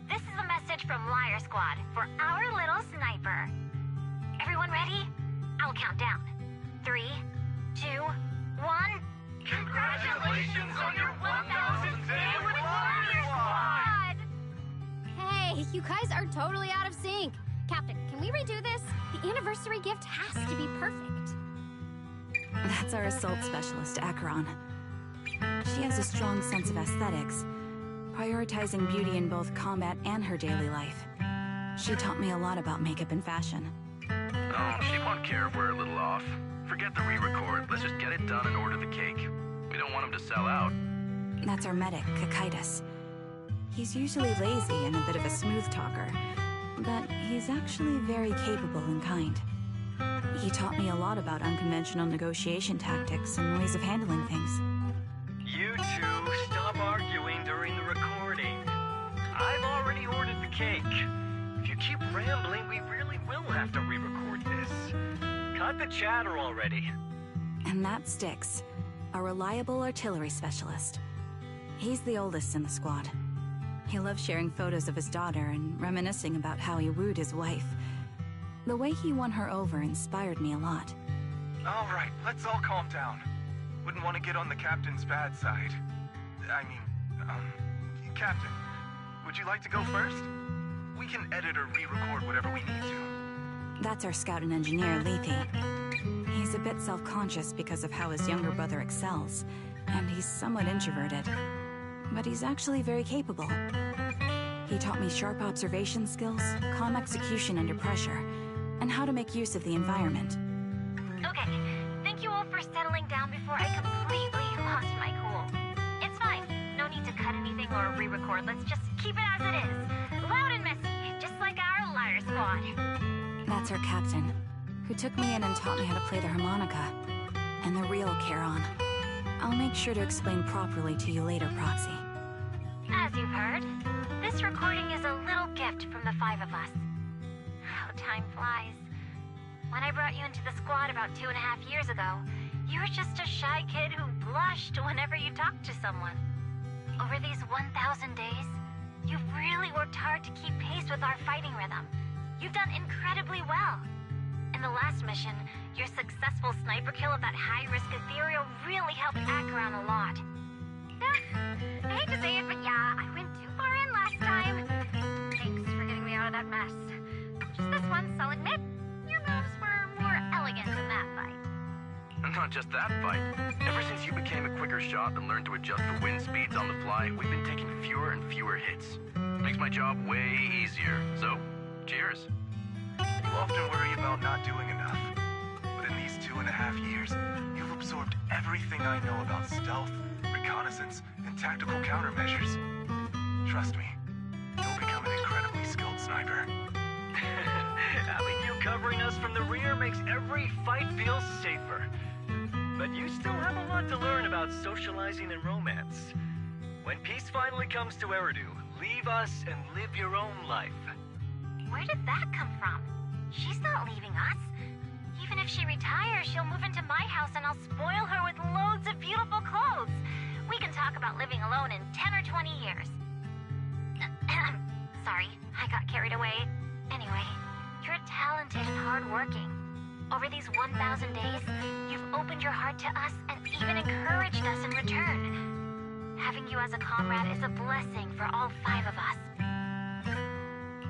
This is a message from Liar Squad for our little sniper. Everyone ready? I'll count down. 3, 2, 1. Congratulations on your 1000th day with Liar Squad! Hey, you guys are totally out of sync. Captain, can we redo this? The anniversary gift has to be perfect. That's our assault specialist, Acheron. She has a strong sense of aesthetics, prioritizing beauty in both combat and her daily life. She taught me a lot about makeup and fashion. Oh, she won't care if we're a little off. Forget the re-record. Let's just get it done and order the cake. We don't want him to sell out. That's our medic, Kakaitis. He's usually lazy and a bit of a smooth talker, but he's actually very capable and kind. He taught me a lot about unconventional negotiation tactics and ways of handling things. You two, stop arguing during the recording. I've already ordered the cake. If you keep rambling, we really will have to re-record this. Cut the chatter already. And that's Styx, a reliable artillery specialist. He's the oldest in the squad. He loves sharing photos of his daughter and reminiscing about how he wooed his wife. The way he won her over inspired me a lot. All right, let's all calm down. Wouldn't want to get on the captain's bad side. Captain, would you like to go first? We can edit or re-record whatever we need to. That's our scout and engineer, Lethe. He's a bit self-conscious because of how his younger brother excels, and he's somewhat introverted. But he's actually very capable. He taught me sharp observation skills, calm execution under pressure, and how to make use of the environment. Okay, thank you all for settling down before I completely lost my cool. It's fine. No need to cut anything or re-record. Let's just keep it as it is. Loud and messy, just like our Liar Squad. That's our captain, who took me in and taught me how to play the harmonica. And the real Charon. I'll make sure to explain properly to you later, Proxy. As you've heard, this recording is a little gift from the 5 of us. How time flies. When I brought you into the squad about 2.5 years ago, you were just a shy kid who blushed whenever you talked to someone. Over these 1,000 days, you've really worked hard to keep pace with our fighting rhythm. You've done incredibly well. In the last mission, your successful sniper kill of that high-risk ethereal really helped Acheron a lot. I hate to say it, but yeah, I went too far in last time. Thanks for getting me out of that mess. Just this once, I'll admit, your moves were more elegant than that fight. Not just that fight. Ever since you became a quicker shot and learned to adjust for wind speeds on the fly, we've been taking fewer and fewer hits. Makes my job way easier. So, cheers. You often worry about not doing enough. But in these 2.5 years, you've absorbed everything I know about stealth, reconnaissance, and tactical countermeasures. Trust me, you'll become an incredibly skilled sniper. Having you covering us from the rear makes every fight feel safer. But you still have a lot to learn about socializing and romance. When peace finally comes to Eridu, leave us and live your own life. Where did that come from? She's not leaving us. Even if she retires, she'll move into my house and I'll spoil her with loads of beautiful clothes. We can talk about living alone in 10 or 20 years. Sorry, I got carried away. Anyway, you're talented and hardworking. Over these 1,000 days, you've opened your heart to us and even encouraged us in return. Having you as a comrade is a blessing for all 5 of us.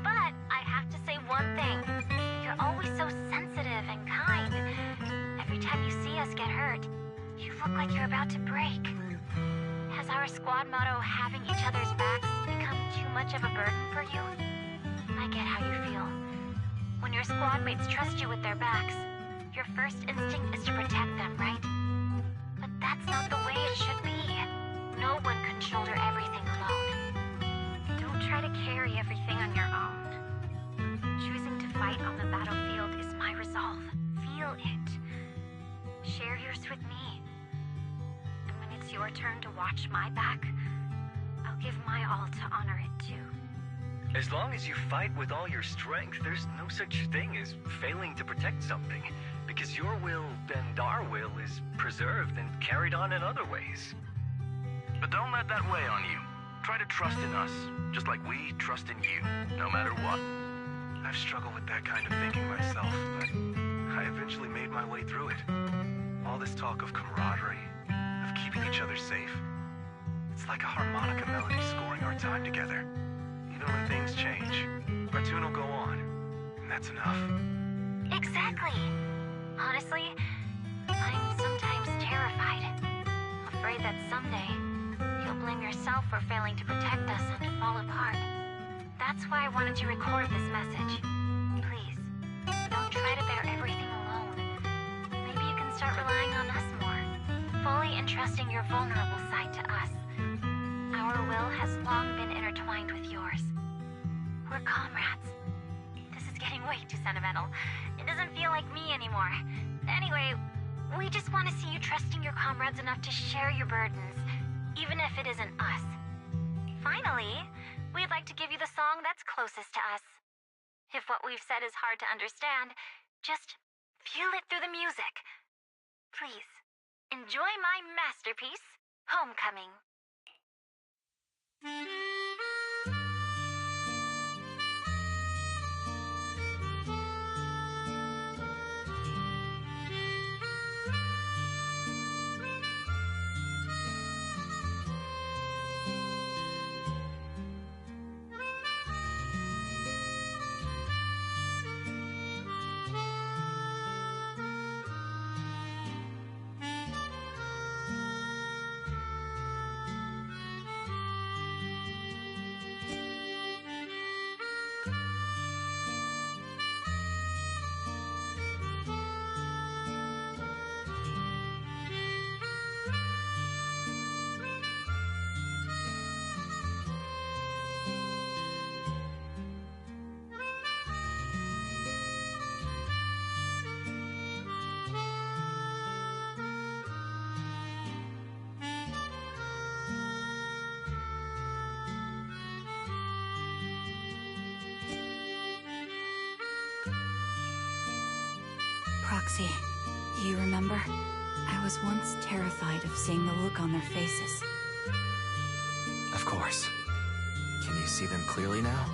But I have to say one thing. You're always so sensitive and kind. Every time you see us get hurt, you look like you're about to break. Has our squad motto, having each other's backs, become too much of a burden for you? I get how you feel. When your squad mates trust you with their backs, your first instinct is to protect them, right? But that's not the way it should be. No one can shoulder everything alone. Don't try to carry everything on your own. Choosing to fight on the battlefield is my resolve. Feel it. it's your turn to watch my back, I'll give my all to honor it too. As long as you fight with all your strength, there's no such thing as failing to protect something, because your will and our will is preserved and carried on in other ways. But don't let that weigh on you. Try to trust in us, just like we trust in you, no matter what. I've struggled with that kind of thinking myself, but I eventually made my way through it. All this talk of camaraderie, of keeping each other safe. It's like a harmonica melody scoring our time together. Even when things change, our tune will go on, and that's enough. Exactly. Honestly, I'm sometimes terrified. Afraid that someday, you'll blame yourself for failing to protect us and fall apart. That's why I wanted to record this message. Please, don't try to bear everything alone. Maybe you can start relying on us more, fully entrusting your vulnerable side to us. Our will has long been intertwined with yours. We're comrades. This is getting way too sentimental. It doesn't feel like me anymore. Anyway, we just want to see you trusting your comrades enough to share your burdens, even if it isn't us. Finally, we'd like to give you the song that's closest to us. If what we've said is hard to understand, just feel it through the music. Please, enjoy my masterpiece, Homecoming. Proxy, do you remember? I was once terrified of seeing the look on their faces. Of course. Can you see them clearly now?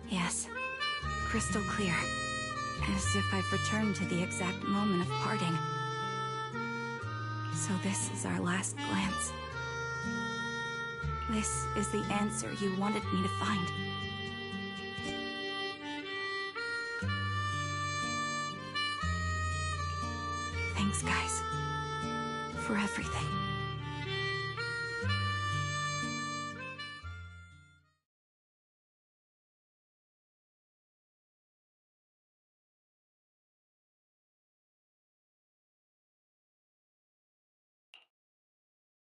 Yes, crystal clear. As if I've returned to the exact moment of parting. So this is our last glance. This is the answer you wanted me to find. Thanks, guys. For everything.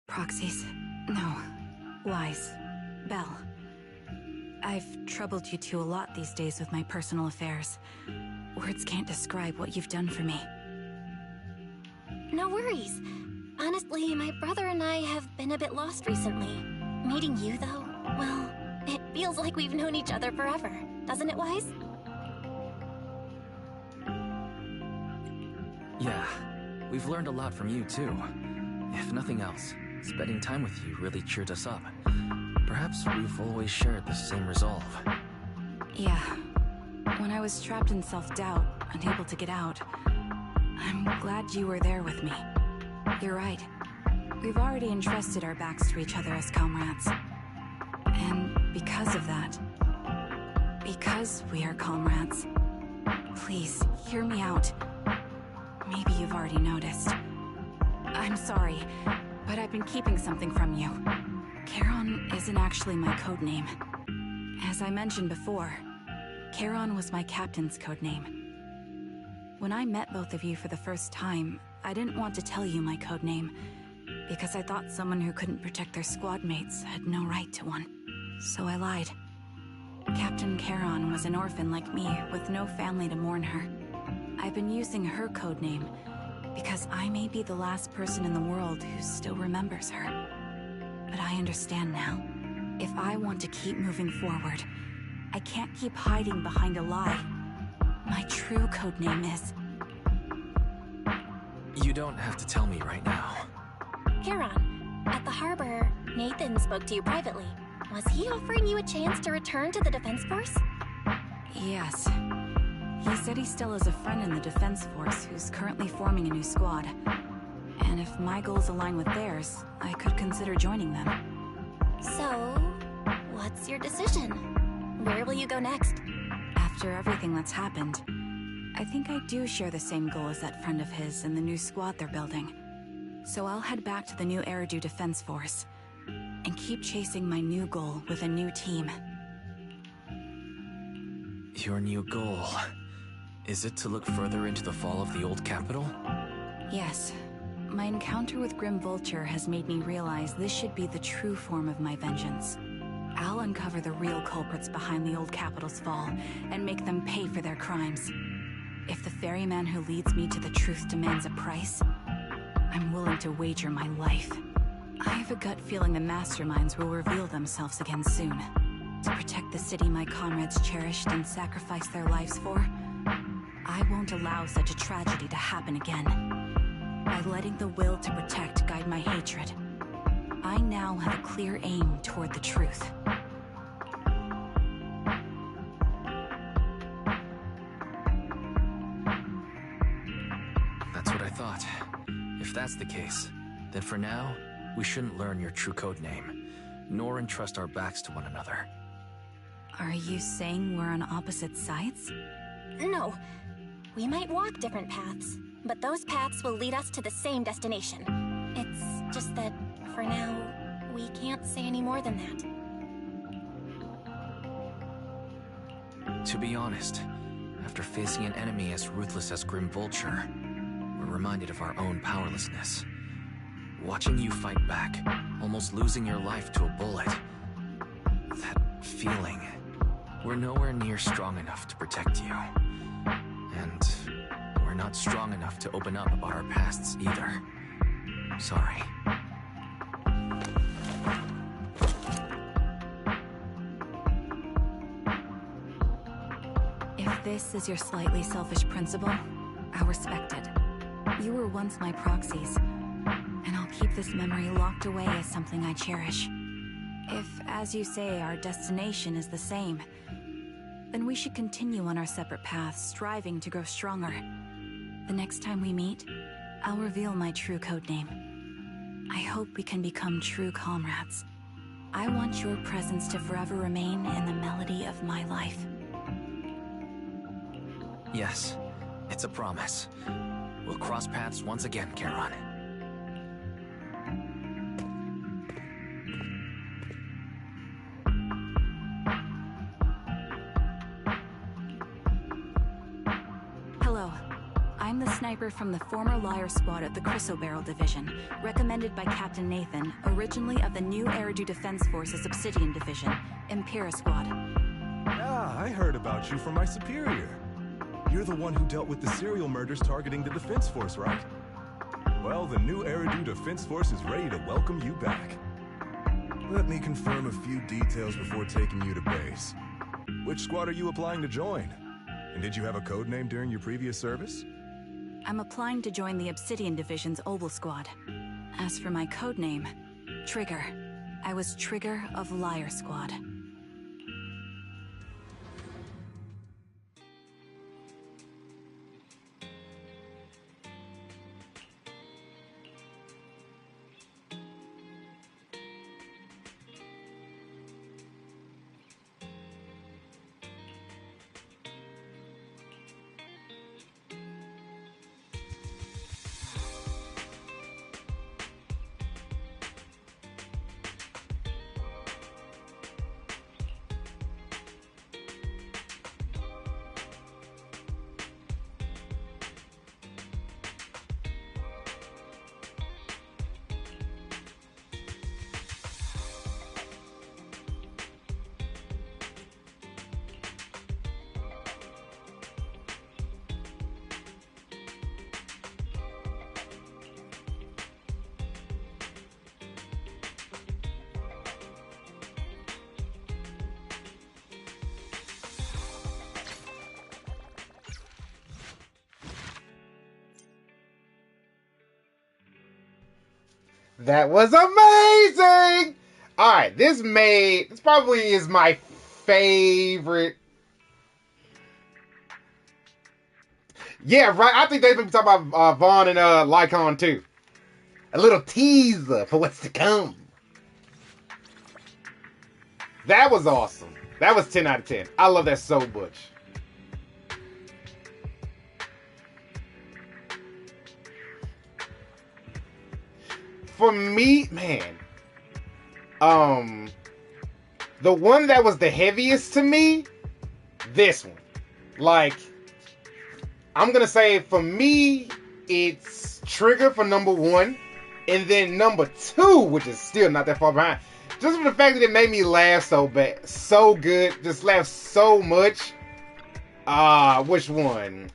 Proxies. No. Lies. Belle. I've troubled you two a lot these days with my personal affairs. Words can't describe what you've done for me. No worries. Honestly, my brother and I have been a bit lost recently. Meeting you, though, well, it feels like we've known each other forever. Doesn't it, Wise? Yeah, we've learned a lot from you, too. If nothing else, spending time with you really cheered us up. Perhaps we've always shared the same resolve. Yeah. When I was trapped in self-doubt, unable to get out, I'm glad you were there with me. You're right. We've already entrusted our backs to each other as comrades. And because of that, because we are comrades, please, hear me out. Maybe you've already noticed. I'm sorry, but I've been keeping something from you. Charon isn't actually my codename. As I mentioned before, Charon was my captain's codename. When I met both of you for the first time, I didn't want to tell you my codename, because I thought someone who couldn't protect their squad mates had no right to one. So I lied. Captain Charon was an orphan like me, with no family to mourn her. I've been using her codename, Because I may be the last person in the world who still remembers her. But I understand now. If I want to keep moving forward, I can't keep hiding behind a lie. My true codename is... You don't have to tell me right now. Charon, at the harbor, Nathan spoke to you privately. Was he offering you a chance to return to the Defense Force? Yes. He said he still has a friend in the Defense Force who's currently forming a new squad. And if my goals align with theirs, I could consider joining them. So, what's your decision? Where will you go next? After everything that's happened, I think I do share the same goal as that friend of his and the new squad they're building. So I'll head back to the new Eridu Defense Force and keep chasing my new goal with a new team. Your new goal... Is it to look further into the fall of the old capital? Yes. My encounter with Grim Vulture has made me realize this should be the true form of my vengeance. I'll uncover the real culprits behind the old capital's fall and make them pay for their crimes. If the ferryman who leads me to the truth demands a price, I'm willing to wager my life. I have a gut feeling the masterminds will reveal themselves again soon. To protect the city my comrades cherished and sacrificed their lives for, I won't allow such a tragedy to happen again. By letting the will to protect guide my hatred, I now have a clear aim toward the truth. That's what I thought. If that's the case, then for now, we shouldn't learn your true code name, nor entrust our backs to one another. Are you saying we're on opposite sides? No. We might walk different paths, but those paths will lead us to the same destination. It's just that, for now, we can't say any more than that. To be honest, after facing an enemy as ruthless as Grim Vulture, we're reminded of our own powerlessness. Watching you fight back, almost losing your life to a bullet. That feeling. We're nowhere near strong enough to protect you. And we're not strong enough to open up about our pasts either. Sorry. If this is your slightly selfish principle, I'll respect it. You were once my proxies, and I'll keep this memory locked away as something I cherish. If, as you say, our destination is the same, then we should continue on our separate paths, striving to grow stronger. The next time we meet, I'll reveal my true codename. I hope we can become true comrades. I want your presence to forever remain in the melody of my life. Yes, it's a promise. We'll cross paths once again, Charon. I'm the sniper from the former Liar Squad of the Chrysoberyl Division, recommended by Captain Nathan, originally of the new Eridu Defense Force's Obsidian Division, Impera Squad. Ah, I heard about you from my superior. You're the one who dealt with the serial murders targeting the Defense Force, right? Well, the new Eridu Defense Force is ready to welcome you back. Let me confirm a few details before taking you to base. Which squad are you applying to join? And did you have a code name during your previous service? I'm applying to join the Obsidian Division's Oval Squad. As for my codename, Trigger. I was Trigger of Liar Squad. that. That was amazing! Alright, this probably is my favorite. Yeah, right. I think they've been talking about Vaughn and Lycon too. A little teaser for what's to come. That was awesome. That was 10 out of 10. I love that so much. For me, man, the one that was the heaviest to me, this one. Like, I'm gonna say for me, it's Trigger for number 1, and then number 2, which is still not that far behind. Just for the fact that it made me laugh so bad, so good, just laugh so much. Which one?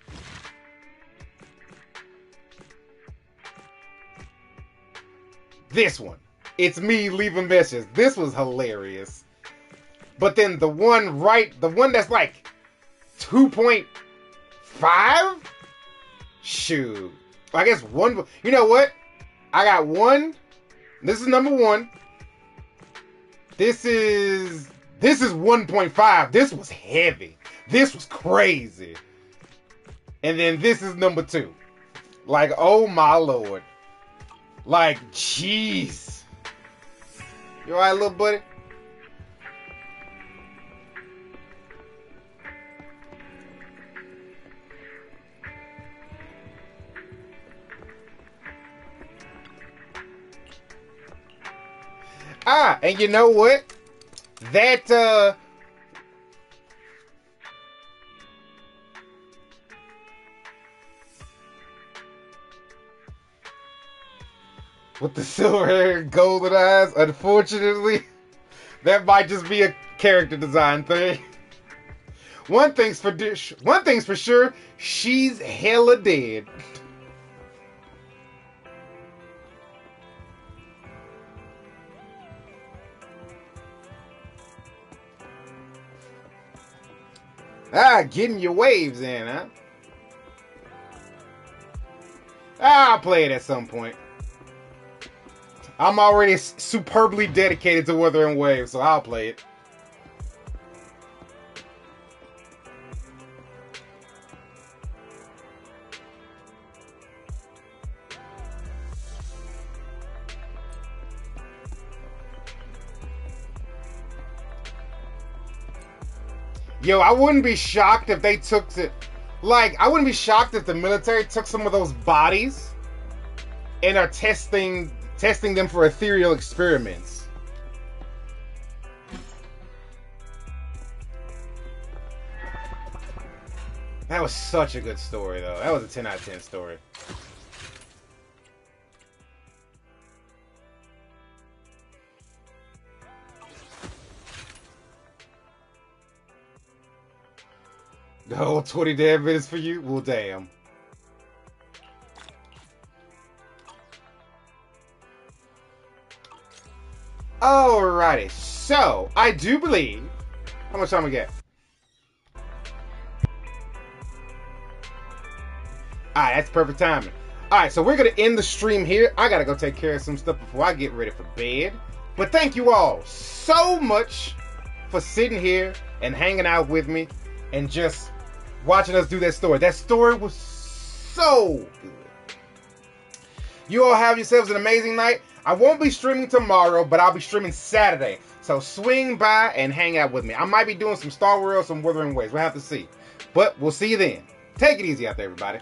This one. It's me leaving messages. This was hilarious. But then the one that's like 2.5? Shoot. I guess one. You know what? I got one. This is number 1. This is 1.5. This was heavy. This was crazy. And then this is number 2. Like, oh my lord. Like, jeez. You alright, little buddy? And you know what? That, with the silver hair and golden eyes, unfortunately, that might just be a character design thing. One thing's for sure, she's hella dead. Getting your waves in, huh? I'll play it at some point. I'm already superbly dedicated to Wuthering Waves, so I'll play it. Yo, I wouldn't be shocked if they took it. Like, I wouldn't be shocked if the military took some of those bodies and are testing them for ethereal experiments. That was such a good story, though. That was a 10 out of 10 story. Oh, 20 damn minutes for you? Well, damn. Alrighty, so I do believe. How much time we get? Alright, that's perfect timing. Alright, so we're gonna end the stream here. I gotta go take care of some stuff before I get ready for bed. But thank you all so much for sitting here and hanging out with me and just watching us do that story. That story was so good. You all have yourselves an amazing night. I won't be streaming tomorrow, but I'll be streaming Saturday. So swing by and hang out with me. I might be doing some Star Wars or some Wuthering Waves. We'll have to see. But we'll see you then. Take it easy out there, everybody.